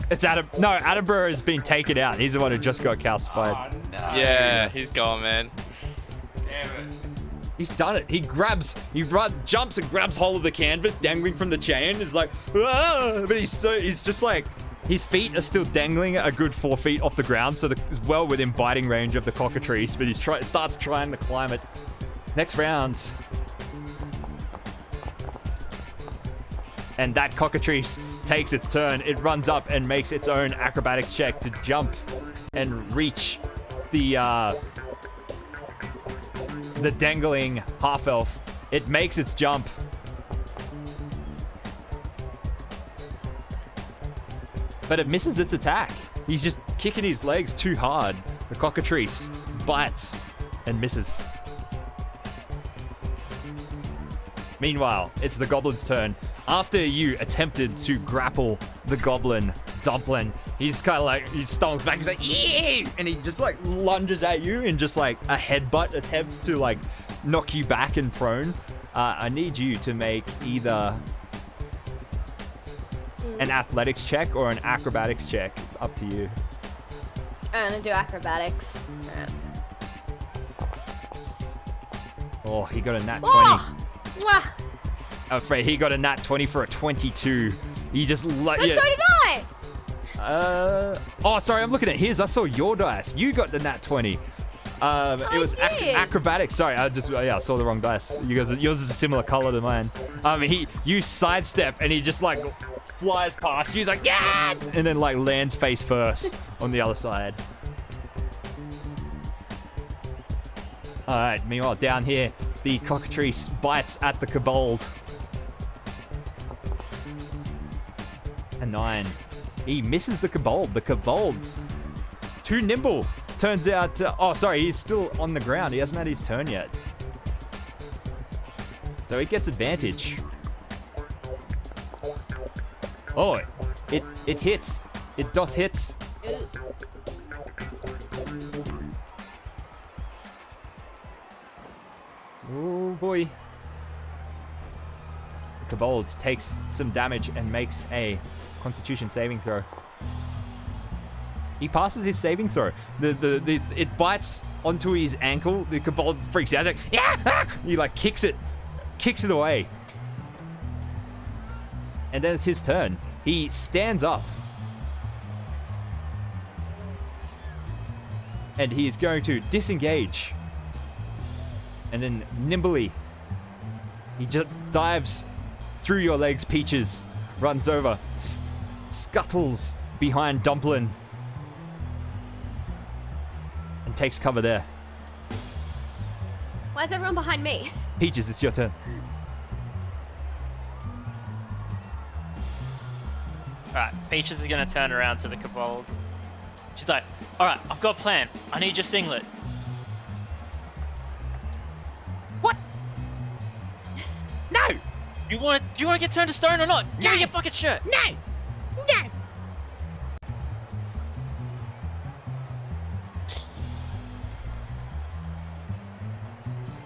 It's Adam. No, Adambra has been taken out. He's the one who just got calcified. Oh, no. Yeah, he's gone, man. Damn it. He's done it. He jumps and grabs hold of the canvas dangling from the chain. It's like, ah! But he's just like, his feet are still dangling a good 4 feet off the ground, so it's well within biting range of the cockatrice, but he starts trying to climb it. Next round. And that cockatrice takes its turn. It runs up and makes its own acrobatics check to jump and reach the dangling half-elf. It makes its jump. But it misses its attack. He's just kicking his legs too hard. The cockatrice bites and misses. Meanwhile, it's the goblin's turn. After you attempted to grapple the goblin dumpling, he's kind of like, he stomps back, he's like, yeah! And he just like lunges at you in just like a headbutt attempt to like knock you back and prone. I need you to make either an athletics check or an acrobatics check. It's up to you. I'm gonna do acrobatics. Oh, he got a nat 20. Oh! Wah! I'm afraid he got a nat 20 for a 22. He just But so did I! Oh, sorry, I'm looking at his. I saw your dice. You got the nat 20. It was acrobatics. Sorry, I saw the wrong dice. Yours is a similar color to mine. You sidestep and he just like flies past you. He's like, yeah! And then like lands face first on the other side. All right, meanwhile, down here, the cockatrice bites at the kobold. 9. He misses the kobold. The kobold's too nimble. Turns out, oh, sorry, he's still on the ground. He hasn't had his turn yet. So he gets advantage. Oh, it hits. It doth hit. Oh boy. Kobold takes some damage and makes a Constitution saving throw. He passes his saving throw. It bites onto his ankle. The kobold freaks out. He's like, yeah! He like kicks it away. And then it's his turn. He stands up. And he is going to disengage. And then nimbly, he just dives through your legs, Peaches, runs over, scuttles behind Dumplin, and takes cover there. Why is everyone behind me? Peaches, it's your turn. Alright, Peaches is gonna turn around to the kobold. She's like, alright, I've got a plan. I need your singlet. What? No! Do you want to get turned to stone or not? Give me your fucking shirt. No! No!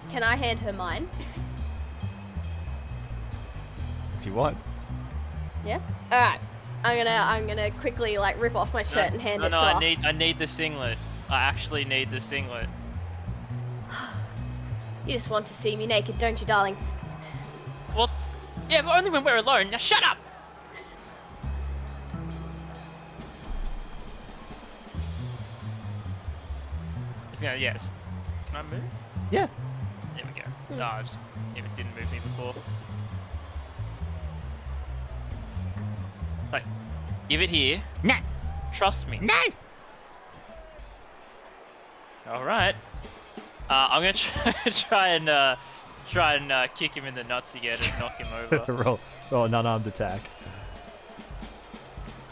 Can I hand her mine? If you want. Yeah. All right. I'm gonna quickly like rip off my shirt and hand it to her. I need the singlet. I actually need the singlet. You just want to see me naked, don't you, darling? Well, yeah, but only when we're alone. Now shut up! Yes. Can I move? Yeah. There we go. No, I just it didn't move me before. Like, give it here. No! Trust me. No! All right. I'm gonna try and kick him in the nuts again and knock him over. roll an unarmed attack.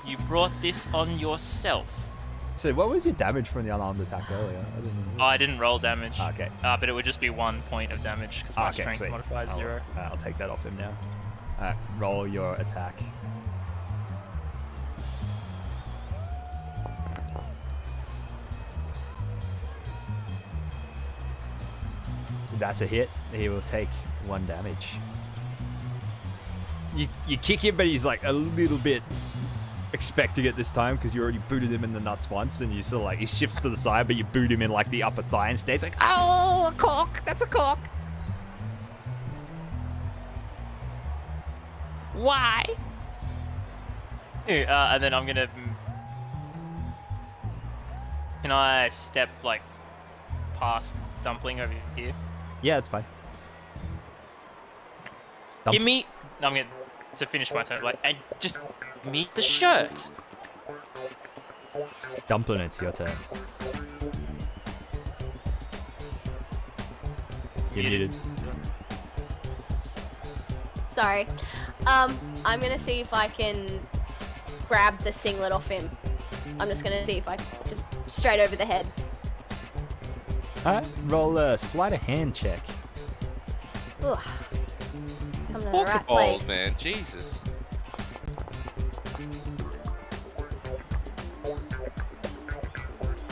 You brought this on yourself. So what was your damage from the unarmed attack earlier? I didn't roll damage. Okay. But it would just be 1 point of damage because my strength sweet. modifier is 0. I'll take that off him now. Alright, roll your attack. That's a hit. He will take 1 damage. You kick him, but he's like a little bit expecting it this time because you already booted him in the nuts once, and you sort of like he shifts to the side, but you boot him in like the upper thigh instead. He's like, oh, a cork! That's a cork! Why? And then I'm gonna. Can I step like past Dumpling over here? Yeah, it's fine. Give me. No, I'm gonna to finish my turn. Like, and just meet the shirt. Dumpling, it's your turn. You're muted. Sorry. I'm gonna see if I can grab the singlet off him. I'm just gonna see if I just straight over the head. Alright, roll a sleight of hand check. Ugh. Come to the Poor right kobold, place. man. Jesus.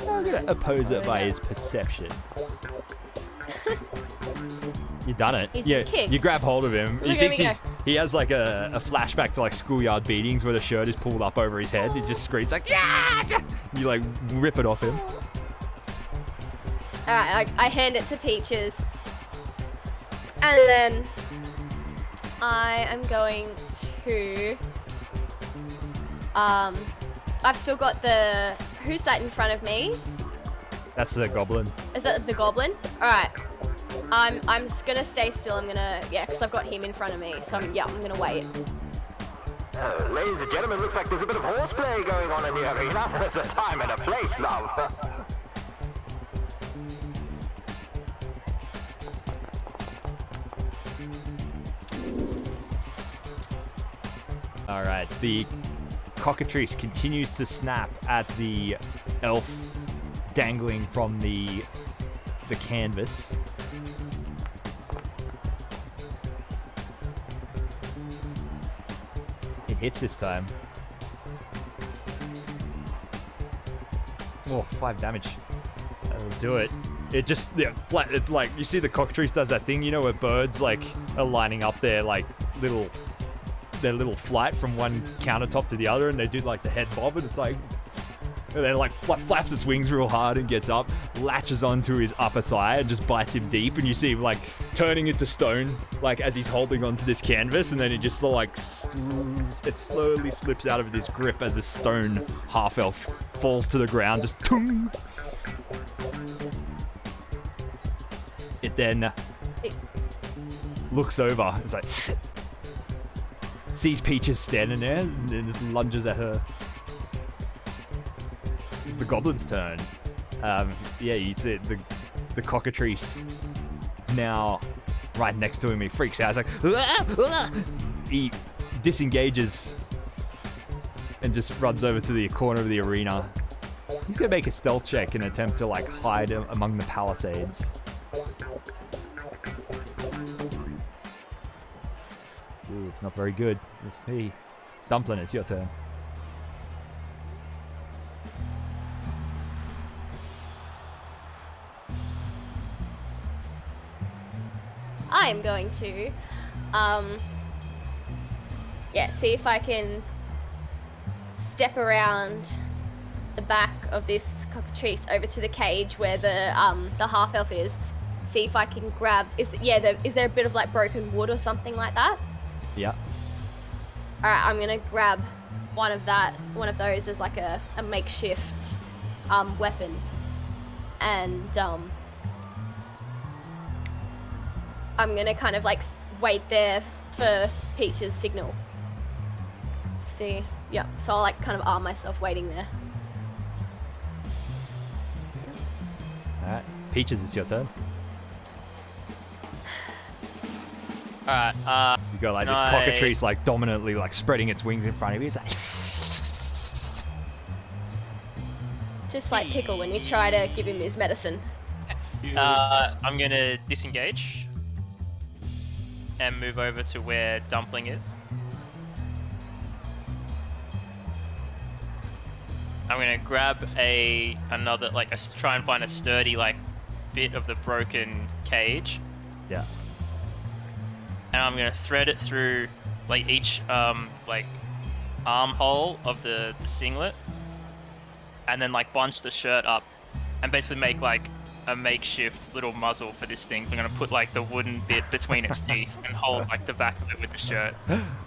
I'm gonna oppose it by his perception. You done it. He's Yeah, been kicked. you grab hold of him. He Look at thinks me he has like a flashback to like schoolyard beatings where the shirt is pulled up over his head. He just screams like, yeah! You like rip it off him. Alright, I hand it to Peaches. And then I am going to I've still got the who's that in front of me? That's the goblin. Is that the goblin? Alright. I'm just gonna stay still. I'm gonna because I've got him in front of me. So I'm gonna wait. Ladies and gentlemen, looks like there's a bit of horseplay going on in the arena. There's a time and a place, love. All right, the cockatrice continues to snap at the elf dangling from the canvas. It hits this time. Oh, 5 damage. That'll do it. It just, yeah, flat, it, like, you see the cockatrice does that thing, you know, where birds, like, are lining up their, like, their little flight from one countertop to the other, and they do, like, the head bob, and it's like, and then, like, flaps its wings real hard and gets up, latches onto his upper thigh and just bites him deep, and you see him, like, turning into stone, like, as he's holding onto this canvas, and then he just, like, it slowly slips out of his grip as this stone half-elf falls to the ground, just toom. It then looks over, it's like, sees Peaches standing there, and then just lunges at her. It's the goblin's turn. Yeah, you see the cockatrice now right next to him. He freaks out. He's like, he disengages and just runs over to the corner of the arena. He's gonna make a stealth check and attempt to, like, hide among the palisades. Ooh, it's not very good. We'll see. Dumpling, it's your turn. I am going to, see if I can step around the back of this cockatrice over to the cage where the half elf is. See if I can grab. Is there a bit of, like, broken wood or something like that? Yeah. All right, I'm gonna grab one of those as, like, a makeshift weapon, and I'm gonna kind of, like, wait there for Peach's signal. See, yeah. So I'll, like, kind of arm myself waiting there. All right, Peaches, it's your turn. Alright, You got, like, this cockatrice, like, dominantly, like, spreading its wings in front of you. It's like, just like Pickle when you try to give him his medicine. I'm gonna disengage and move over to where Dumpling is. I'm gonna grab another, like, try and find a sturdy, like, bit of the broken cage. yeah. And I'm gonna thread it through, like, each like armhole of the singlet, and then, like, bunch the shirt up and basically make, like, a makeshift little muzzle for this thing. So I'm gonna put, like, the wooden bit between its teeth and hold, like, the back of it with the shirt.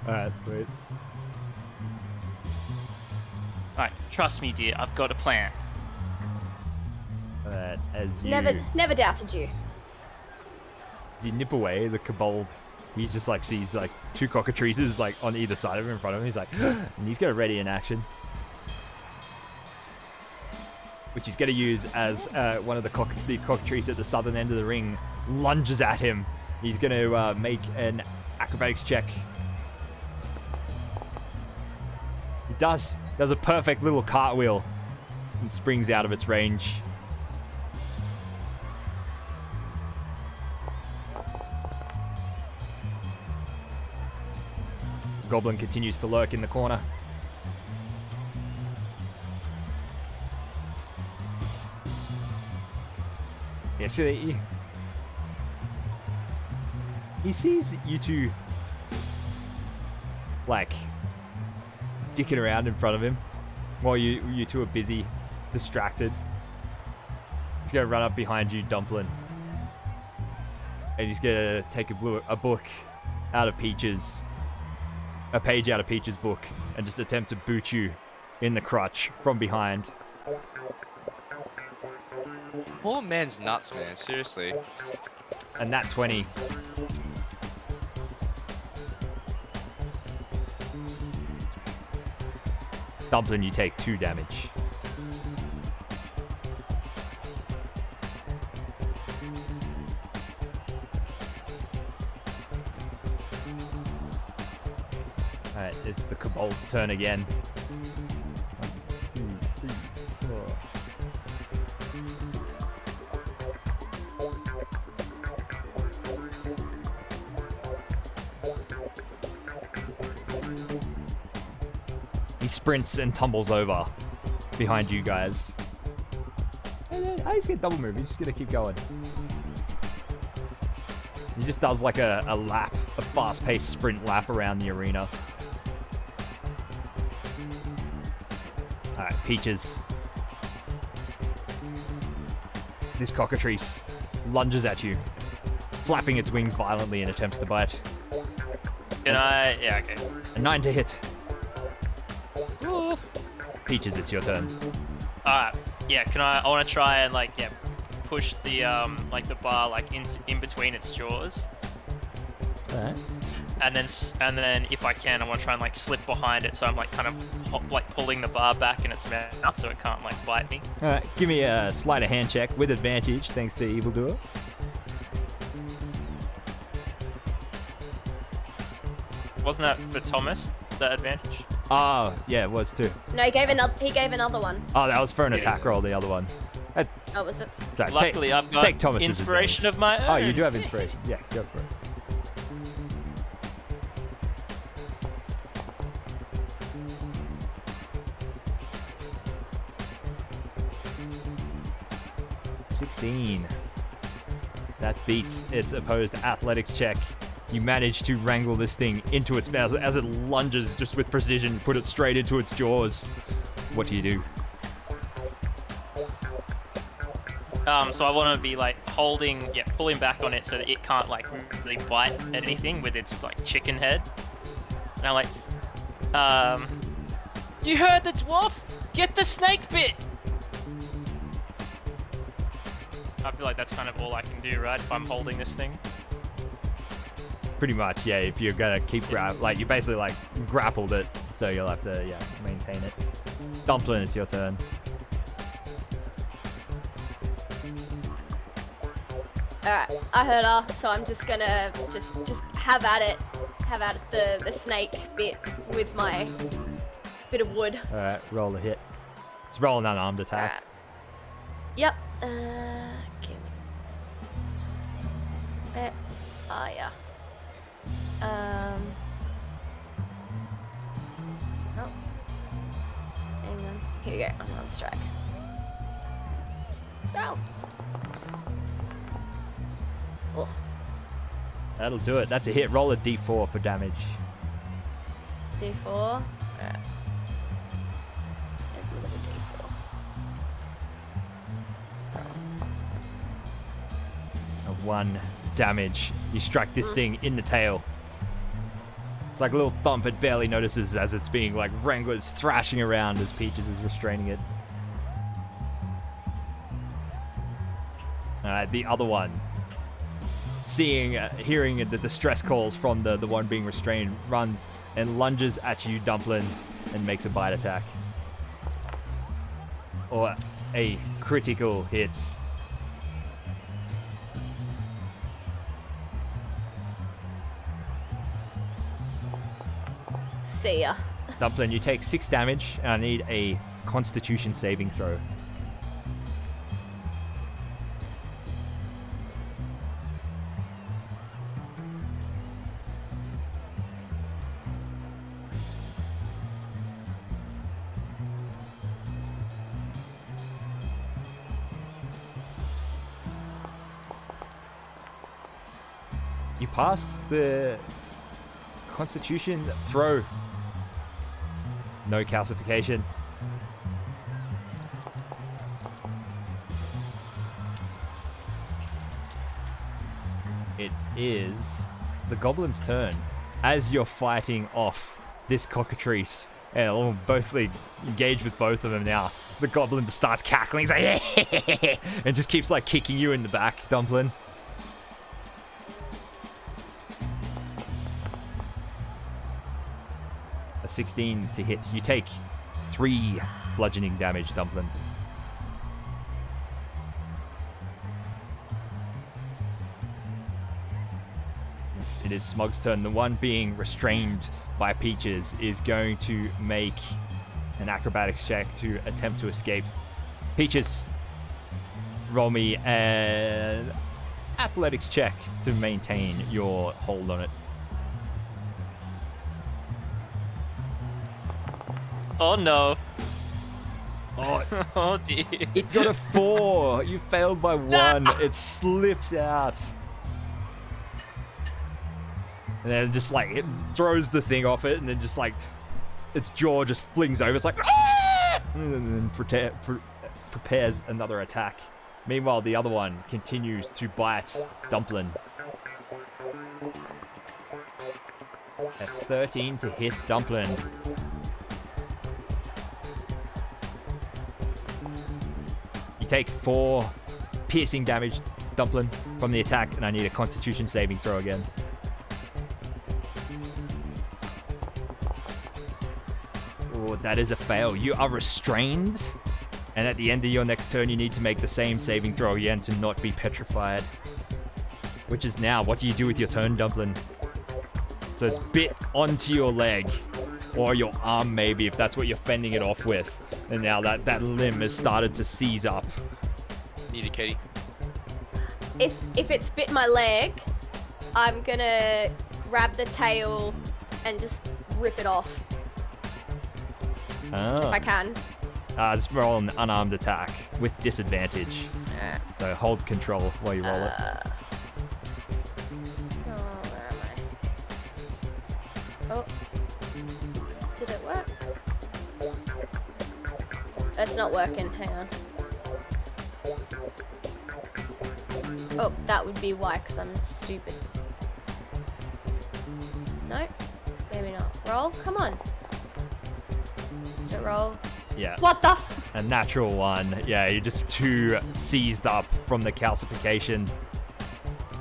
Alright, sweet. Alright, trust me, dear, I've got a plan. Alright, as you Never doubted you. nip away, the kobold, he's just, like, sees, like, 2 cockatrices, like, on either side of him in front of him. He's like, and he's gonna ready in action, which he's gonna use as one of the cockatrice at the southern end of the ring lunges at him. He's gonna make an acrobatics check. He does a perfect little cartwheel and springs out of its range. Goblin continues to lurk in the corner. Yeah, so he sees you two, like, dicking around in front of him while you two are busy, distracted. He's gonna run up behind you, Dumpling, and he's gonna take a book out of Peach's, a page out of Peach's book, and just attempt to boot you in the crotch from behind. Poor man's nuts, man. Seriously. And that 20. Dumpling, you take 2 damage. Alright, it's the kobold's turn again. 1, 2, 3, 4. He sprints and tumbles over behind you guys. And then, I just get double move. He's just gonna keep going. He just does like a lap, a fast-paced sprint lap around the arena. Alright, Peaches. This cockatrice lunges at you, flapping its wings violently in attempts to bite. Can I? Yeah, okay. A 9 to hit. Ooh. Peaches, it's your turn. Alright. Yeah, can I want to try and like, yeah, push the like the bar like in between its jaws. Alright. And then if I can, I want to try and like slip behind it, so I'm like kind of like pulling the bar back in its mouth, so it can't like bite me. Alright, give me a sleight of hand check with advantage, thanks to Evildoer. Wasn't that for Thomas? That advantage? Oh, yeah, it was too. No, he gave another one. Oh, that was for an attack roll, the other one. Oh, was it? Sorry, Luckily, I've got take Thomas's inspiration advantage. of my own. Oh, you do have inspiration. Yeah, go for it. That beats its opposed athletics check. You manage to wrangle this thing into its mouth as it lunges just with precision, put it straight into its jaws. What do you do? So I want to be like pulling back on it so that it can't like really bite at anything with its like chicken head. And I'm like, you heard the dwarf? Get the snake bit! I feel like that's kind of all I can do, right? If I'm holding this thing. Pretty much, yeah. If you're gonna keep you basically like grappled it, so you'll have to maintain it. Dumplin', it's your turn. Alright, I heard her, so I'm just gonna just have at it the snake bit with my bit of wood. Alright, roll a hit. It's roll an unarmed attack. Alright. Yep. Give me. Yeah. Oh. Hang on. Here you go. I'm on strike. Down. Oh. That'll do it. That's a hit. Roll a d4 for damage. D4. Alright. There's my little D4. Of 1 damage. You strike this thing in the tail. It's like a little thump. It barely notices as it's being like wrangled, it's thrashing around as Peaches is restraining it. Alright, the other one. Hearing the distress calls from the one being restrained, runs and lunges at you, Dumplin', and makes a bite attack. Or a critical hit. See ya. Dumplin', you take 6 damage, and I need a Constitution saving throw. You pass the Constitution throw. No calcification. It is the goblin's turn. As you're fighting off this cockatrice, and we'll both engage with both of them now. The goblin just starts cackling. He's like, and just keeps like kicking you in the back, Dumplin'. A 16 to hit. You take 3 bludgeoning damage, Dumplin'. Next It is Smug's turn. The one being restrained by Peaches is going to make an acrobatics check to attempt to escape. Peaches, roll me an athletics check to maintain your hold on it. Oh no. Oh, Oh dear. it got a 4. You failed by 1. It slips out. And then just like it throws the thing off it, and then just like its jaw just flings over. It's like, "Ah!" And then prepares another attack. Meanwhile, the other one continues to bite Dumplin. A 13 to hit Dumplin. You take 4 piercing damage, Dumplin, from the attack, and I need a Constitution saving throw again. Oh, that is a fail. You are restrained, and at the end of your next turn, you need to make the same saving throw again to not be petrified. Which is now, what do you do with your turn, Dumplin? So it's bit onto your leg, or your arm maybe, if that's what you're fending it off with. And now that limb has started to seize up. Need it, Katie. If it's bit my leg, I'm gonna grab the tail and just rip it off if I can. Just roll an unarmed attack with disadvantage. Alright. So hold control while you roll it. Where am I? Oh. Did it work? It's not working. Hang on. Oh, that would be why, because I'm stupid. No? Maybe not. Roll? Come on. Did it roll? Yeah. What the A natural 1. Yeah, you're just too seized up from the calcification.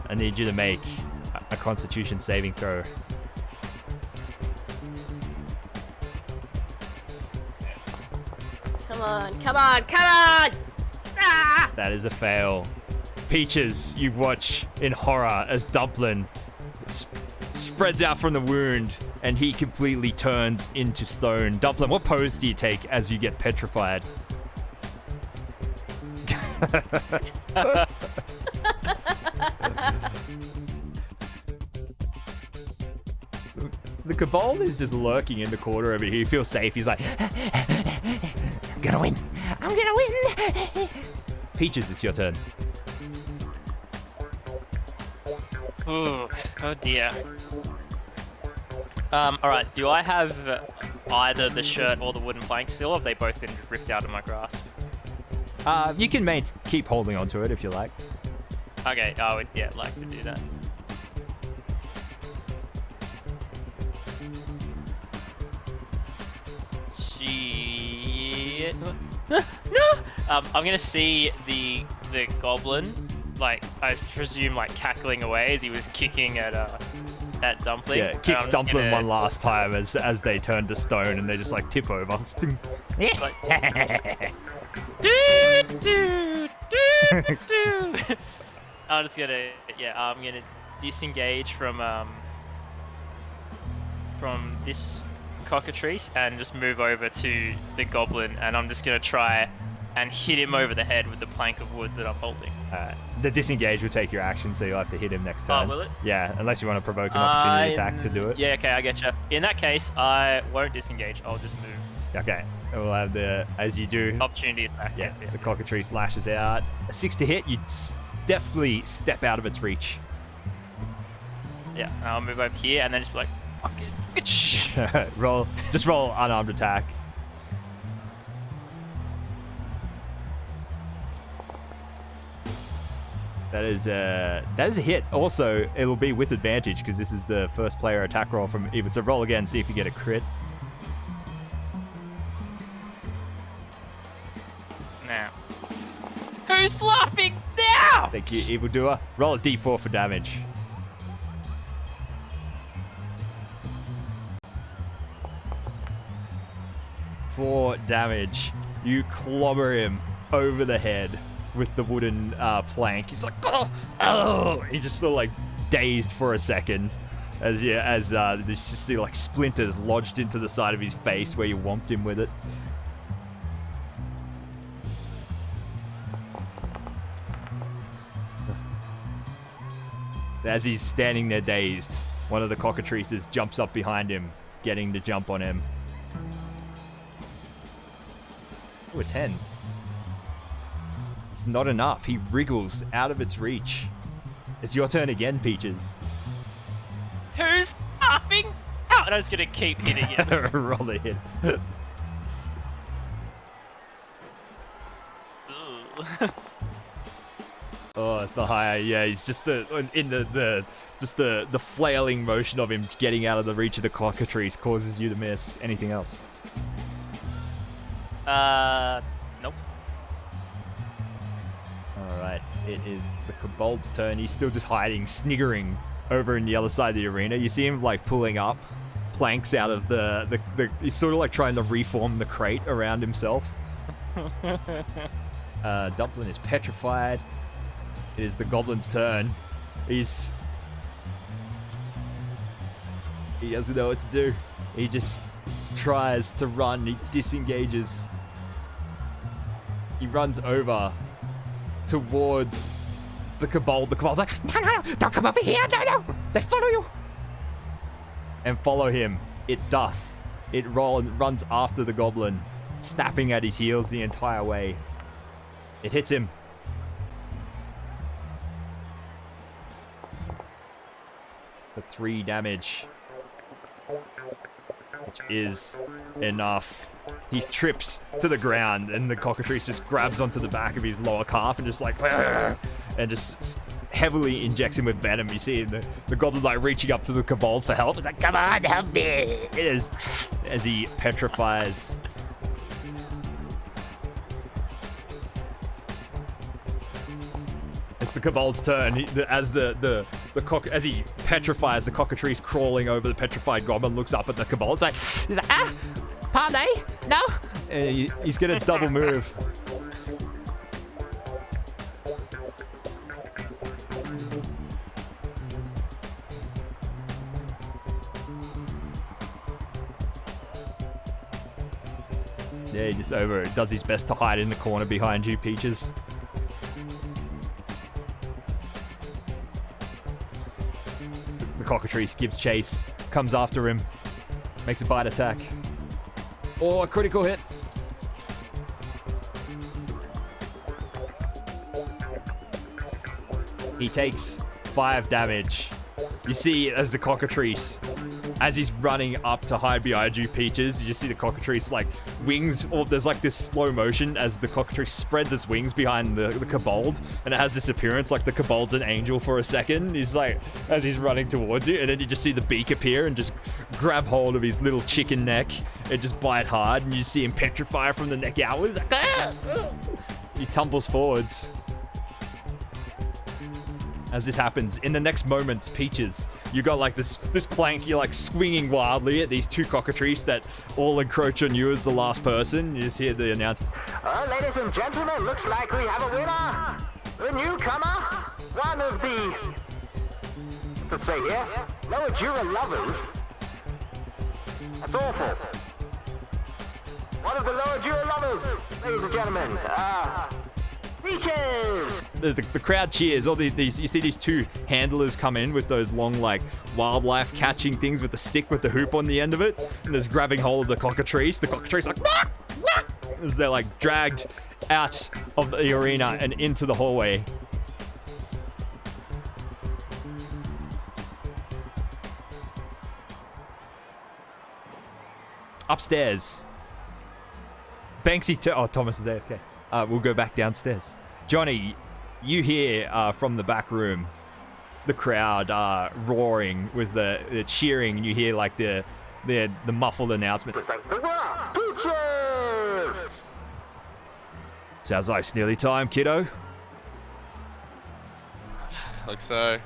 I need you to make a Constitution saving throw. Come on, come on, come on! Ah! That is a fail. Peaches, you watch in horror as Dumplin spreads out from the wound, and he completely turns into stone. Dumplin, what pose do you take as you get petrified? The Kobold is just lurking in the corner over here. He feels safe. He's like, I'm gonna win. I'm gonna win. Peaches, it's your turn. Ooh, oh dear. Alright, do I have either the shirt or the wooden plank still, or have they both been ripped out of my grasp? You can keep holding on to it if you like. Okay, I would, yeah, like to do that. Shit. No! I'm gonna see the goblin, like, I presume, like, cackling away as he was kicking at Dumpling. Yeah, kicks Dumpling one last time as they turn to stone and they just like tip over. Like, I'm just gonna, I'm gonna disengage from this cockatrice and just move over to the goblin, and I'm just gonna try and hit him over the head with the plank of wood that I'm holding. The disengage will take your action, so you'll have to hit him next turn. Oh, will it? Yeah, unless you want to provoke an opportunity attack to do it. Yeah, okay, I getcha. In that case, I won't disengage. I'll just move. Okay, we'll have as you do. Opportunity attack. Yeah, the cockatrice lashes out. A 6 to hit, you definitely step out of its reach. Yeah, I'll move over here and then just be like, Just roll unarmed attack. That is a hit. Also, it'll be with advantage because this is the first player attack roll from Eva. So roll again, see if you get a crit. now. Who's laughing now? Thank you, evildoer. Roll a d4 for damage. For damage, you clobber him over the head with the wooden plank. He's like, oh, he just sort of like dazed for a second. as this just see like splinters lodged into the side of his face where you whomped him with it. As he's standing there dazed, one of the cockatrices jumps up behind him, getting the jump on him. Ooh, a 10. It's not enough. He wriggles out of its reach. It's your turn again, Peaches. Who's laughing? Out! And I was gonna keep hitting it. Roll the hit. Ooh. Oh, it's the higher. Yeah, he's just in the flailing motion of him getting out of the reach of the cockatrice causes you to miss. Anything else? Nope. All right, it is the kobold's turn. He's still just hiding, sniggering over in the other side of the arena. You see him like pulling up planks out of the he's sort of like trying to reform the crate around himself. Dumpling is petrified. It is the goblin's turn. He doesn't know what to do. He just tries to run. He disengages. He runs over towards the kobold. The kobold's like, no, don't come over here. No, they follow you. And follow him. It doth. It runs after the goblin, snapping at his heels the entire way. It hits him. For 3 damage, which is enough. He trips to the ground, and the cockatrice just grabs onto the back of his lower calf and just like, and just heavily injects him with venom. You see the goblin like reaching up to the kobold for help. It's like, come on, help me! It is as he petrifies. It's the kobold's turn. As he petrifies, the cockatrice crawling over the petrified goblin looks up at the kobold. He's like, pardon, no. And he's gonna double move. Yeah, he just does his best to hide in the corner behind you, Peaches. Cockatrice gives chase, comes after him, makes a bite attack. Oh, a critical hit. He takes 5 damage. You see as the cockatrice, as he's running up to hide behind you, Peaches, you just see the cockatrice like wings, or there's like this slow motion as the cockatrice spreads its wings behind the kobold, and it has this appearance like the kobold's an angel for a second. He's like, as he's running towards you, and then you just see the beak appear and just grab hold of his little chicken neck and just bite hard, and you see him petrify from the neck outwards. Like, he tumbles forwards. As this happens, in the next moment, Peaches, you got like this plank, you're like swinging wildly at these 2 cockatrices that all encroach on you as the last person. You just hear the announcement. Ladies and gentlemen, looks like we have a winner. The newcomer, one of the, what's it say here? Lower Jura lovers. That's awful. One of the Lower Jura lovers, ladies and gentlemen. Peaches! The crowd cheers. All these, you see these 2 handlers come in with those long, like, wildlife catching things with the stick with the hoop on the end of it, and there's grabbing hold of the cockatrice. The cockatrice like, as they're like dragged out of the arena and into the hallway. Upstairs, Banksy. Thomas is AFK. We'll go back downstairs. Johnny, you hear from the back room the crowd roaring with the cheering, and you hear like the muffled announcement. It's like, Peaches! Sounds like it's nearly time, kiddo. Like so.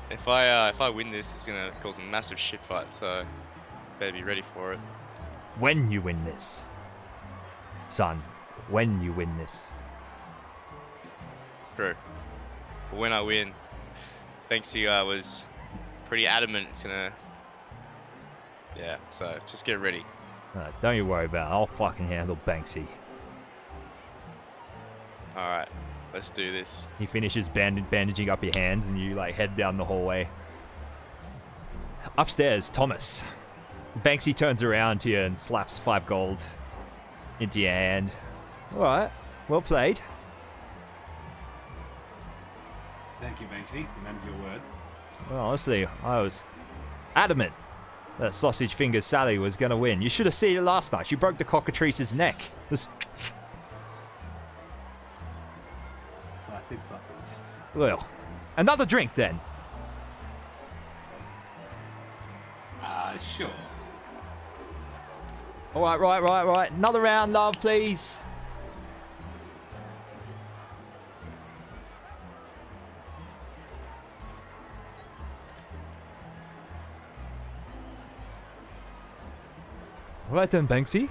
If I win this, it's gonna cause a massive shit fight. So better be ready for it. When you win this, son. When you win this. True. But when I win, Banksy was pretty adamant it's gonna. Yeah, so just get ready. Don't you worry about it. I'll fucking handle Banksy. Alright, let's do this. He finishes bandaging up your hands and you like head down the hallway. Upstairs, Thomas. Banksy turns around to you and slaps 5 gold into your hand. Alright, well played. Thank you, Banksy. Man of your word. Well, honestly, I was adamant that Sausage Fingers Sally was going to win. You should have seen it last night. She broke the cockatrice's neck. I think something's... Well, another drink then. Sure. Right. Another round, love, please. Right then, Banksy.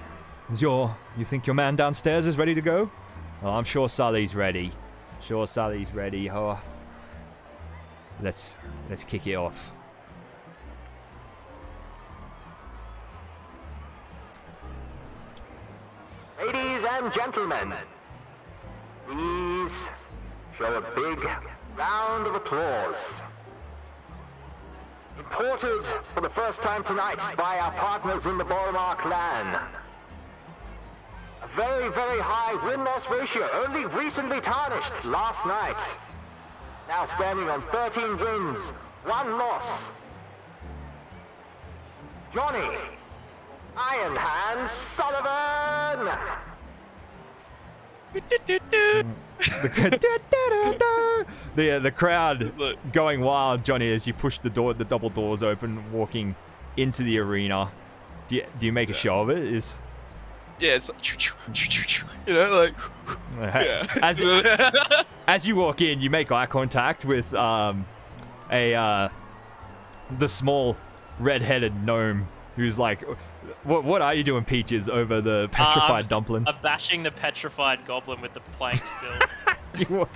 You think your man downstairs is ready to go? Oh, I'm sure Sally's ready. Oh, let's kick it off. Ladies and gentlemen, please show a big round of applause. Imported for the first time tonight by our partners in the Boromar clan. A very, very high win-loss ratio, only recently tarnished last night. Now standing on 13 wins, 1 loss. Johnny Iron Hands Sullivan! The crowd going wild, Johnny, as you push the double doors open, walking into the arena. Do you make a show of it? Yeah, it's like, you know, like, yeah. As you walk in, you make eye contact with the small red-headed gnome who's like, what are you doing, Peaches, over the petrified dumpling? I'm bashing the petrified goblin with the plank still.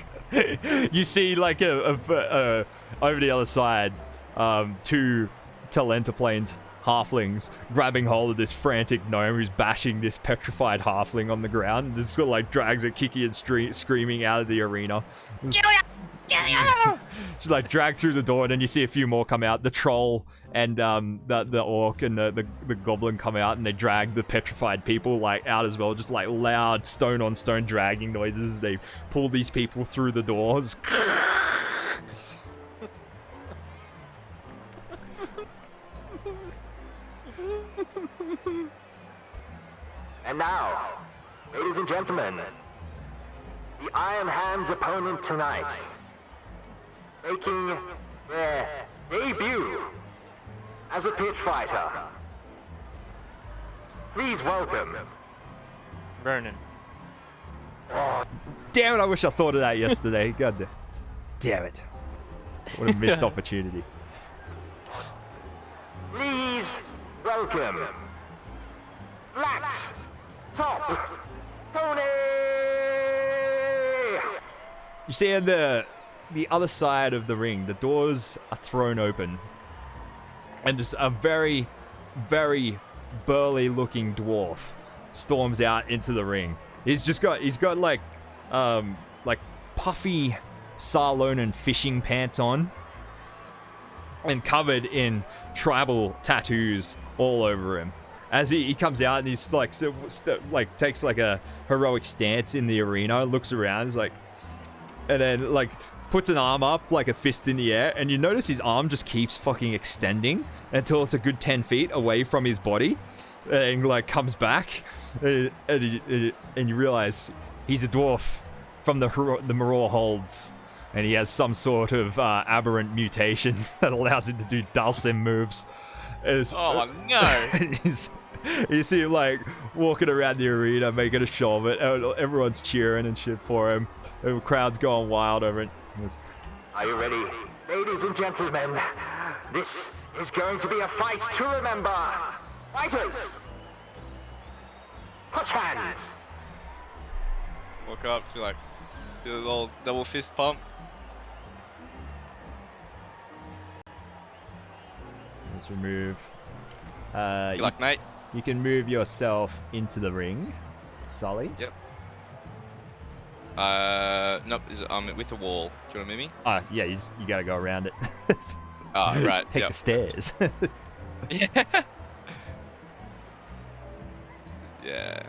You see, like, over the other side, 2 Talentaplanes halflings grabbing hold of this frantic gnome who's bashing this petrified halfling on the ground and just sort of like drags it kicking and screaming out of the arena. She's like dragged through the door, and then you see a few more come out. The troll and the orc and the goblin come out, and they drag the petrified people like out as well, just like loud stone on stone dragging noises as they pull these people through the doors. And now, ladies and gentlemen, the Iron Hands opponent tonight, making their debut as a pit fighter. Please welcome Vernon. Damn it, I wish I thought of that yesterday. God damn it. What a missed opportunity. Please welcome Flat Top Tony! You see on the other side of the ring, the doors are thrown open. And just a very, very burly looking dwarf storms out into the ring. He's got like puffy Sarlonan fishing pants on and covered in tribal tattoos all over him. As he comes out and he's like takes like a heroic stance in the arena, looks around, he's like, and then like puts an arm up like a fist in the air, and you notice his arm just keeps fucking extending until it's a good 10 feet away from his body, and like comes back, and you realize he's a dwarf from the Maror Holds, and he has some sort of aberrant mutation that allows him to do Dulcim moves. Oh no! You see him like walking around the arena, making a show of it. Everyone's cheering and shit for him. The crowd's going wild over it. Are you ready? Ladies and gentlemen, this is going to be a fight to remember. Fighters! Touch hands! Walk up, just be like, do a little double fist pump. Let's remove. Good luck, mate. You can move yourself into the ring, Sully. Yep. Nope. With the wall. Do you want to move me? Yeah, you gotta go around it. Oh, right. Take the stairs. Yeah. Yeah.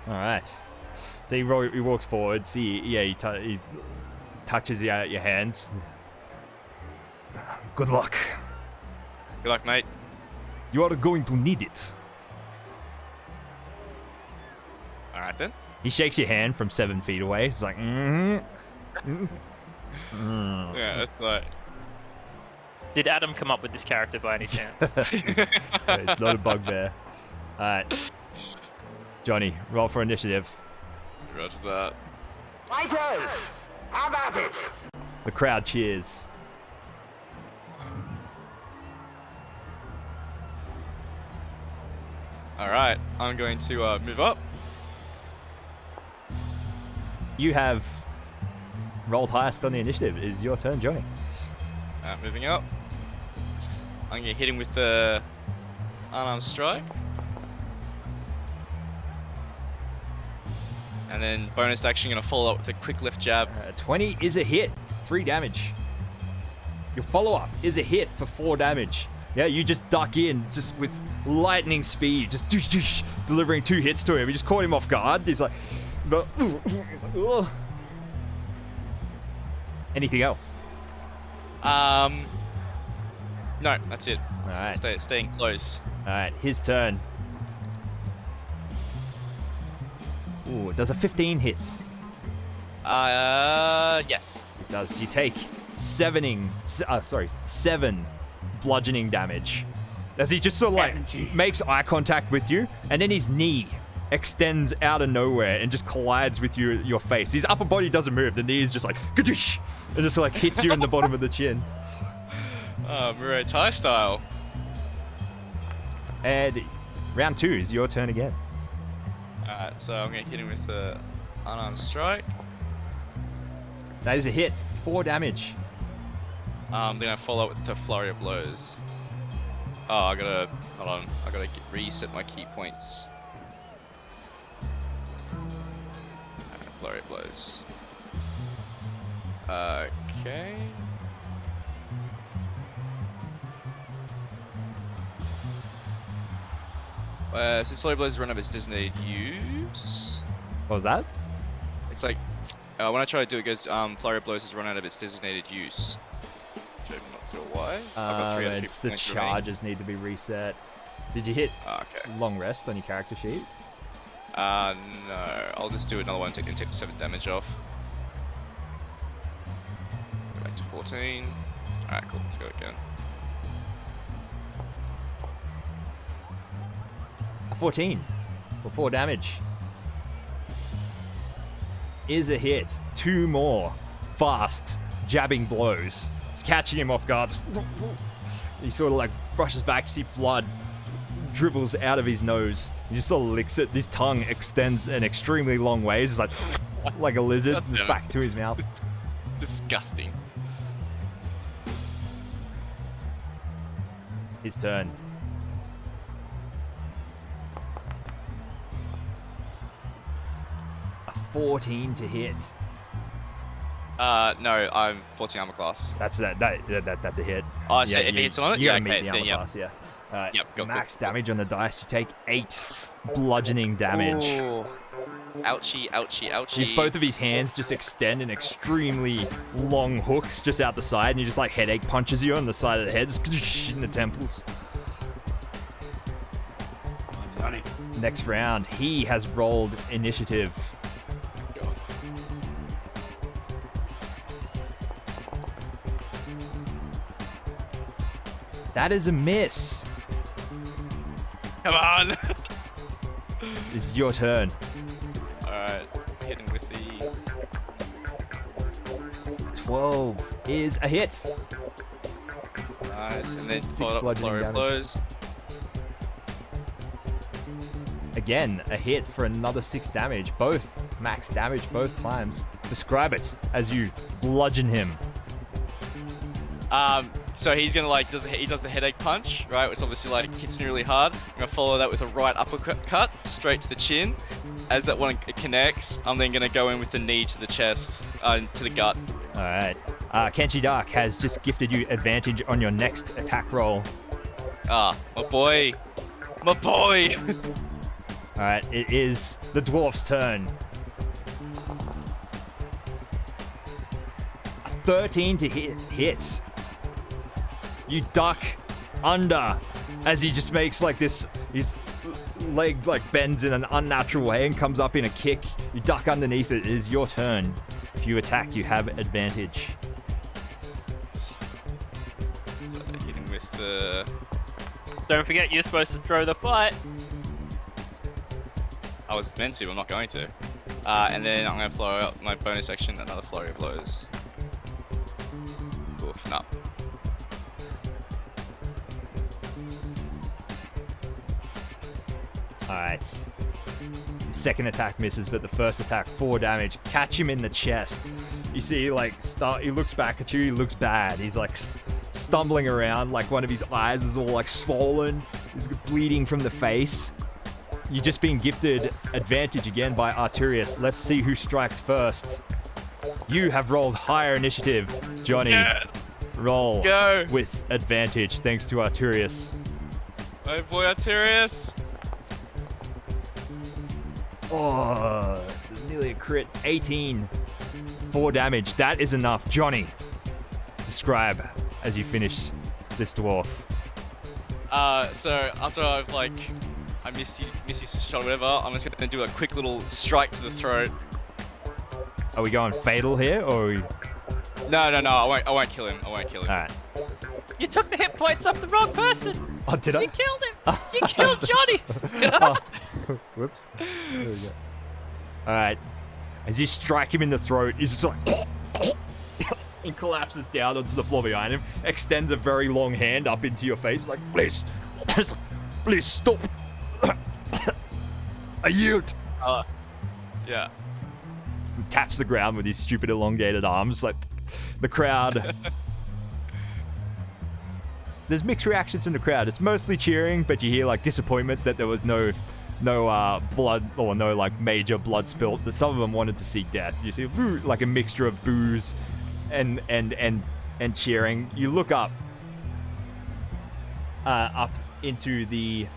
All right. So he walks forward. See, yeah, he touches you at your hands. Good luck. Good luck, mate. You are going to need it. All right then. He shakes your hand from 7 feet away. He's like, Yeah, that's like. Did Adam come up with this character by any chance? It's not a bugbear. All right. Johnny, roll for initiative. Roger that. Fighters, have at it. The crowd cheers. All right, I'm going to move up. You have rolled highest on the initiative. It is your turn, Johnny. Moving up. I'm going to hit him with the unarmed strike. And then bonus action, going to follow up with a quick left jab. 20 is a hit. 3 damage. Your follow-up is a hit for 4 damage. Yeah, you just duck in just with lightning speed, just delivering 2 hits to him. You just caught him off guard. He's like, ugh. Anything else? No, that's it. All right. Staying close. All right, his turn. Ooh, does a 15 hits? Yes. It does. You take 7 bludgeoning damage. As he just sort of like makes eye contact with you, and then his knee extends out of nowhere and just collides with your face. His upper body doesn't move. The knee is just like, gadoosh, and just like hits you in the bottom of the chin. Muay Thai style. And round 2 is your turn again. Alright, so I'm going to hit him with the unarmed strike. That is a hit. 4 damage. Then I follow up with the flurry of blows. Oh, hold on. I gotta reset my key points. Flurry of blows. Okay. Since flurry of blows run out of its designated use. What was that? It's like when I try to do it, it goes flurry of blows has run out of its designated use. I'm not sure why. I've got 3 out of 3 It's the points charges need to be reset. Did you hit okay. long rest on your character sheet? No. I'll just do another one and take the 7 damage off. Go back to 14. Alright, cool. Let's go again. A 14 for 4 damage. Is a hit. 2 more fast jabbing blows. It's catching him off guard. He sort of like brushes back, see blood dribbles out of his nose. He just sort of licks it. His tongue extends an extremely long ways. It's like a lizard. Just back to his mouth. It's disgusting. His turn. A 14 to hit. No, I'm 14 armor class. That's that's a hit. Oh, so if it hits on it, you yeah, gotta okay, meet the then armor yeah. class, yeah. Yep, go, max damage on the dice. You take 8 bludgeoning damage. Ooh. Ouchie, ouchie, ouchie. Just both of his hands just extend in extremely long hooks just out the side, and he just like headache punches you on the side of the head, just in the temples. Johnny. Next round, he has rolled initiative. God. That is a miss. Come on. It's your turn. Alright, hitting with the 12 is a hit. Nice, and then Six followed up with bludgeoning flurry of damage. blows. Again, a hit for another 6 damage. Both max damage both times. Describe it as you bludgeon him. So he's gonna like he does the headache punch, right? Which obviously like hits me really hard. I'm gonna follow that with a right uppercut straight to the chin. As that one connects, I'm then gonna go in with the knee to the chest, to the gut. All right. Kenshi Dark has just gifted you advantage on your next attack roll. Ah, my boy. My boy! All right. It is the dwarf's turn. A 13 to hit. You duck under as he just makes like this. His leg like bends in an unnatural way and comes up in a kick. You duck underneath it. It is your turn. If you attack, you have advantage. So hitting with the... Don't forget, you're supposed to throw the fight. I was meant to, but I'm not going to. And then I'm going to flow out my bonus action, another flurry of blows. Oof, no. Alright. Second attack misses, but the first attack, 4 damage. Catch him in the chest. You see, like, he looks back at you, he looks bad. He's, like, stumbling around, like one of his eyes is all, like, swollen. He's bleeding from the face. You're just being gifted advantage again by Arturius. Let's see who strikes first. You have rolled higher initiative, Johnny. Yeah. Roll Go. with advantage, thanks to Arturius. My boy Arturius. Oh, nearly a crit. 18. 4 damage. That is enough. Johnny, describe as you finish this dwarf. So after I've like, I miss his shot or whatever, I'm just gonna do a quick little strike to the throat. Are we going fatal here, or are we... No, I won't kill him. Alright. You took the hit points off the wrong person. Oh, did I? You killed him. You killed Johnny. Oh. Whoops. There we go. Alright. As you strike him in the throat, he's just like... and collapses down onto the floor behind him, extends a very long hand up into your face, like, please, please stop. I yield. Yeah. He taps the ground with his stupid elongated arms, like, the crowd... There's mixed reactions from the crowd. It's mostly cheering, but you hear like disappointment that there was no blood or no like major blood spilt. That some of them wanted to see death. You see like a mixture of boos and cheering. You look up into the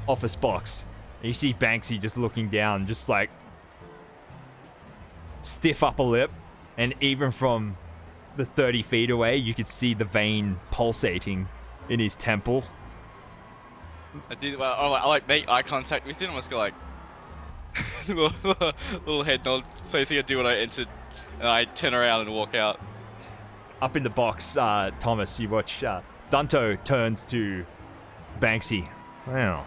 office box, and you see Banksy just looking down, just like stiff upper lip, and even from the 30 feet away, you could see the vein pulsating in his temple. I like make eye contact with him. I'm just go like little head nod. So I think I do when I entered, and I turn around and walk out. Up in the box, Thomas, you watch Dunto turns to Banksy. Well,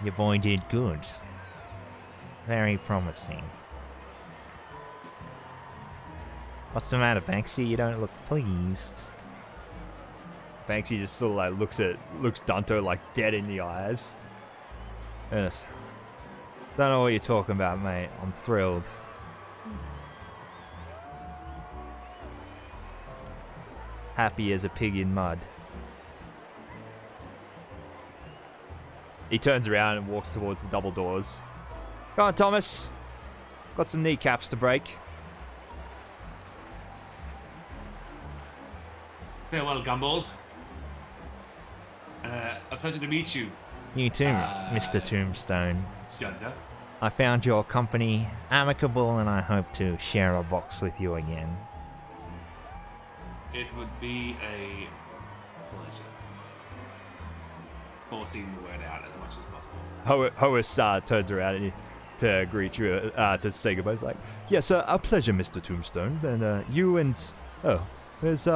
your boy did good. Very promising. What's the matter, Banksy? You don't look pleased. Banksy just sort of like looks Dunto like dead in the eyes. Yes. Don't know what you're talking about, mate. I'm thrilled. Happy as a pig in mud. He turns around and walks towards the double doors. Go on, Thomas. Got some kneecaps to break. Farewell, Gumball. A pleasure to meet you. You too, Mr. Tombstone. Shunda. I found your company amicable and I hope to share a box with you again. It would be a pleasure. Forcing the word out as much as possible. Hoas turns around to greet you, to say goodbye. He's like, yes, a pleasure, Mr. Tombstone. And you and... Oh, there's...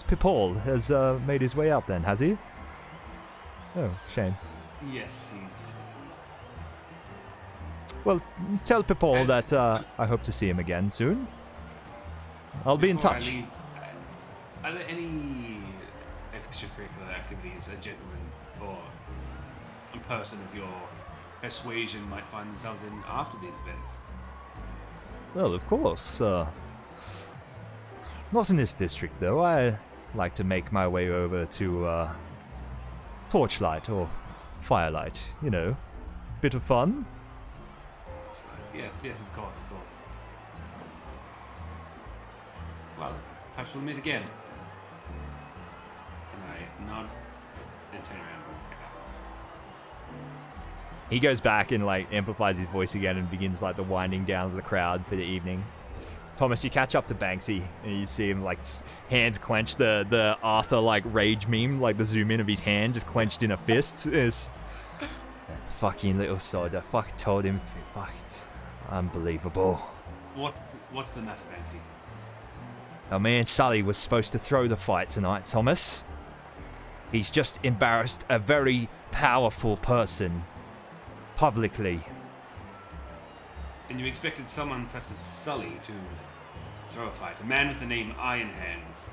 Pipol has made his way out then, has he? Oh, shame. Yes, he's Well, tell Pipol that I hope to see him again soon. I'll be in Before I touch. leave, are there any extracurricular activities a gentleman or a person of your persuasion might find themselves in after these events? Well, of course. Not in this district, though. I like to make my way over to Torchlight or Firelight. You know, bit of fun. Yes, of course. Well, perhaps we'll meet again. And I nod and turn around. He goes back and like amplifies his voice again and begins like the winding down of the crowd for the evening. Thomas, you catch up to Banksy and you see him like hands clenched, the Arthur like rage meme, like the zoom in of his hand just clenched in a fist. Is that fucking little sod. I fucking told him. Fuck, unbelievable. What's the matter, Banksy? Our man Sully was supposed to throw the fight tonight, Thomas. He's just embarrassed a very powerful person publicly. And you expected someone such as Sully to throw a fight? A man with the name Iron Hands?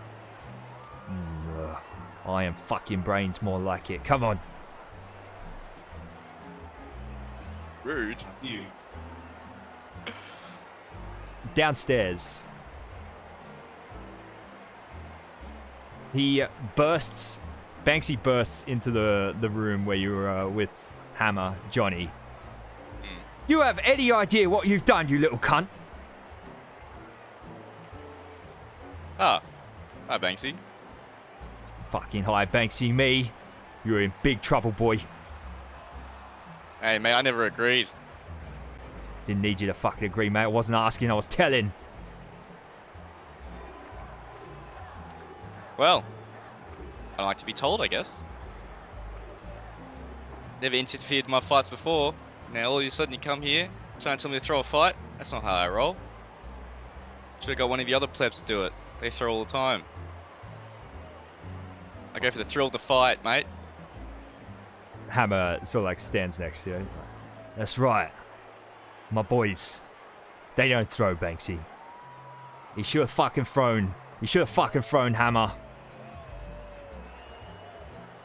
Iron fucking brains, more like it. Come on. Rude. You. Downstairs. Banksy bursts into the room where you were with Hammer, Johnny. You have any idea what you've done, you little cunt? Ah, hi Banksy. Fucking hi, Banksy, me. You're in big trouble, boy. Hey mate, I never agreed. Didn't need you to fucking agree, mate. I wasn't asking, I was telling. Well, I like to be told, I guess. Never interfered in my fights before. Now all of a sudden you come here, trying to tell me to throw a fight? That's not how I roll. Should have got one of the other plebs to do it. They throw all the time. I go for the thrill of the fight, mate. Hammer sort of like stands next to you. He's like, that's right. My boys, they don't throw, Banksy. He should have fucking thrown Hammer.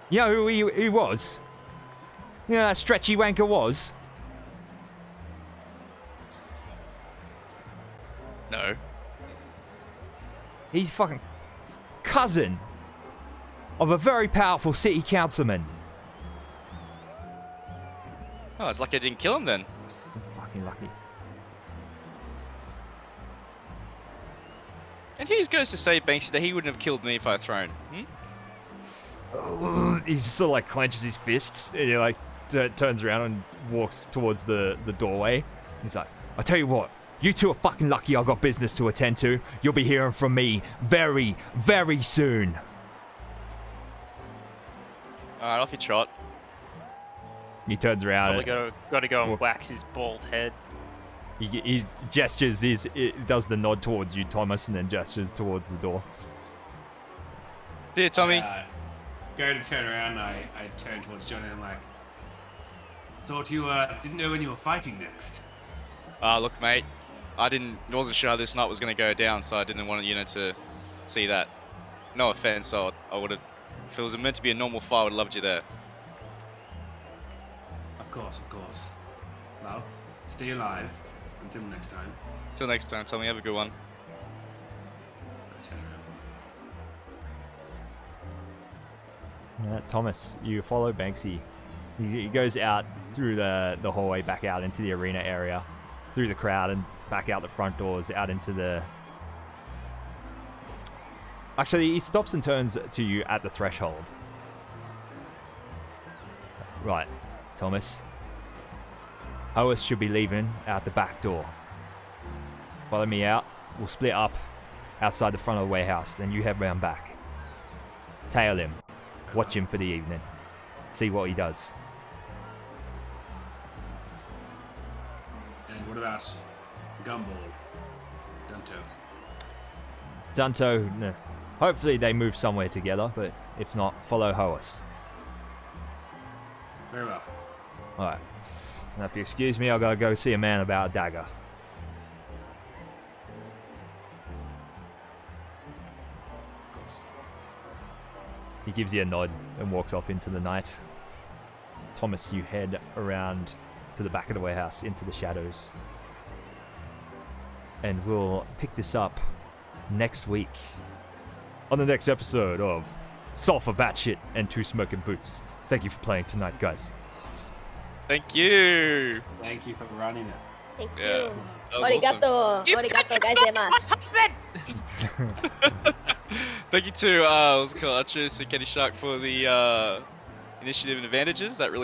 You know who he was? You know that stretchy wanker was? No. He's fucking cousin of a very powerful city councilman. Oh, it's like I didn't kill him then. I'm fucking lucky. And who goes to say, Banksy, that he wouldn't have killed me if I had thrown? He just sort of like clenches his fists and he like turns around and walks towards the doorway. He's like, I tell you what, you two are fucking lucky I got business to attend to. You'll be hearing from me very, very soon. Alright, off you trot. He turns around. Probably got to go and walks. wax his bald head. He gestures, does the nod towards you, Thomas, and then gestures towards the door. Dear Tommy. Go to turn around, I turn towards Johnny and I'm like, thought you didn't know when you were fighting next. Look, mate, wasn't sure how this night was going to go down, so I didn't want to see that. No offense, I would have. If it was meant to be a normal fight, I would have loved you there. Of course. Well, stay alive until next time. Till next time, Tommy, have a good one. I turn around. Thomas, you follow Banksy. He goes out through the hallway, back out into the arena area, through the crowd, and back out the front doors, out into the... Actually, he stops and turns to you at the threshold. Right, Thomas. AEST should be leaving out the back door. Follow me out. We'll split up outside the front of the warehouse, then you head round back. Tail him. Watch him for the evening. See what he does. And what about Gumball? Dunto, no. Hopefully they move somewhere together, but if not, follow AEST. Very well. Alright. Now, if you excuse me, I'll gotta go see a man about a dagger. He gives you a nod and walks off into the night. Thomas, you head around to the back of the warehouse into the shadows. And we'll pick this up next week on the next episode of Sulfur, Batshit, and Two Smoking Boots. Thank you for playing tonight, guys. Thank you. Thank you for running it. Thank Yeah. you. That was awesome. Arigato gozaimasu. Thank you to what's it called? Archer Kenny Shark for the initiative and advantages. That really